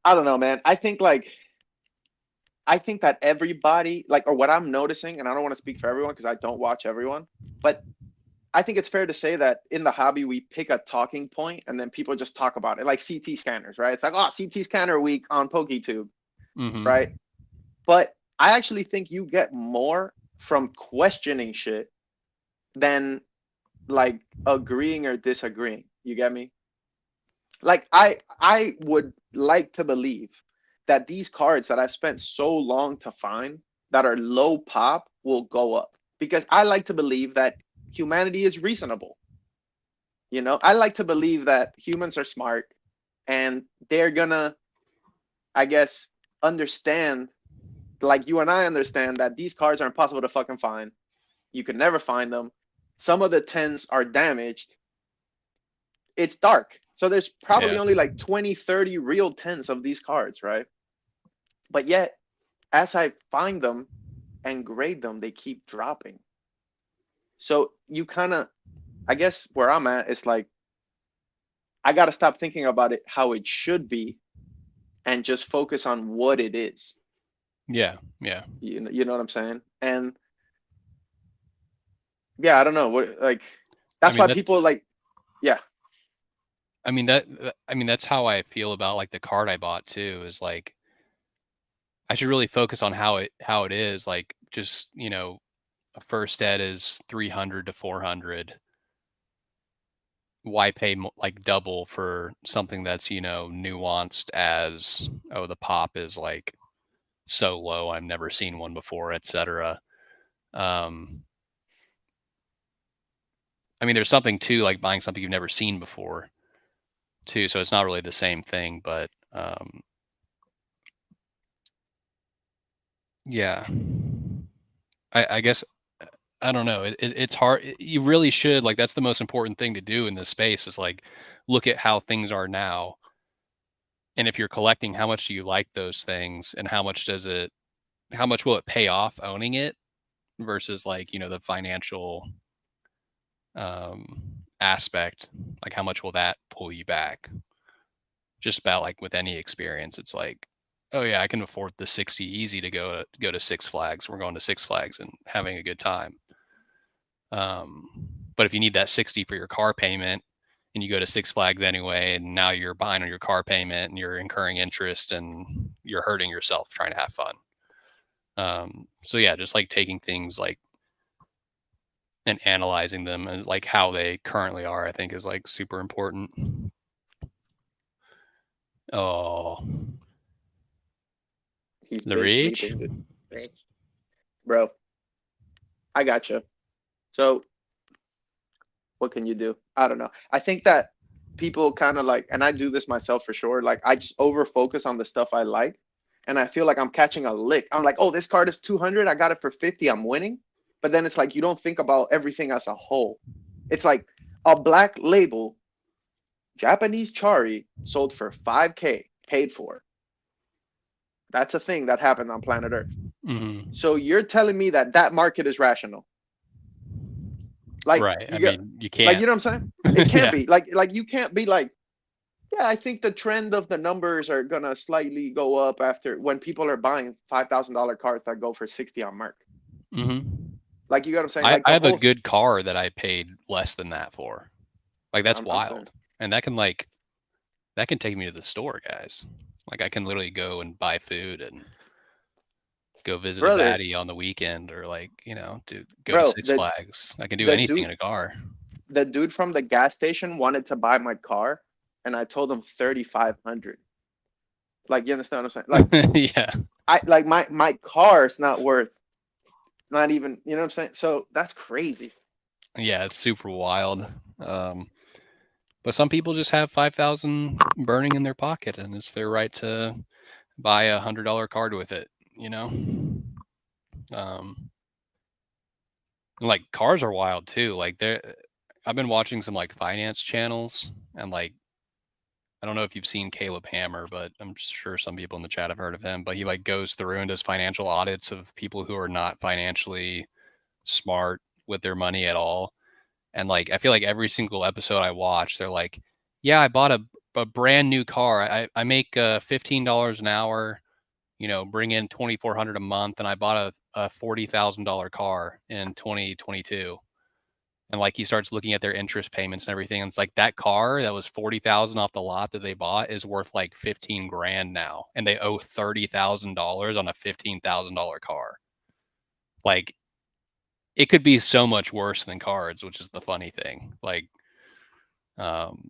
I don't know, man. I think that everybody, like, or what I'm noticing, and I don't want to speak for everyone because I don't watch everyone, but I think it's fair to say that in the hobby, we pick a talking point and then people just talk about it, like CT scanners, right? It's like, oh, CT scanner week on PokeTube, right? Mm-hmm. But I actually think you get more from questioning shit than like agreeing or disagreeing. You get me? Like I would like to believe that these cards that I've spent so long to find that are low pop will go up, because I like to believe that humanity is reasonable. I like to believe that humans are smart and they're gonna, I guess, understand, like you and I understand, that these cards are impossible to fucking find. You can never find them. Some of the tens are damaged. It's dark. So there's probably Yeah. only like 20, 30 real 10s of these cards, right? But yet, as I find them and grade them, they keep dropping. So you kind of, I guess where I'm at is like, I got to stop thinking about it how it should be and just focus on what it is. Yeah. Yeah. You know what I'm saying? And yeah, I don't know what, like, I that's mean, why that's people like, yeah, I mean that's how I feel about like the card I bought too, is like I should really focus on how it is, like just, a first ed is 300 to 400. Why pay like double for something that's, nuanced as, oh, the pop is like so low, I've never seen one before, etc. Um I mean, there's something to like buying something you've never seen before too, so it's not really the same thing, but yeah. I guess I don't know. It's hard. You really should, like, that's the most important thing to do in this space, is like look at how things are now. And if you're collecting, how much do you like those things, and how much will it pay off owning it versus like, the financial aspect, like how much will that pull you back? Just about like with any experience, it's like, oh yeah, I can afford the 60 easy to go to Six Flags. We're going to Six Flags and having a good time. But if you need that 60 for your car payment and you go to Six Flags anyway, and now you're behind on your car payment and you're incurring interest and you're hurting yourself trying to have fun. So yeah, just like taking things like and analyzing them and like how they currently are, I think is like super important. Oh, he's the been rich. sleeping, dude. Bro, I got you. So what can you do? I don't know. I think that people kind of like, and I do this myself for sure. Like I just over focus on the stuff I like, and I feel like I'm catching a lick. I'm like, oh, this card is 200. I got it for 50. I'm winning. But then it's like you don't think about everything as a whole. It's like a black label Japanese Chari sold for 5K, paid for. That's a thing that happened on planet Earth. Mm-hmm. So you're telling me that that market is rational? Like Right. I you get, mean, you like you can't. know what I'm saying? It can't Yeah. be like you can't be like, yeah, I think the trend of the numbers are gonna slightly go up after when people are buying $5,000 cars that go for 60 on Merc. Mm-hmm. Like you got what I'm saying? Like I the have a whole. good car that I paid less than that for. Like that's I'm saying, wild. And that can take me to the store, guys. Like I can literally go and buy food and go visit a brother, baddie on the weekend, or like, to go to bro, Six Flags. I can do the anything dude in a car. the dude from the gas station wanted to buy my car, and I told him 3,500. Like you understand what I'm saying? Like Yeah. I like my car's not worth, not even, you know what I'm saying? So that's crazy. Yeah, it's super wild. Um, but some people just have 5,000 burning in their pocket, and it's their right to buy $100 card with it, you know? Um, like cars are wild too. Like I've been watching some like finance channels, and like I don't know if you've seen Caleb Hammer, but I'm sure some people in the chat have heard of him. But he like goes through and does financial audits of people who are not financially smart with their money at all. And like I feel like every single episode I watch, they're like, "Yeah, I bought a brand new car. I make $15 an hour, bring in 2,400 a month, and I bought a $40,000 car in 2022." And like he starts looking at their interest payments and everything, and it's like that car that was 40,000 off the lot that they bought is worth like 15 grand now, and they owe $30,000 on a $15,000 car. Like it could be so much worse than cards, which is the funny thing. Like, um,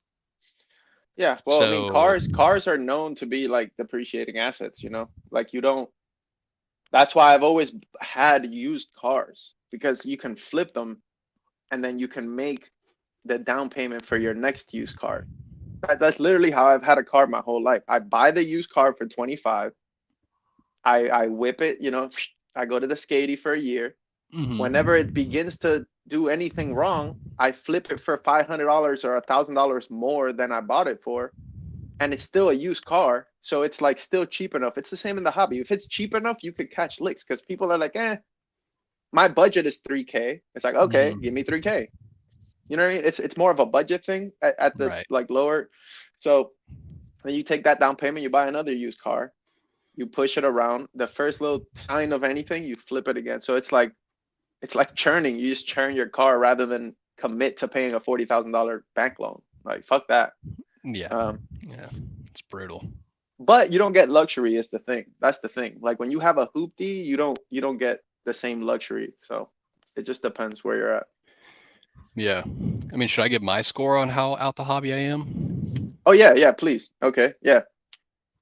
Yeah, well, I mean, so cars are known to be like depreciating assets, you know? Like you don't, that's why I've always had used cars because you can flip them and then you can make the down payment for your next used car. That's literally how I've had a car my whole life. I buy the used car for 25. I whip it, I go to the skatey for a year. Whenever it mhm. begins to do anything wrong, I flip it for $500 or $1,000 more than I bought it for, and it's still a used car. So it's like still cheap enough. It's the same in the hobby. If it's cheap enough, you could catch licks because people are like, my budget is 3K. It's like, okay, give me 3K. You know what I mean? It's more of a budget thing at the Right. like lower. So then you take that down payment, you buy another used car, you push it around. The first little sign of anything, you flip it again. So it's like churning. You just churn your car rather than commit to paying a $40,000 bank loan. Like fuck that. Yeah. Um, Yeah. It's brutal. but you don't get luxury is the thing. That's the thing. Like when you have a hoopty, you don't get the same luxury. So it just depends where you're at. Yeah. I mean, should I give my score on how out the hobby I am? Oh yeah, yeah, please. Okay, yeah.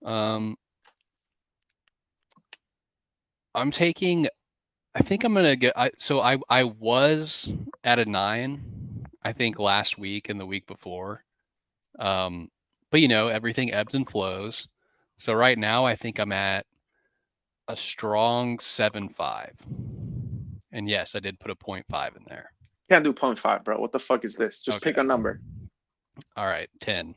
Um, I'm taking. I think I'm gonna get. I was at a 9. I think last week and the week before. But everything ebbs and flows. So right now I think I'm at a strong 7.5. And yes, I did put a 0.5 in there. Can't do 0.5, bro. What the fuck is this? Just Okay. pick a number. All right, 10.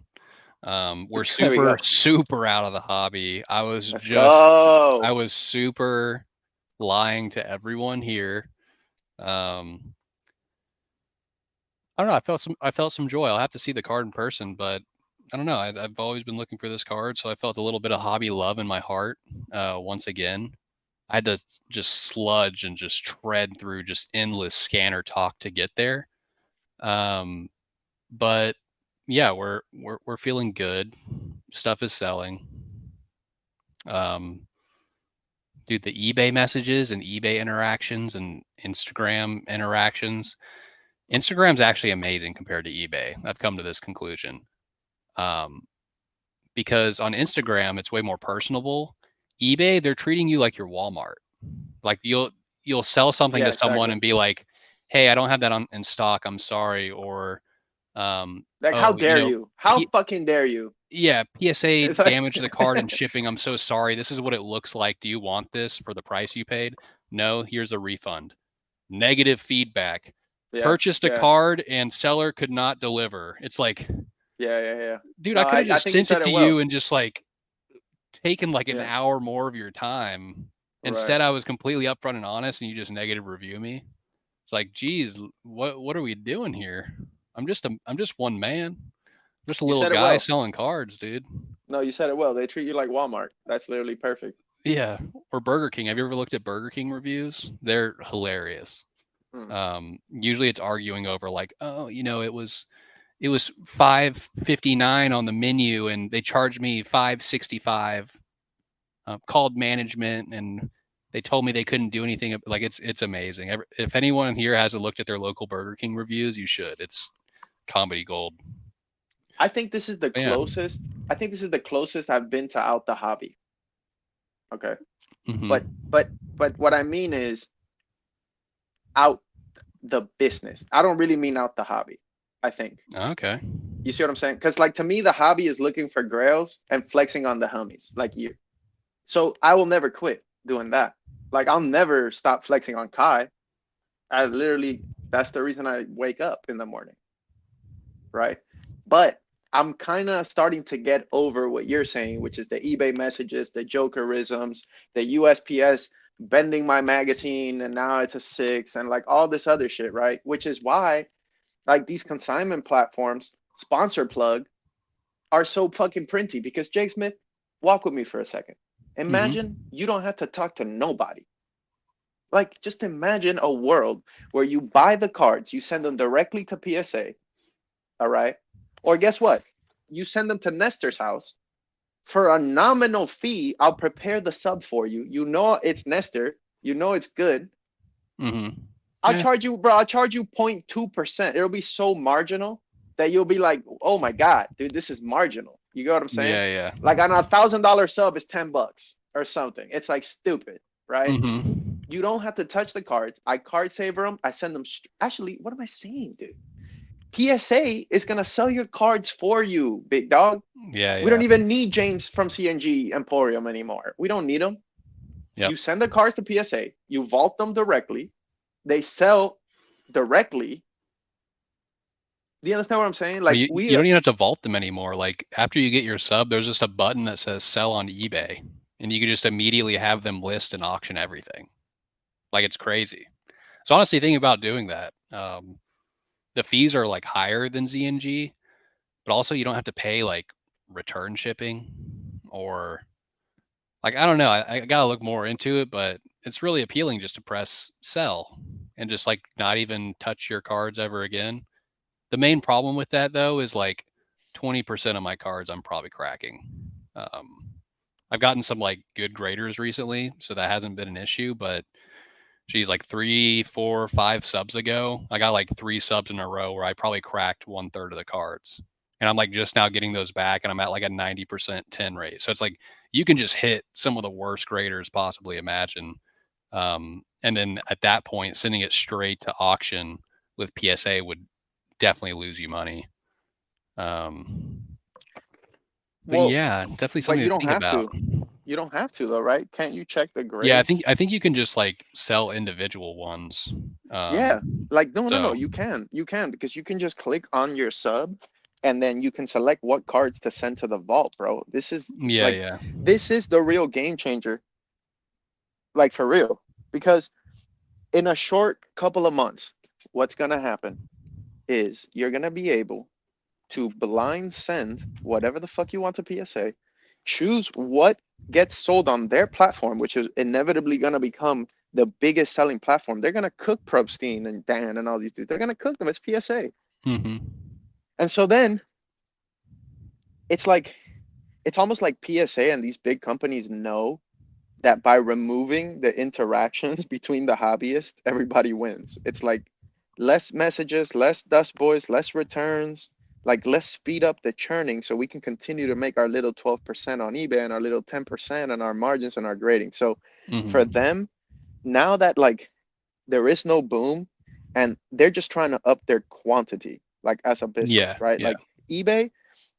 We're There we go. super out of the hobby. Let's go. I was super lying to everyone here. I don't know. I felt some joy. I'll have to see the card in person, but I don't know. I've always been looking for this card, so I felt a little bit of hobby love in my heart. Once again, I had to just sludge and just tread through just endless scanner talk to get there. But yeah, we're feeling good. Stuff is selling. Dude, the eBay messages and eBay interactions and Instagram interactions. Instagram's actually amazing compared to eBay. I've come to this conclusion. Because on Instagram it's way more personable. eBay, they're treating you like your Walmart. Like you'll sell something Yeah, to someone exactly. and be like, "Hey, I don't have that in stock. I'm sorry." Or, Like, how "Oh, dare you? How fucking dare you? yeah, PSA It's like, damaged the card and shipping. I'm so sorry. This is what it looks like. Do you want this for the price you paid? No, here's a refund." Negative feedback. yeah, Purchased a yeah, card and seller could not deliver. It's like, yeah, yeah, yeah. dude, No, I could have I just think you sent it said it to you well. and just like taken like an Yeah, hour more of your time. right. Instead, I was completely upfront and honest, and you just negative review me. It's like, geez, what are we doing here? I'm just one man. I'm just a You little said it guy well. selling cards, dude. No, you said it well. They treat you like Walmart. That's literally perfect. Yeah. Or Burger King. Have you ever looked at Burger King reviews? They're hilarious. Hmm. Usually it's arguing over like, oh, it was 5.59 on the menu and they charged me 5.65. Called management and they told me they couldn't do anything. Like it's amazing. If anyone here hasn't looked at their local Burger King reviews, you should. It's comedy gold. I think this is the But yeah. closest. I think this is the closest I've been to out the hobby. Okay, Mm-hmm. but what I mean is out the business. I don't really mean out the hobby. I think. Okay. You see what I'm saying? Because like to me, the hobby is looking for grails and flexing on the homies, like you. So I will never quit doing that. Like I'll never stop flexing on Kai. I literally that's the reason I wake up in the morning, right? But I'm kind of starting to get over what you're saying, which is the eBay messages, the jokerisms, the USPS bending my magazine and now it's a 6 and like all this other shit, right? Which is why like these consignment platforms, sponsor plug, are so fucking printy because Jake Smith, walk with me for a second. Imagine Mm-hmm. you don't have to talk to nobody. Like, just imagine a world where you buy the cards, you send them directly to PSA, all right? Or guess what? You send them to Nestor's house for a nominal fee. I'll prepare the sub for you. You know it's Nestor. You know it's good. Mm-hmm. I'll Yeah. charge you, bro. I'll charge you 0.2%. It'll be so marginal that you'll be like, oh my God, dude, this is marginal. You get what I'm saying? Yeah. Yeah. Like on $1,000 sub is $10 or something. It's like stupid, right? Mm-hmm. You don't have to touch the cards. I card saver them. I send them. Actually, what am I saying, dude? PSA is gonna sell your cards for you, big dog. Yeah. We don't Yeah. even need James from CNG Emporium anymore. We don't need them. Yep. You send the cards to PSA. You vault them directly. They sell directly. Do you understand what I'm saying? Well, Like you don't even have to vault them anymore. Like after you get your sub, there's just a button that says sell on eBay, and you can just immediately have them list and auction everything. Like it's crazy. So honestly, thinking about doing that. The fees are like higher than ZNG, but also you don't have to pay like return shipping or like I don't know. I gotta look more into it, but it's really appealing just to press sell and just like not even touch your cards ever again. The main problem with that though is like 20% of my cards I'm probably cracking. Um, I've gotten some like good graders recently, so that hasn't been an issue. But geez, like 3, 4, 5 subs ago, I got like 3 subs in a row where I probably cracked 1/3 of the cards. And I'm like just now getting those back, and I'm at like a 90% 10 rate. So it's like you can just hit some of the worst graders possibly imagine. And then at that point, sending it straight to auction with PSA would definitely lose you money. Um, but well, yeah, definitely but something you to don't think have about. to. You don't have to though, right? Can't you check the Yeah, grades? I think you can just like sell individual ones. Yeah. Like no, no, no. So You can. You can because you can just click on your sub and then you can select what cards to send to the vault, bro. This is yeah, like yeah, this is the real game changer, like for real. Because in a short couple of months, what's gonna happen is you're gonna be able to blind send whatever the fuck you want to PSA, choose what gets sold on their platform, which is inevitably gonna become the biggest selling platform. They're gonna cook Probstein and Dan and all these dudes. They're gonna cook them. It's PSA. mm-hmm. And so then it's like it's almost like PSA and these big companies know that by removing the interactions between the hobbyists, everybody wins. It's like less messages, less dust boys, less returns. Like let's speed up the churning so we can continue to make our little 12% on eBay and our little 10% on our margins and our grading. So for Mm-hmm. them, now that like there is no boom and they're just trying to up their quantity, like as a business, Yeah, right? yeah, Like eBay,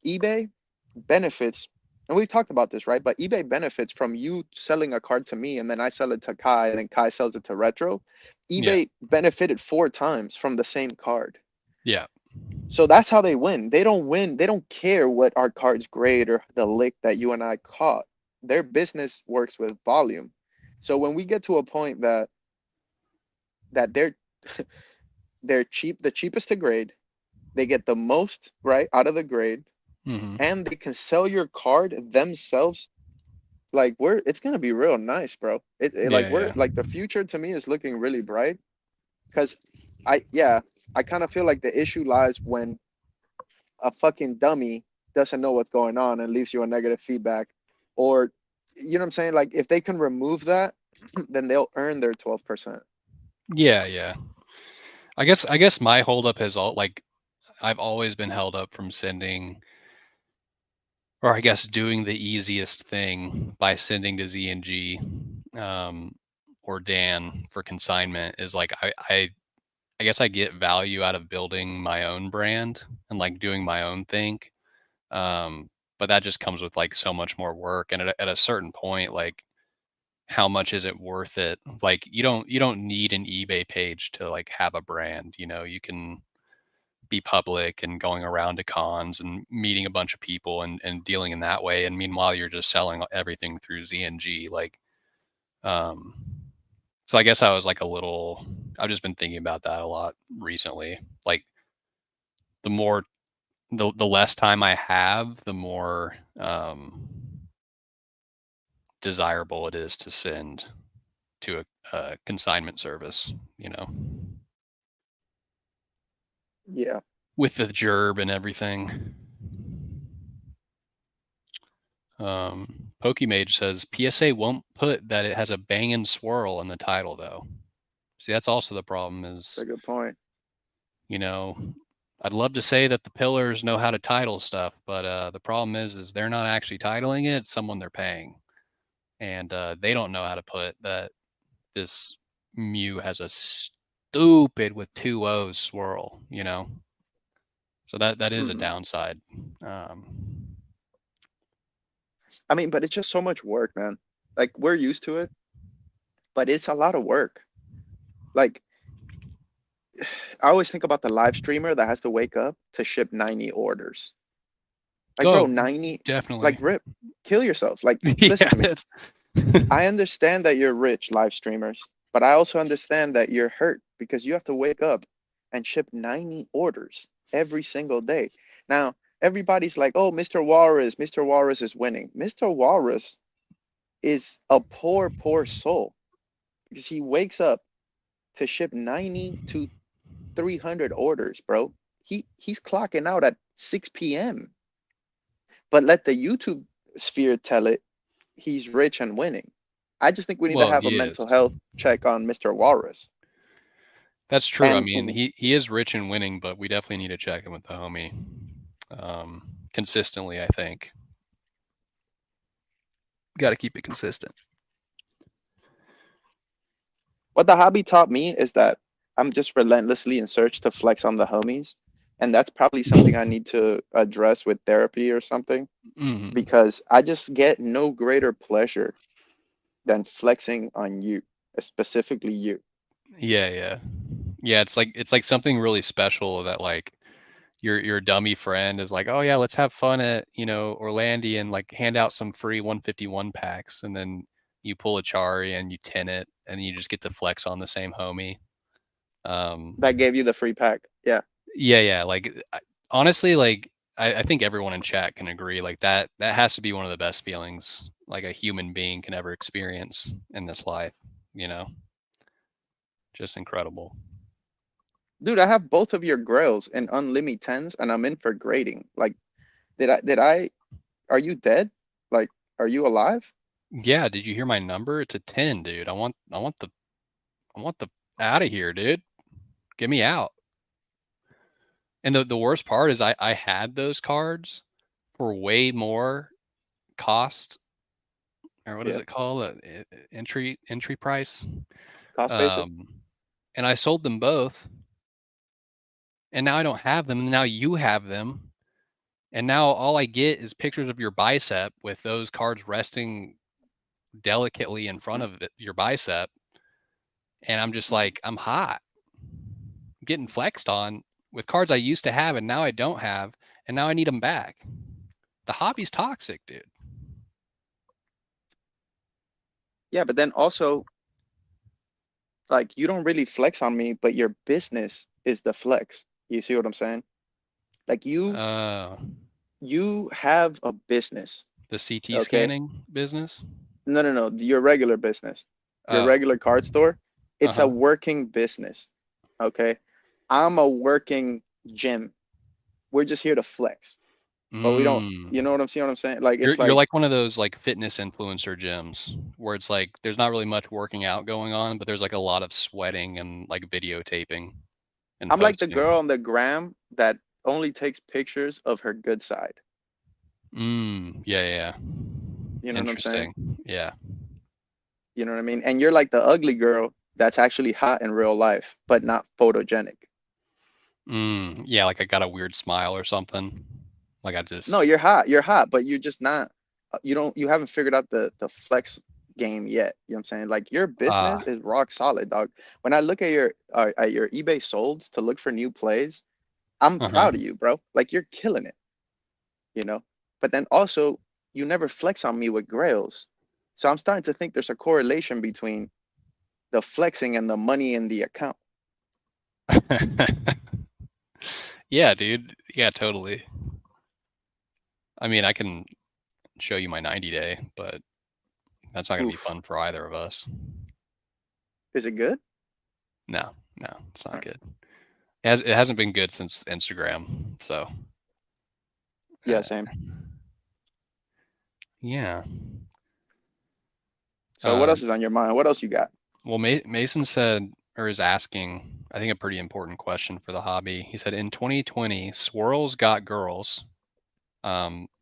eBay benefits, and we've talked about this, right? But eBay benefits from you selling a card to me and then I sell it to Kai and then Kai sells it to Retro. yeah, eBay benefited 4 times from the same card. yeah, So that's how they win. They don't win. They don't care what our cards grade or the lick that you and I caught. Their business works with volume. So when we get to a point that they're cheap, the cheapest to grade, they get the most right out of the grade, mm-hmm. and they can sell your card themselves. Like we're it's gonna be real nice, bro. Like Yeah, we're yeah, like the future to me is looking really bright because yeah, I kind of feel like the issue lies when a fucking dummy doesn't know what's going on and leaves you a negative feedback, or you know what I'm saying? Like if they can remove that, then they'll earn their 12%. yeah, yeah. I guess my holdup has all like I've always been held up from sending, or I guess doing the easiest thing by sending to ZNG um, or Dan for consignment is like I guess I get value out of building my own brand and like doing my own thing. But that just comes with like so much more work. And at a certain point, like how much is it worth it? Like you don't need an eBay page to like have a brand. You know, you can be public and going around to cons and meeting a bunch of people and dealing in that way. And meanwhile, you're just selling everything through ZNG. Like, um, so I guess I was like a little. I've just been thinking about that a lot recently. Like the more the less time I have, the more desirable it is to send to a consignment service, you know, Yeah. with the gerb and everything. Pokemage says PSA won't put that it has a bangin' swirl in the title though. See, that's also the problem That's a is, good point. you know, I'd love to say that the pillars know how to title stuff, but the problem is they're not actually titling it. It's someone they're paying, and they don't know how to put that this Mew has a stupid with 2 O's swirl, you know. So that is a Hmm. downside. Um, I mean, but it's just so much work, man. Like we're used to it, but it's a lot of work. Like I always think about the live streamer that has to wake up to ship 90 orders. Like, bro, Oh, 90, like, definitely. rip, kill yourself. Like, listen Yeah. to me. I understand that you're rich, live streamers, but I also understand that you're hurt because you have to wake up and ship 90 orders every single day. Now, everybody's like, oh, Mr. Walrus is winning. Mr. Walrus is a poor, poor soul because he wakes up to ship 90 to 300 orders, bro. He's clocking out at 6 p.m. But let the YouTube sphere tell it he's rich and winning. I just think we need to Well, have a he mental is. health check on Mr. Walrus. That's true. I And mean, he is rich and winning, but we definitely need to check in with the homie consistently. I think got to keep it consistent. what the hobby taught me is that I'm just relentlessly in search to flex on the homies. And that's probably something I need to address with therapy or something Hmm. because I just get no greater pleasure than flexing on you, specifically you. Yeah, yeah, yeah. It's like something really special that like your dummy friend is like, oh yeah, let's have fun at Orlandi and like hand out some free 151 packs, and then you pull a Chari and you tin it, and you just get to flex on the same homie. Um, That gave you the free pack. Yeah. yeah, yeah. Like honestly, like I think everyone in chat can agree. Like that has to be one of the best feelings like a human being can ever experience in this life. You know, just incredible. Dude, I have both of your grails in unlimited tens and I'm in for grading. Like, are you dead? Like, are you alive? Yeah, did you hear my number? It's a 10, dude. I want the out of here, dude. Get me out. And the worst part is I had those cards for way more cost, or what is Yeah. it called? Entry price. Cost basis. Um, and I sold them both, and now I don't have them. And now you have them, and now all I get is pictures of your bicep with those cards resting delicately in front of your bicep, and I'm just Mhm. like, I'm hot. I'm getting flexed on with cards I used to have and now I don't have, and now I need them back. The hobby's toxic, dude. Yeah, but then also, like, you don't really flex on me, but your business is the flex. You see what I'm saying? Like, Uh, you have a business, the CT okay? scanning business. No, no, no. Your regular business, your Oh, regular card store, uh it's a huh. working business, okay? I'm a working gym. We're just here to flex, but we don't, Mm. you know what I'm seeing? What I'm saying? Like, You're it's you're like, like one of those like fitness influencer gyms where it's like there's not really much working out going on, but there's like a lot of sweating and like videotaping and I'm like the posting. girl on the gram that only takes pictures of her good side. Yeah, yeah. You know what I'm saying? Interesting. Yeah. You know what I mean? And you're like the ugly girl that's actually hot in real life, but not photogenic. Yeah, like I got a weird smile or something. Like I No, just you're hot, but you're just not. You haven't figured out the flex game yet. You know what I'm saying? Like your business ah is rock solid, dog. When I look at your eBay solds to look for new plays, I'm uh-huh. proud of you, bro. Like you're killing it, you know. But then also, you never flex on me with grails, so I'm starting to think there's a correlation between the flexing and the money in the account. Yeah, dude. Yeah, totally. I mean, I can show you my 90 day, but that's not going to be Oof, fun for either of us. is it good? No, no, it's not Uh, good. It hasn't been good since Instagram. So, Yeah, uh, same. yeah. So what Uh, else is on your mind? What else you got? well, Mason said, or is asking, I think a pretty important question for the hobby. He said, in 2020, swirls got girls.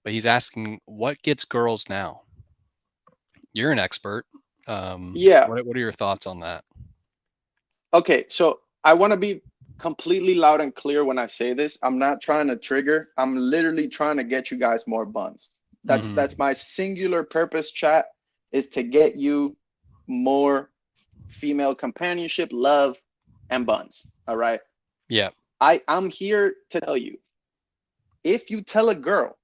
But he's asking, what gets girls now? You're an expert. Yeah. What are your thoughts on that? Okay, so I want to be completely loud and clear when I say this. I'm not trying to trigger. I'm literally trying to get you guys more buns. That's Hmm. my singular purpose, chat, is to get you more female companionship, love, and buns. All right. Yeah. I'm here to tell you, if you tell a girl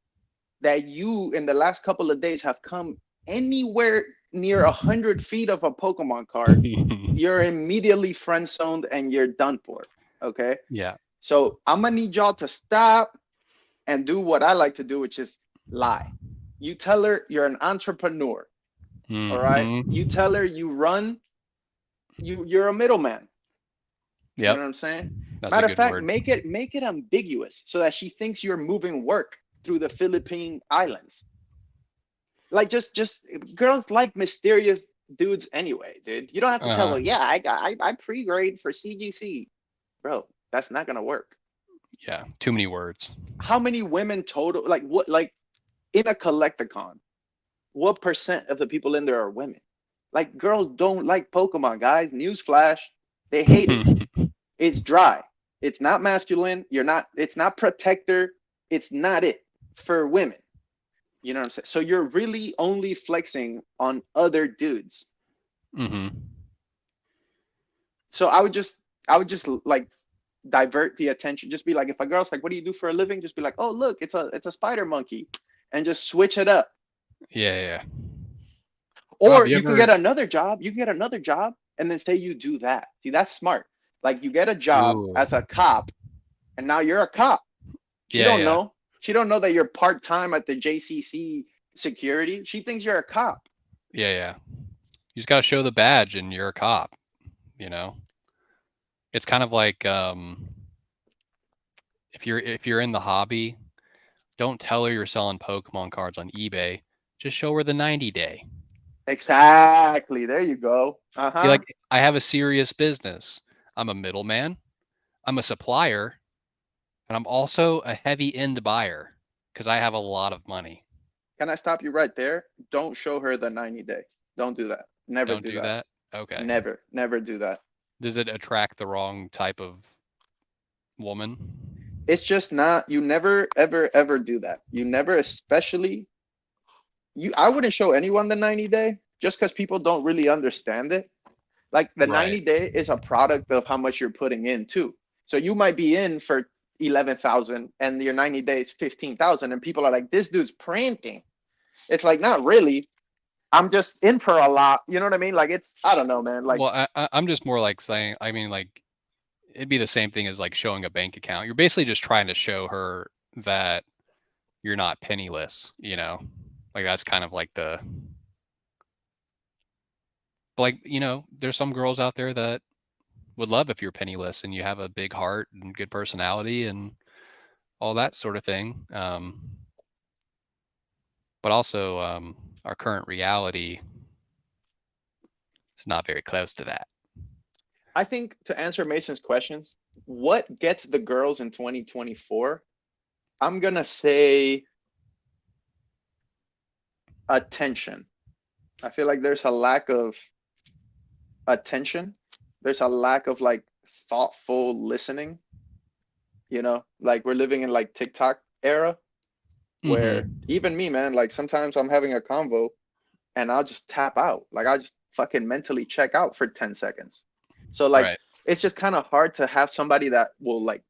that you in the last couple of days have come anywhere near 100 feet of a Pokemon card, you're immediately friend zoned and you're done for. Okay. Yeah. So I'm gonna need y'all to stop and do what I like to do, which is lie. You tell her you're an entrepreneur. All right. You Mm-hmm. tell her you run, you're a middleman. You Yep. know what I'm saying? That's a Matter of good fact, word. make it ambiguous so that she thinks you're moving work through the Philippine Islands. Like just girls like mysterious dudes anyway, dude. You don't have to tell Uh-huh. her, yeah, I pre-grade for CGC. Bro, that's not gonna work. Yeah. Too many words. How many women total, like what, like in a collecticon, what percent of the people in there are women? Like girls don't like Pokemon, guys. Newsflash, they hate it. It's dry. It's not masculine. You're not, it's not protector. It's not it for women. You know what I'm saying? So you're really only flexing on other dudes. Mm-hmm. So I would just like divert the attention. Just be like, if a girl's like, what do you do for a living? Just be like, oh, look, it's a spider monkey, and just switch it up. Yeah, yeah. Oh, have Or you you can get ever? another job. You can get another job and then say you do that. See, that's smart. Like you get a job Ooh. as a cop, and now you're a cop. She Yeah, don't yeah. know. She don't know that you're part time at the JCC security. She thinks you're a cop. Yeah, yeah. You just gotta show the badge and you're a cop, you know? It's kind of like if you're in the hobby, don't tell her you're selling Pokemon cards on eBay. Just show her the 90 day. Exactly. There you go. Uh Be huh. like, I have a serious business. I'm a middleman, I'm a supplier, and I'm also a heavy end buyer because I have a lot of money. Can I stop you right there? Don't show her the 90-day. Don't do that. Never Don't do do that. that. Okay. Never, never do that. Does it attract the wrong type of woman? It's just not, you never, ever, ever do that. You never, especially, I wouldn't show anyone the 90-day just because people don't really understand it. Like the Right. 90-day is a product of how much you're putting in too. So you might be in for 11,000 and your 90 days 15,000 and people are like, this dude's pranking. It's like, not really. I'm just in for a lot. You know what I mean? Like it's, I don't know, man. Like, Well, I'm just more like saying, I mean, like, it'd be the same thing as like showing a bank account. You're basically just trying to show her that you're not penniless, you know? Like, that's kind of like the, like, you know, there's some girls out there that would love if you're penniless and you have a big heart and good personality and all that sort of thing. But also, our current reality is not very close to that. I think to answer Mason's questions, what gets the girls in 2024? I'm gonna say attention. I feel like there's a lack of attention. There's a lack of like thoughtful listening. Like we're living in like TikTok era where Mm-hmm. even me, man, like sometimes I'm having a convo and I'll just tap out. Like I'll just fucking mentally check out for 10 seconds. So like Right. it's just kind of hard to have somebody that will like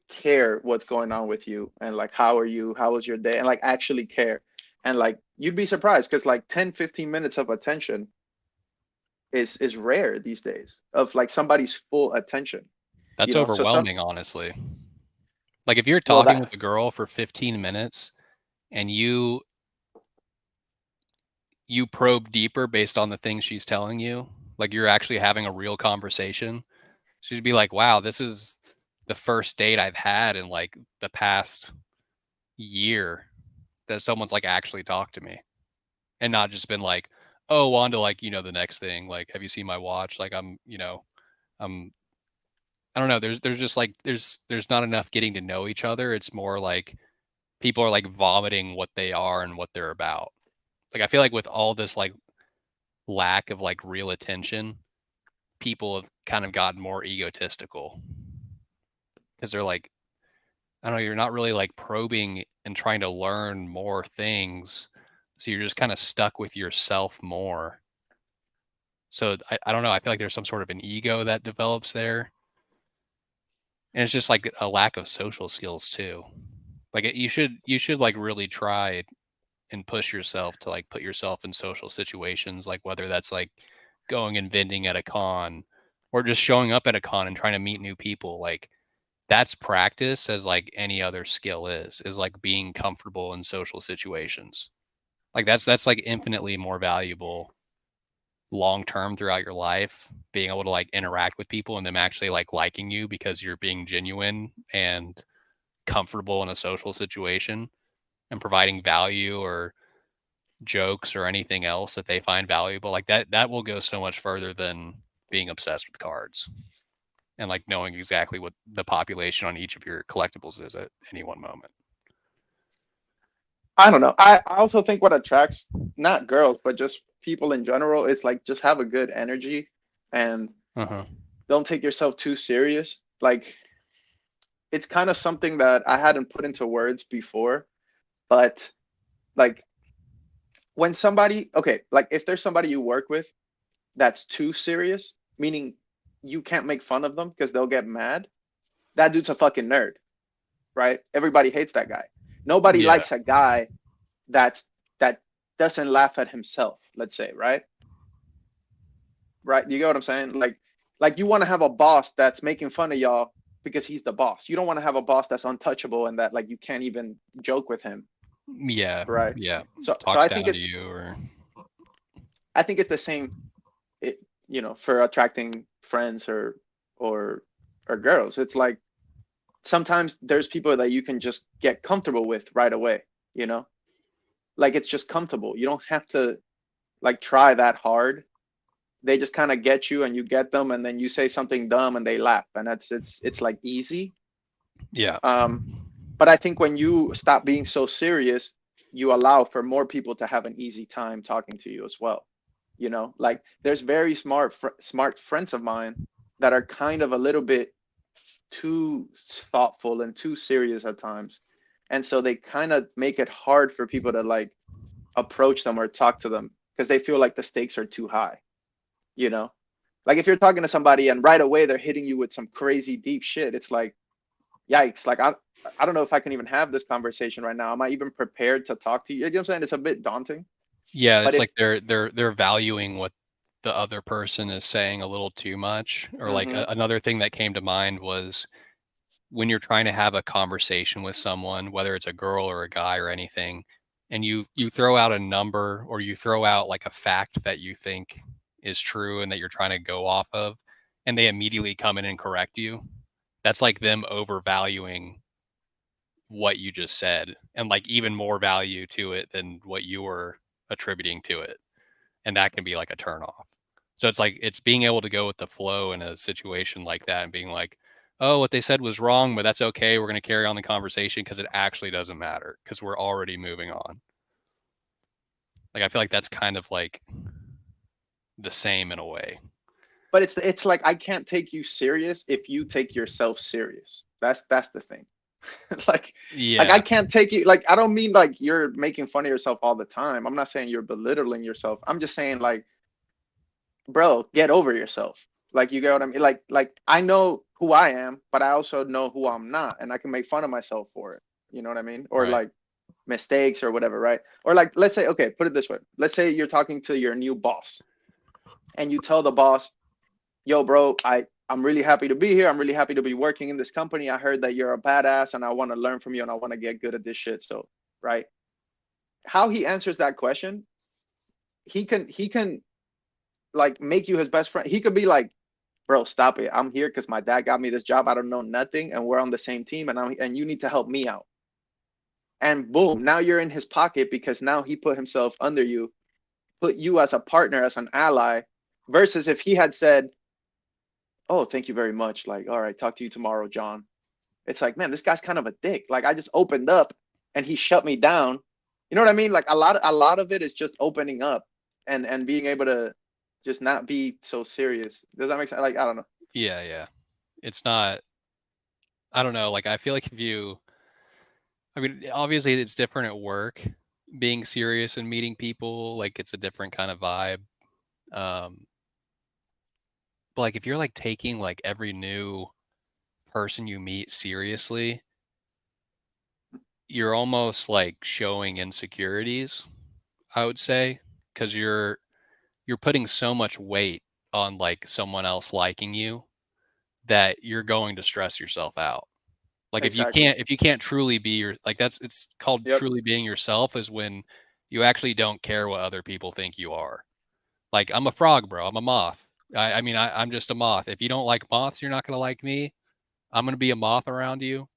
care what's going on with you and like how are you, how was your day, and like actually care. And like you'd be surprised because like 10-15 minutes of attention is rare these days of like somebody's full attention. That's So some, overwhelming, honestly. Like, if you're well, talking that, with a girl for 15 minutes and you probe deeper based on the things she's telling you, like you're actually having a real conversation, she'd be like, wow, this is the first date I've had in like the past year that someone's like actually talked to me and not just been like, oh, on to like, you know, the next thing. Like, have you seen my watch? Like, I'm, I don't know. There's just like, there's not enough getting to know each other. It's more like people are like vomiting what they are and what they're about. Like, I feel like with all this like lack of like real attention, people have kind of gotten more egotistical because they're like, I don't know, you're not really like probing and trying to learn more things. So you're just kind of stuck with yourself more. So I don't know. I feel like there's some sort of an ego that develops there. And it's just like a lack of social skills too. Like you should like really try and push yourself to like put yourself in social situations, like whether that's like going and vending at a con or just showing up at a con and trying to meet new people. Like that's practice as like any other skill is like being comfortable in social situations. Like that's like infinitely more valuable long term throughout your life, being able to like interact with people and them actually like liking you because you're being genuine and comfortable in a social situation and providing value or jokes or anything else that they find valuable. Like that will go so much further than being obsessed with cards and like knowing exactly what the population on each of your collectibles is at any one moment. I don't know. I also think what attracts not girls, but just people in general is like just have a good energy and Uh-huh. don't take yourself too serious. Like it's kind of something that I hadn't put into words before, but like when somebody, okay, like if there's somebody you work with that's too serious, meaning you can't make fun of them because they'll get mad, that dude's a fucking nerd, right? Everybody hates that guy. Nobody Yeah. likes a guy that doesn't laugh at himself, let's say, right? Right? You get what I'm saying? Like you want to have a boss that's making fun of y'all because he's the boss. You don't want to have a boss that's untouchable and that like you can't even joke with him, Yeah. right? Yeah. So Talks down to you or I think it's the same, it, for attracting friends or or girls. It's like sometimes there's people that you can just get comfortable with right away, you know? Like it's just comfortable. You don't have to like try that hard. They just kind of get you and you get them and then you say something dumb and they laugh and it's like easy. yeah. Um but I think when you stop being so serious, you allow for more people to have an easy time talking to you as well. Like there's very smart friends of mine that are kind of a little bit too thoughtful and too serious at times. And so they kind of make it hard for people to like approach them or talk to them because they feel like the stakes are too high, you know? Like if you're talking to somebody and right away they're hitting you with some crazy deep shit, it's like, yikes. Like I don't know if I can even have this conversation right now. Am I even prepared to talk to you? You know what I'm saying? It's a bit daunting. Yeah, But it's if like they're valuing what the other person is saying a little too much. Or like mm-hmm, another thing that came to mind was when you're trying to have a conversation with someone, whether it's a girl or a guy or anything, and you throw out a number or you throw out like a fact that you think is true and that you're trying to go off of, and they immediately come in and correct you. That's like them overvaluing what you just said and like even more value to it than what you were attributing to it. And that can be like a turn off. So it's like it's being able to go with the flow in a situation like that and being like, oh, what they said was wrong, but that's okay. We're going to carry on the conversation because it actually doesn't matter because we're already moving on. Like I feel like that's kind of like the same in a way. but it's like I can't take you serious if you take yourself serious. That's the thing. like like I Yeah. can't take you, like I don't mean like you're making fun of yourself all the time. I'm not saying you're belittling yourself. I'm just saying like, bro, get over yourself. Like you get what I mean? Like I know who I am, but I also know who I'm not, and I can make fun of myself for it. You know what I mean? Or Right. like mistakes or whatever, right? Or like let's say, okay, put it this way. Let's say you're talking to your new boss and you tell the boss, yo, bro, I'm really happy to be here. I'm really happy to be working in this company. I heard that you're a badass and I want to learn from you and I want to get good at this shit. So, right. How he answers that question, he can like make you his best friend. He could be like, bro, stop it. I'm here because my dad got me this job. I don't know nothing, and we're on the same team, and you need to help me out. And boom, now you're in his pocket because now he put himself under you, put you as a partner, as an ally, versus if he had said, oh, thank you very much. Like, all right, talk to you tomorrow, John. It's like, man, this guy's kind of a dick. Like, I just opened up and he shut me down. You know what I mean? Like a lot of it is just opening up and being able to just not be so serious. Does that make sense? Like, I don't know. Yeah. Yeah. It's not, I don't know. Like I feel like if you, I mean, obviously it's different at work, being serious and meeting people, like it's a different kind of vibe. Um, but like if you're like taking like every new person you meet seriously, you're almost like showing insecurities, I would say, because you're putting so much weight on like someone else liking you that you're going to stress yourself out. Like Exactly. if you can't truly be it's called Yep. truly being yourself is when you actually don't care what other people think you are. Like I'm a frog, bro. I'm a moth. I'm just a moth. If you don't like moths, you're not gonna like me. I'm gonna be a moth around you.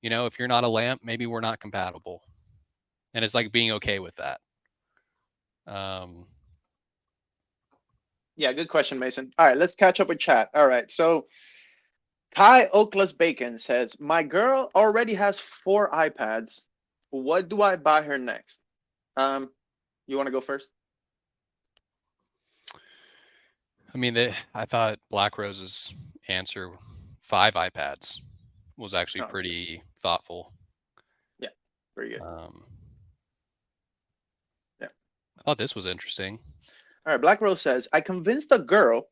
You know, if you're not a lamp, maybe we're not compatible. And it's like being okay with that. Um, Yeah, good question, Mason. All right, let's catch up with chat. All right, so Kai Oakless Bacon says, "My girl already has 4 iPads. What do I buy her next?" You want to go first? I mean, I thought Black Rose's answer, 5 iPads, was actually No, it's good. pretty thoughtful. Yeah, very good. Um, Yeah. I thought this was interesting. All right, Black Rose says, "I convinced a girl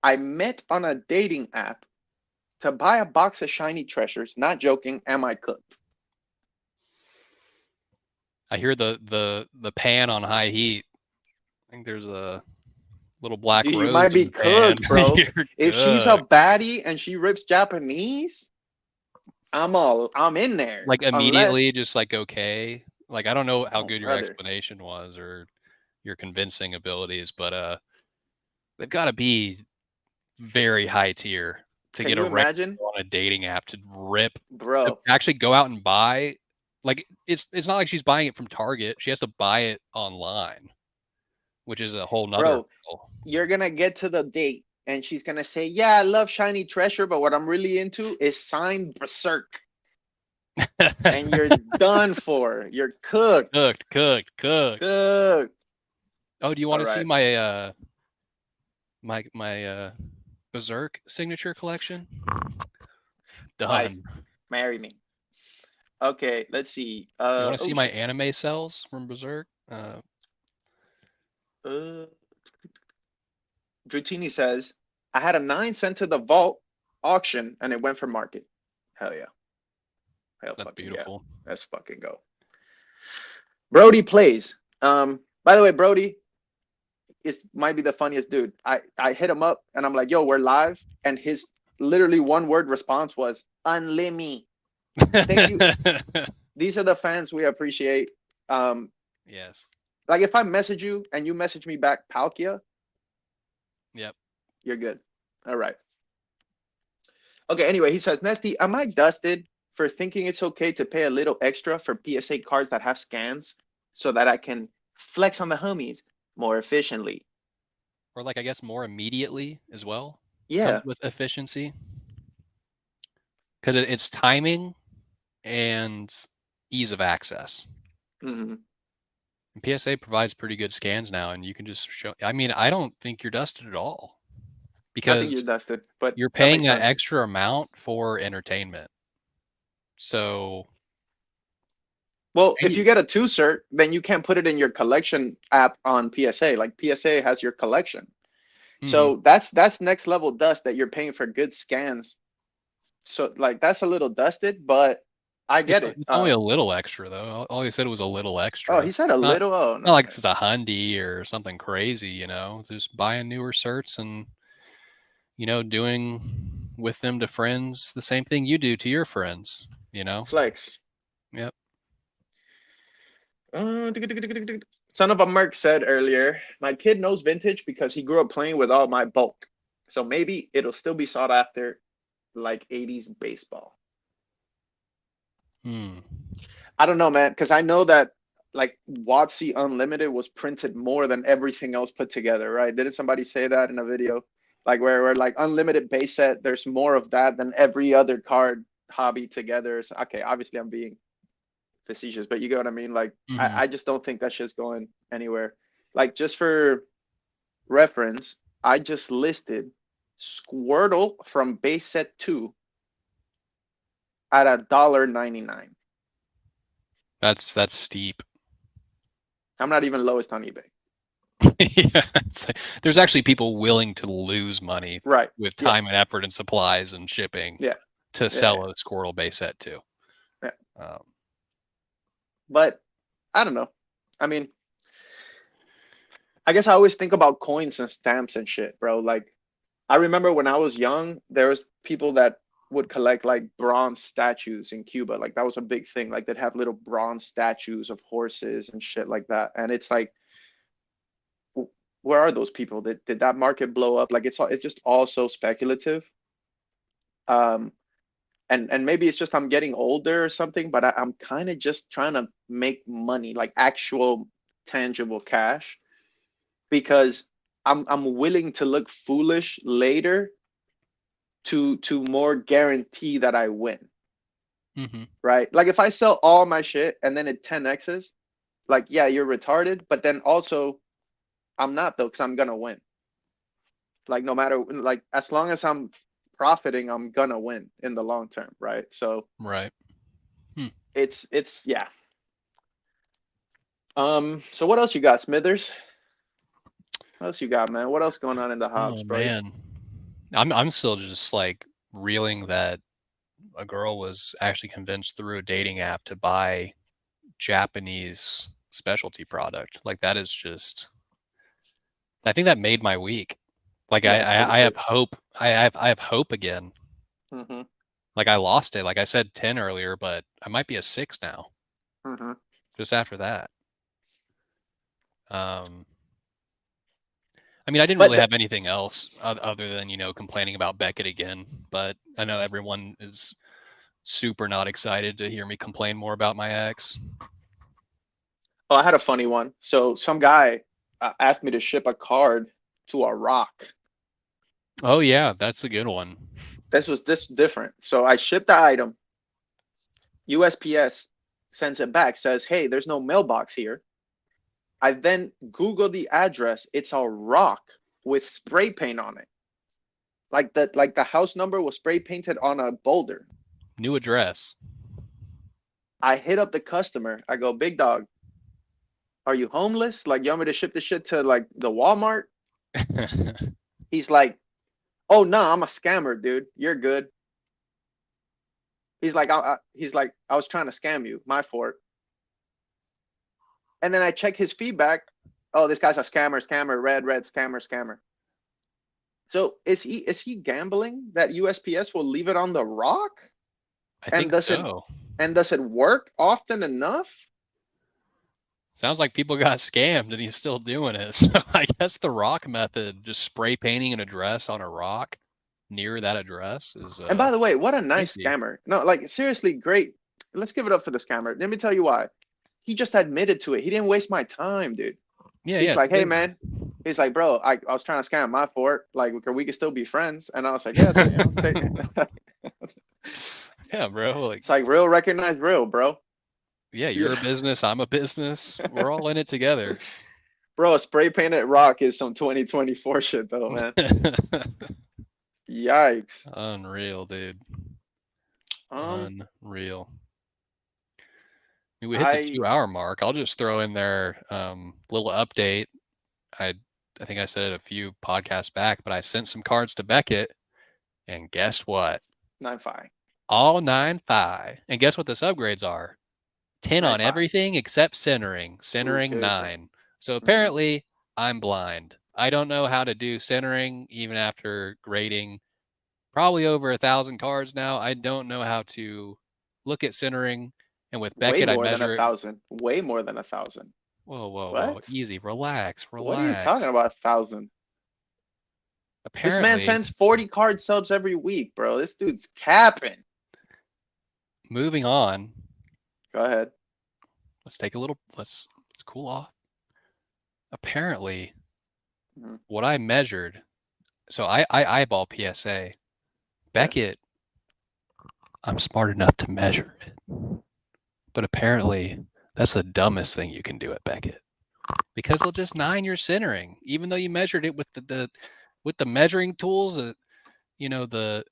I met on a dating app to buy a box of shiny treasures. Not joking. Am I cooked?" I hear the pan on high heat. I think there's a little Black Dude, you Rose might in be the pan. cooked, bro. You're If she's a good. baddie and she rips Japanese, I'm in there. Like Unless, immediately, just like okay. Like I don't know how oh good your brother, explanation was or your convincing abilities, but they've got to be very high tier to can get a you random imagine, on a dating app to rip to bro? actually go out and buy. Like it's not like she's buying it from Target. She has to buy it online, which is a whole nother Bro, you're gonna get to the date and she's gonna say, "Yeah, I love shiny treasure, but what I'm really into is signed Berserk," and you're done for. You're cooked. cooked. Cooked. Oh, do you want All to see right. my my Berserk signature collection? Wife, Done. marry me. Okay, let's see. You want to Oh see my shit. anime cells from Berserk? Uh, Dratini says, "I had a 9 cent to the vault auction and it went for market." Hell yeah. Hell That's fucking yeah. beautiful. Let's fucking go. Brody plays. By the way, Brody is might be the funniest dude. I hit him up and I'm like, "Yo, we're live," and his literally one word response was "unlimit." Thank you. These are the fans we appreciate. Um, Yes. like if I message you and you message me back palkia, Yep. you're good. All right. Okay, anyway, he says, "Nesty, am I dusted for thinking it's okay to pay a little extra for PSA cards that have scans so that I can flex on the homies more efficiently?" Or like I guess more immediately as well comes Yeah. with efficiency because it's timing and ease of access. Mm-hmm. And PSA provides pretty good scans now, and you can just show. I mean, I don't think you're dusted at all I think you're because dusted, but you're that paying makes that sense. extra amount for entertainment. So Well, if you maybe, get a 2 cert, then you can't put it in your collection app on PSA. Like PSA has your collection. mhm. So that's next level dust that you're paying for good scans. So like that's a little dusted, but I get it. It's only a little extra though. All he said was a little Oh, extra. he said a It's not little. Oh not no, like man. it's a hundy or something crazy, you know. Just buying newer certs and doing with them to friends the same thing you do to your friends, you know. Flex. Yep. Son of a Merc said earlier, "My kid knows vintage because he grew up playing with all my bulk. So maybe it'll still be sought after like 80s baseball." Hmm. I don't know, man, because I know that like WotC Unlimited was printed more than everything else put together, right? Didn't somebody say that in a video? Like where like unlimited base set, there's more of that than every other card hobby together. So, okay, obviously I'm being facetious, but you get what I mean? Like Mhm. I just don't think that shit's going anywhere. Like just for reference, I just listed Squirtle from base set 2 at $1.99. That's steep. I'm not even lowest on eBay. Yeah, there's actually people willing to lose money Right. with Yeah. time and effort and supplies and shipping Yeah. to Yeah. sell a Squirtle base set too. Yeah. Um, But I don't know. I mean, I guess I always think about coins and stamps and shit, bro. Like, I remember when I was young, there was people that would collect like bronze statues in Cuba. Like that was a big thing. Like they'd have little bronze statues of horses and shit like that. And it's like, where are those people? Did that market blow up? Like it's just all so speculative. Um, and maybe it's just I'm getting older or something, but I'm kind of just trying to make money, like actual tangible cash, because I'm willing to look foolish later to more guarantee that I win, mhm. right? Like if I sell all my shit and then it 10x's, like yeah, you're retarded, but then also I'm not though, because I'm gonna win. Like no matter, like as long as I'm profiting, I'm gonna win in the long term, right? So Right. it's yeah. So what else you got, Smithers? What else you got, man? What else going on in the house, Oh bro? man, I'm still just like reeling that a girl was actually convinced through a dating app to buy Japanese specialty product. Like that is just, I think that made my week. Like Yeah, I'm pretty I sure. have hope. I have hope again. Mm-hmm. Like I lost it. Like I said 10 earlier, but I might be a 6 now. Mm-hmm. Just after that. Um, I mean, I didn't But really have anything else other than, complaining about Beckett again. But I know everyone is super not excited to hear me complain more about my ex. oh, I had a funny one. So some guy asked me to ship a card to Iraq. Oh yeah, that's a good one. This different. So I shipped the item. USPS sends it back, says, "Hey, there's no mailbox here." I then Google the address. It's a rock with spray paint on it. Like the house number was spray painted on a boulder. New address. I hit up the customer. I go, "Big dog, are you homeless? Like, you want me to ship this shit to like the Walmart?" He's like, "Oh no, I'm a scammer, dude. You're good." He's like, "I was trying to scam you. My fault." And then I check his feedback. Oh, this guy's a scammer, scammer, red, red, scammer, scammer. So is he gambling that USPS will leave it on the rock? I And think does it so. and does it work often enough? Sounds like people got scammed and he's still doing it. So I guess the rock method, just spray painting an address on a rock near that address is And by the way, what a nice tricky. scammer. No, like seriously, great. Let's give it up for the scammer. Let me tell you why. He just admitted to it. He didn't waste my time, dude. Yeah, He's it's like, "Hey business. man," he's like, "Bro, I was trying to scam my fort. Like, we could still be friends." And I was like, "Yeah, take." Yeah, bro. Like, It's like real recognized real, bro. yeah, You you're a business, I'm a business. We're all in it together. bro, spray painted rock is some 2024 shit though, man. Yikes. Unreal, dude. Um, Unreal. I mean, we hit the I 2 hour mark. I'll just throw in there little update. I I think I said it a few podcasts back, but I sent some cards to Beckett, and guess what? 9.5. All 9.5. And guess what the subgrades are? 10 on 9.5. everything except centering. Who Centering cares, bro? 9. So Mm-hmm. apparently I'm blind. I don't know how to do centering even after grading probably over 1,000 cards now. I don't know how to look at centering. And with Way Beckett, I more than a measure it. thousand. Way more than 1,000. Whoa, whoa, whoa. What? Easy. Relax. What are you talking Relax. about? 1,000? This man Apparently, sends 40 card subs every week, bro. This dude's capping. moving on. Go ahead. Let's take a little, let's cool off. Apparently, Mm-hmm. what I measured, so I eyeball PSA. Yeah. Beckett, I'm smart enough to measure it. But apparently, that's the dumbest thing you can do at Beckett. Because they'll just 9 your centering, even though you measured it with the measuring tools, the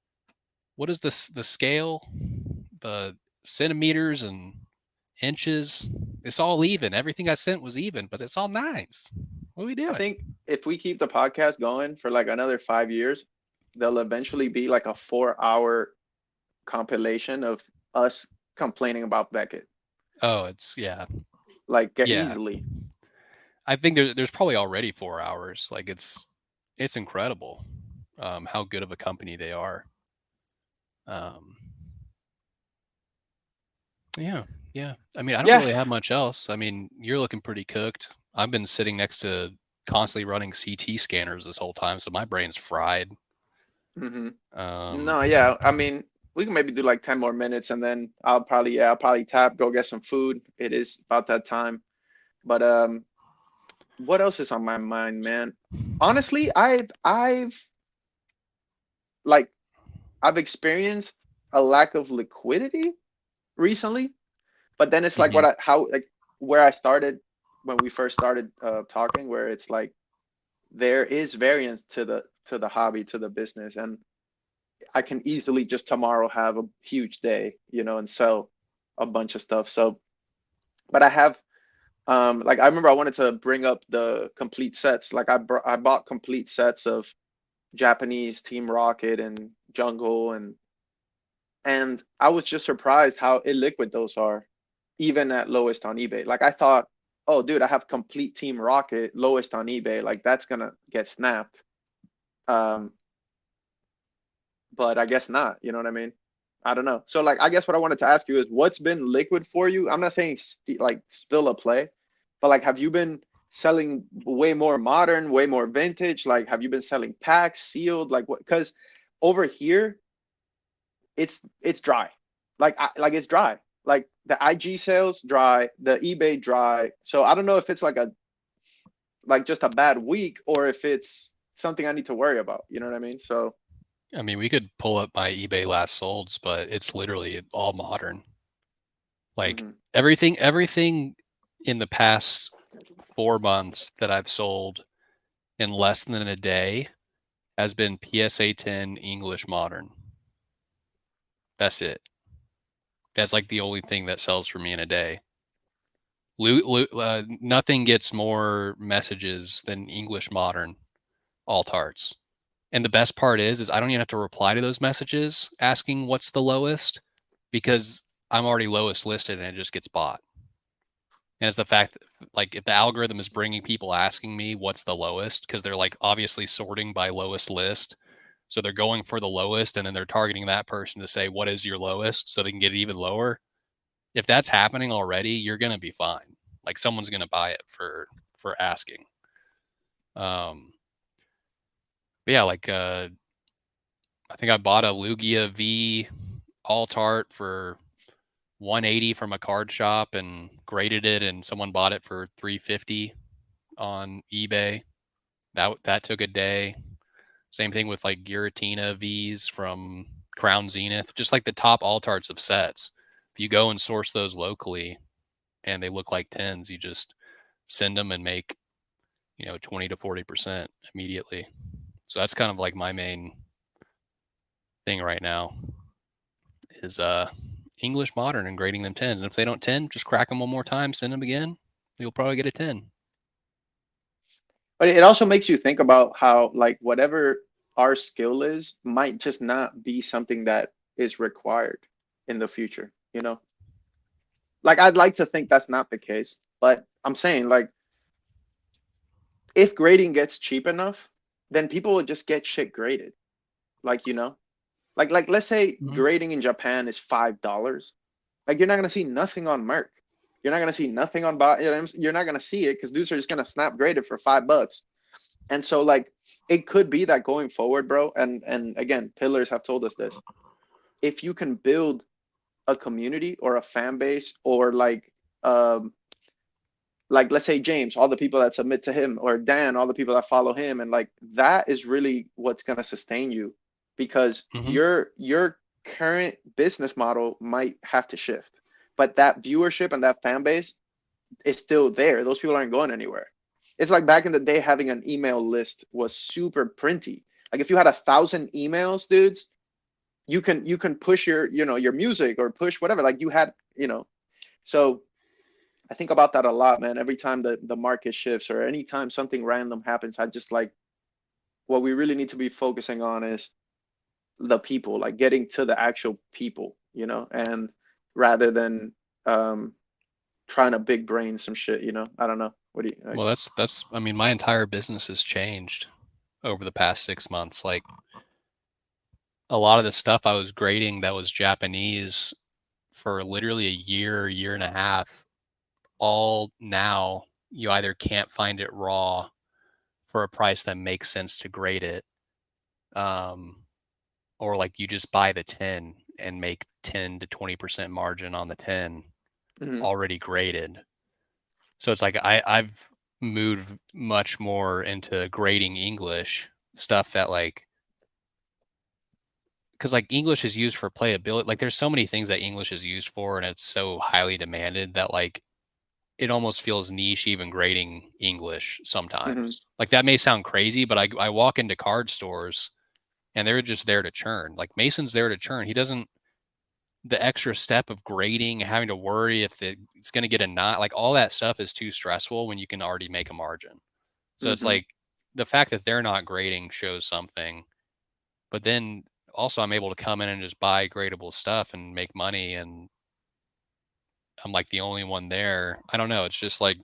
what is the scale? The centimeters and inches. It's all even. Everything I sent was even, but it's all nines. What are we I doing? think if we keep the podcast going for like another 5 years, there'll eventually be like a 4 hour compilation of us complaining about Beckett. Oh, it's yeah, Like get yeah. easily. I think there's probably already 4 hours. Like it's incredible, how good of a company they are. Um, yeah, yeah. I mean, I don't Yeah. really have much else. I mean, you're looking pretty cooked. I've been sitting next to constantly running CT scanners this whole time, so my brain's fried. hmm Um, No, yeah. I mean, we can maybe do like 10 more minutes and then I'll probably tap, go get some food. It is about that time. But what else is on my mind, man? Honestly, like I've experienced a lack of liquidity recently, but then it's like mhm. how like where I started when we first started talking, where it's like there is variance to the hobby, to the business, and I can easily just tomorrow have a huge day, and sell a bunch of stuff. So, but I have like I remember I wanted to bring up the complete sets. Like I bought complete sets of Japanese Team Rocket and Jungle, and I was just surprised how illiquid those are, even at lowest on eBay. Like I thought, oh dude, I have complete Team Rocket lowest on eBay, like that's gonna get snapped. Um, but I guess not. You know what I mean? I don't know. So like, I guess what I wanted to ask you is, what's been liquid for you? I'm not saying like spill a play, but like, have you been selling way more modern, way more vintage? Like, have you been selling packs, sealed? Like, what? Because over here, it's dry. Like it's dry. Like the IG sales dry, the eBay dry. So I don't know if it's like just a bad week or if it's something I need to worry about. You know what I mean? So. I mean, we could pull up my eBay last solds, but it's literally all modern. Like Mhm. everything in the past 4 months that I've sold in less than a day has been PSA 10 English modern. That's it. That's like the only thing that sells for me in a day. Nothing gets more messages than English modern alt arts. And the best part is I don't even have to reply to those messages asking what's the lowest because I'm already lowest listed and it just gets bought. And it's the fact that, like, if the algorithm is bringing people asking me what's the lowest, because they're like obviously sorting by lowest list. So they're going for the lowest and then they're targeting that person to say, what is your lowest? So they can get it even lower. If that's happening already, you're going to be fine. Like someone's going to buy it for asking. Um, but yeah, like, I think I bought a Lugia V alt art for 180 from a card shop and graded it, and someone bought it for 350 on eBay. That took a day. Same thing with like Giratina V's from Crown Zenith, just like the top alt arts of sets. If you go and source those locally and they look like tens, you just send them and make 20 to 40% immediately. So that's kind of like my main thing right now is English modern and grading them tens. And if they don't 10, just crack them one more time, send them again. You'll probably get a 10. But it also makes you think about how like whatever our skill is might just not be something that is required in the future, you know? Like I'd like to think that's not the case, but I'm saying like if grading gets cheap enough, then people will just get shit graded. Like, like let's say Mm-hmm. grading in Japan is $5. Like you're not gonna see nothing on Merc. You're not gonna see nothing on you're not gonna see it because dudes are just gonna snap grade it for $5. And so like it could be that going forward, bro, and again, pillars have told us this. If you can build a community or a fan base or like let's say James, all the people that submit to him, or Dan, all the people that follow him, and like that is really what's gonna sustain you because Mm-hmm. your current business model might have to shift. But that viewership and that fan base is still there. Those people aren't going anywhere. It's like back in the day, having an email list was super printy. Like if you had 1,000 emails, dudes, you can push your your music or push whatever. Like you had. So I think about that a lot, man. Every time the market shifts or anytime something random happens, I just like what we really need to be focusing on is the people, like getting to the actual people, and rather than um trying to big brain some shit. I don't know. What do you like? Well, that's I mean, my entire business has changed over the past 6 months. Like a lot of the stuff I was grading that was Japanese for literally a year and a half, all now you either can't find it raw for a price that makes sense to grade it, or like you just buy the tin and make 10 to 20% margin on the tin Hmm. already graded. So it's like I've moved much more into grading English stuff that like, because like English is used for playability. Like there's so many things that English is used for, and it's so highly demanded that like it almost feels niche even grading English Hmm. sometimes. Like that may sound crazy, but I walk into card stores and they're just there to churn. Like Mason's there to churn. He doesn't, the extra step of grading, having to worry if it's going to get a knot, like all that stuff is too stressful when you can already make a margin. So it's Hmm. like the fact that they're not grading shows something, but then also I'm able to come in and just buy gradable stuff and make money. And I'm like the only one there. I don't know. It's just like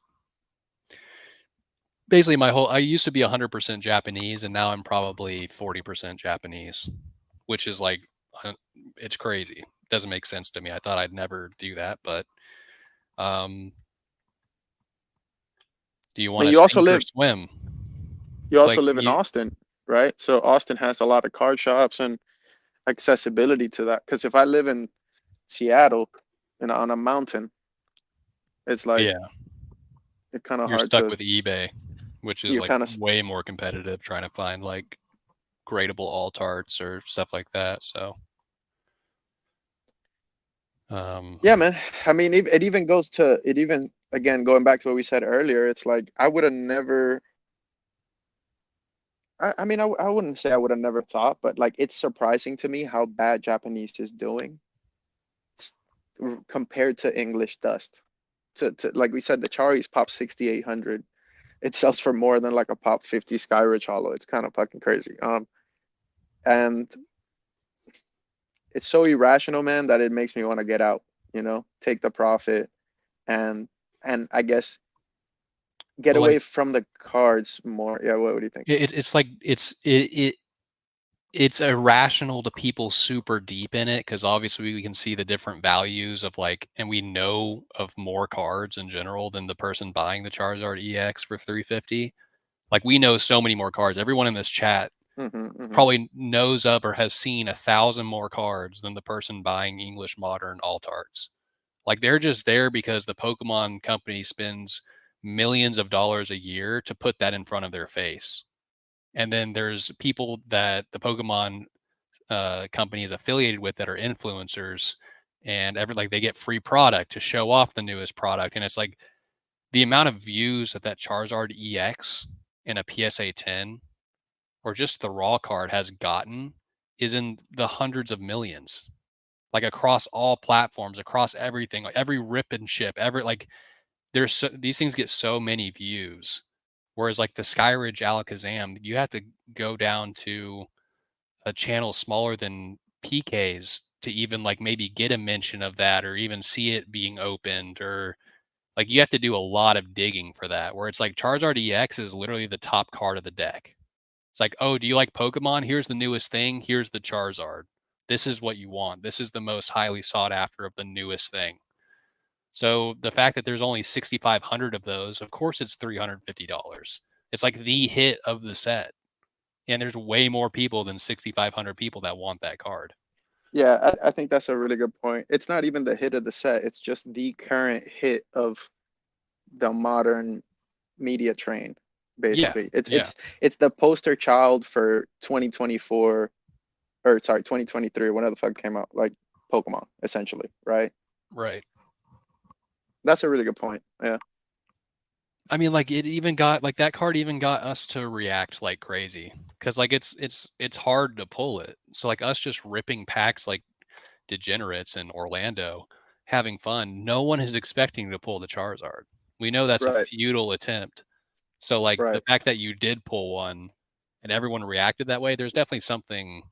basically I used to be 100% Japanese and now I'm probably 40% Japanese, which is like, uh, it's crazy. It doesn't make sense to me. I thought I'd never do that, but um, do you I want mean, to sink or swim? you also Like live in you, Austin, right? So Austin has a lot of card shops and accessibility to that. Because if I live in Seattle, on a mountain, it's like yeah, it's kind of you're hard stuck to with eBay, which is you like kind of way more competitive trying to find like gradable alt arts or stuff like that. So, um, yeah, man. I mean, it even goes to it even again going back to what we said earlier. It's like I would have never. I mean, I wouldn't say I would have never thought, but like it's surprising to me how bad Japanese is doing s- compared to English dust. To like we said, the Chari's pop 6,800. It sells for more than like a pop 50 Skyridge Hollow. It's kind of fucking crazy. And it's so irrational, man, that it makes me want to get out. Take the profit and I guess get but like away from the cards more. Yeah, what do you think? it's like it's irrational to people super deep in it because obviously we can see the different values of like, and we know of more cards in general than the person buying the Charizard EX for 350. Like we know so many more cards. Everyone in this chat Hmm. Hmm. probably knows of or has seen 1,000 more cards than the person buying English Modern alt arts. Like they're just there because the Pokemon company spends millions of dollars a year to put that in front of their face. And then there's people that the Pokemon company is affiliated with that are influencers, and like they get free product to show off the newest product. And it's like the amount of views that Charizard EX in a PSA 10 or just the raw card has gotten is in the hundreds of millions, like across all platforms, across everything, like every rip and ship, every like these things get so many views. Whereas like the Skyridge Alakazam, you have to go down to a channel smaller than PK's to even like maybe get a mention of that or even see it being opened, or like you have to do a lot of digging for that. Where it's like Charizard EX is literally the top card of the deck. It's like, oh, do you like Pokemon? Here's the newest thing. Here's the Charizard. This is what you want. This is the most highly sought after of the newest thing. So the fact that there's only 6,500 of those, of course it's $350. It's like the hit of the set. And there's way more people than 6,500 people that want that card. Yeah, I think that's a really good point. It's not even the hit of the set, it's just the current hit of the modern media train, Yeah. basically. It's Yeah. it's it's the poster child for 2024, or sorry, 2023, whenever the fuck it came out, like Pokemon, essentially, right? Right. That's a really good point. Yeah. I mean, like it even got like that card even got us to react like crazy because like it's hard to pull it. So like us just ripping packs like degenerates in Orlando, having fun. No one is expecting to pull the Charizard. We know that's a Right, futile attempt. So like the right. fact that you did pull one and everyone reacted that way, there's definitely something,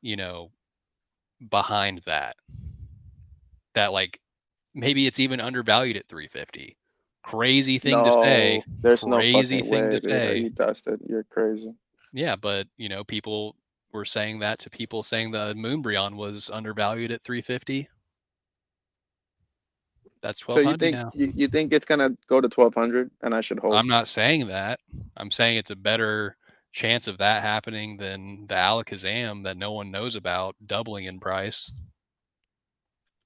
you know, behind that. That like maybe it's even undervalued at 350. Crazy thing to say. No, there's no Crazy fucking thing to way, dude. Are say. you dusted? You're crazy. Yeah, but people were saying that to people saying the Moonbreon was undervalued at 350. That's So 1200 now. you think it's gonna go to 1200 and I should hold? I'm not saying that. I'm saying it's a better chance of that happening than the Alakazam that no one knows about doubling in price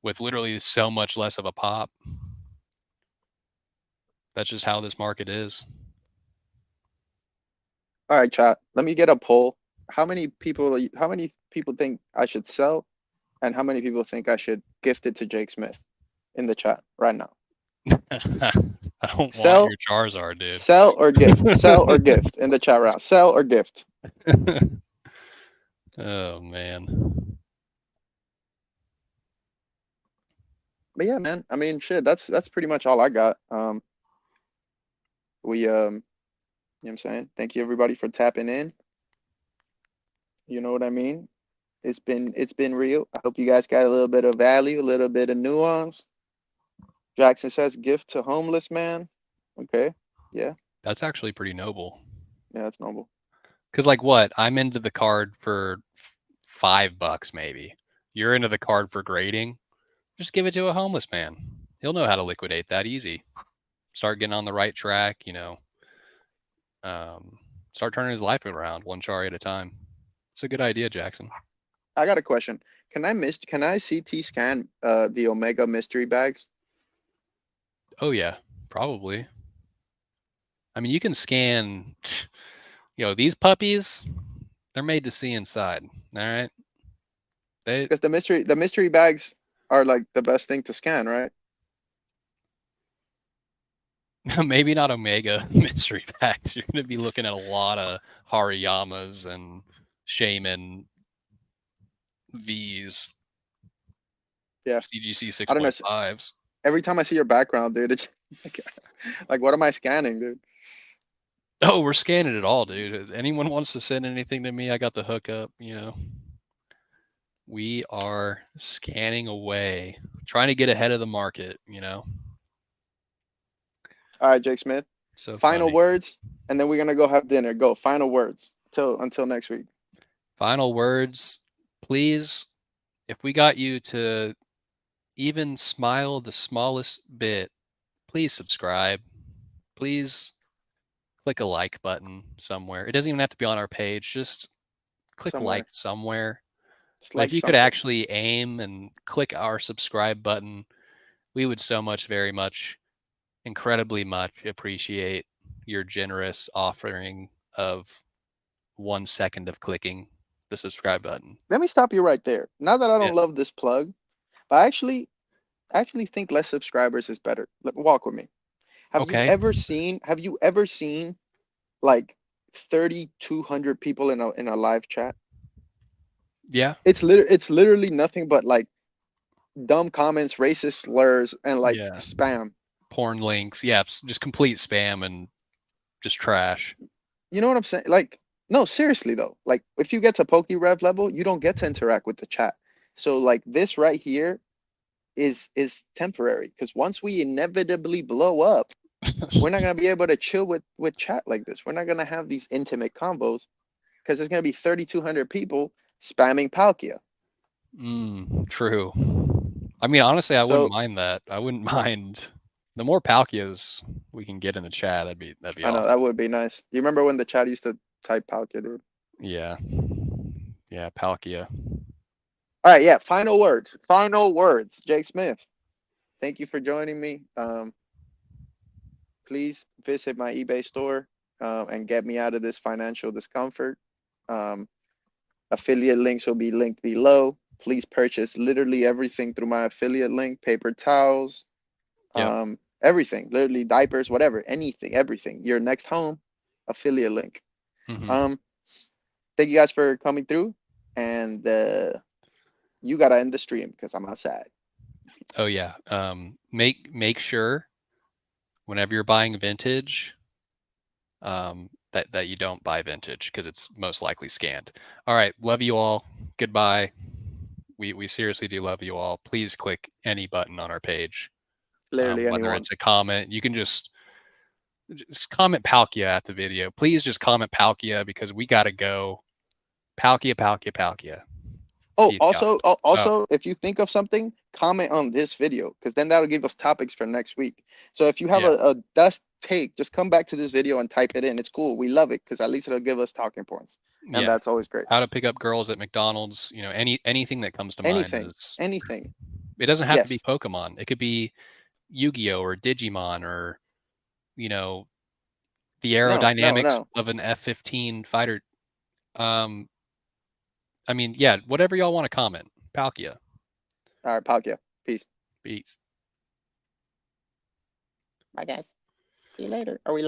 with literally so much less of a pop. That's just how this market is. All right, chat. Let me get a poll. How many people think I should sell, and how many people think I should gift it to Jake Smith in the chat right now? I don't want Sell, your Charizard, dude. sell or gift. Sell or gift in the chat round. Sell or gift. Oh man. But yeah, man. I mean, shit. That's pretty much all I got. You know what I'm saying? Thank you everybody for tapping in. You know what I mean? It's been real. I hope you guys got a little bit of value, a little bit of nuance. Jackson says gift to homeless man. Okay. Yeah. That's actually pretty noble. Yeah, that's noble. Cause like what? I'm into the card for $5 maybe. You're into the card for grading. Just give it to a homeless man. He'll know how to liquidate that easy. Start getting on the right track, start turning his life around one char at a time. It's a good idea, Jackson. I got a question. Can I CT scan the Omega mystery bags? Oh yeah, probably. I mean, you can scan, these puppies, they're made to see inside. All right. They Because the mystery bags are like the best thing to scan, right? maybe not Omega mystery packs. You're going to be looking at a lot of Hariyamas and Shaman V's, Yeah. CGC I don't know. 6.5s. Every time I see your background, dude, it's like what am I scanning, dude? Oh, we're scanning it all, dude. If anyone wants to send anything to me, I got the hookup. We are scanning away, trying to get ahead of the market. All right, Jake Smith. So Final funny. words, and then we're gonna go have dinner. Go. Final words. Until next week. Final words, please. If we got you to even smile the smallest bit, please subscribe. Please click a like button somewhere. It doesn't even have to be on our page. Just click like Somewhere. somewhere. Just But if like you could something. actually aim and click our subscribe button, we would so much, very much, incredibly much appreciate your generous offering of 1 second of clicking the subscribe button. Let me stop you right there. Not that I Yeah. don't love this plug, but I actually think less subscribers is better. Walk with me. Okay. Have you ever seen like 3,200 people in a live chat? Yeah. It's literally nothing but like dumb comments, racist slurs, and like Yeah. spam. Porn links. Yeah. Just complete spam and just trash. You know what I'm saying? Like, no, seriously though. Like, if you get to PokeRev level, you don't get to interact with the chat. So like this right here is temporary because once we inevitably blow up, we're not gonna be able to chill with chat like this. We're not gonna have these intimate combos because there's gonna be 3,200 people spamming palkia. True. I mean, honestly, I wouldn't So mind that. I wouldn't mind the more Palkias we can get in the chat. That'd be I know that awesome. would be nice. Do you remember when the chat used to type palkia, dude? Yeah. Yeah, Palkia. All right, yeah. Final words. Final words. Jake Smith. Thank you for joining me. Please visit my eBay store and get me out of this financial discomfort. Um, affiliate links will be linked below. Please purchase literally everything through my affiliate link, paper towels, Yep. everything, literally diapers, whatever, anything, everything. Your next home, affiliate link. Hmm. Um, thank you guys for coming through, and you gotta end the stream because I'm outside. Oh yeah. Make sure whenever you're buying vintage, that you don't buy vintage because it's most likely scanned. All right, love you all. Goodbye. We seriously do love you all. Please click any button on our page, Literally whether anyone. it's a comment. You can just comment Palkia at the video. Please just comment Palkia because we gotta go. Palkia, Palkia, Palkia. Oh, Peace out. also, Oh, if you think of something, comment on this video because then that'll give us topics for next week. So if you have yeah, a dust take, just come back to this video and type it in. It's cool. We love it because at least it'll give us talking points, and yeah. that's always great. How to pick up girls at McDonald's. You know, anything that comes to mind Anything, is. anything. It doesn't have to be Yes. Pokemon. It could be Yu-Gi-Oh or Digimon or you know the No, no, aerodynamics no. of an F-15 fighter. Um, I mean, yeah, whatever y'all want to comment. Palkia. All right, Palkia. Peace. Peace. Bye, guys. See you later. Are we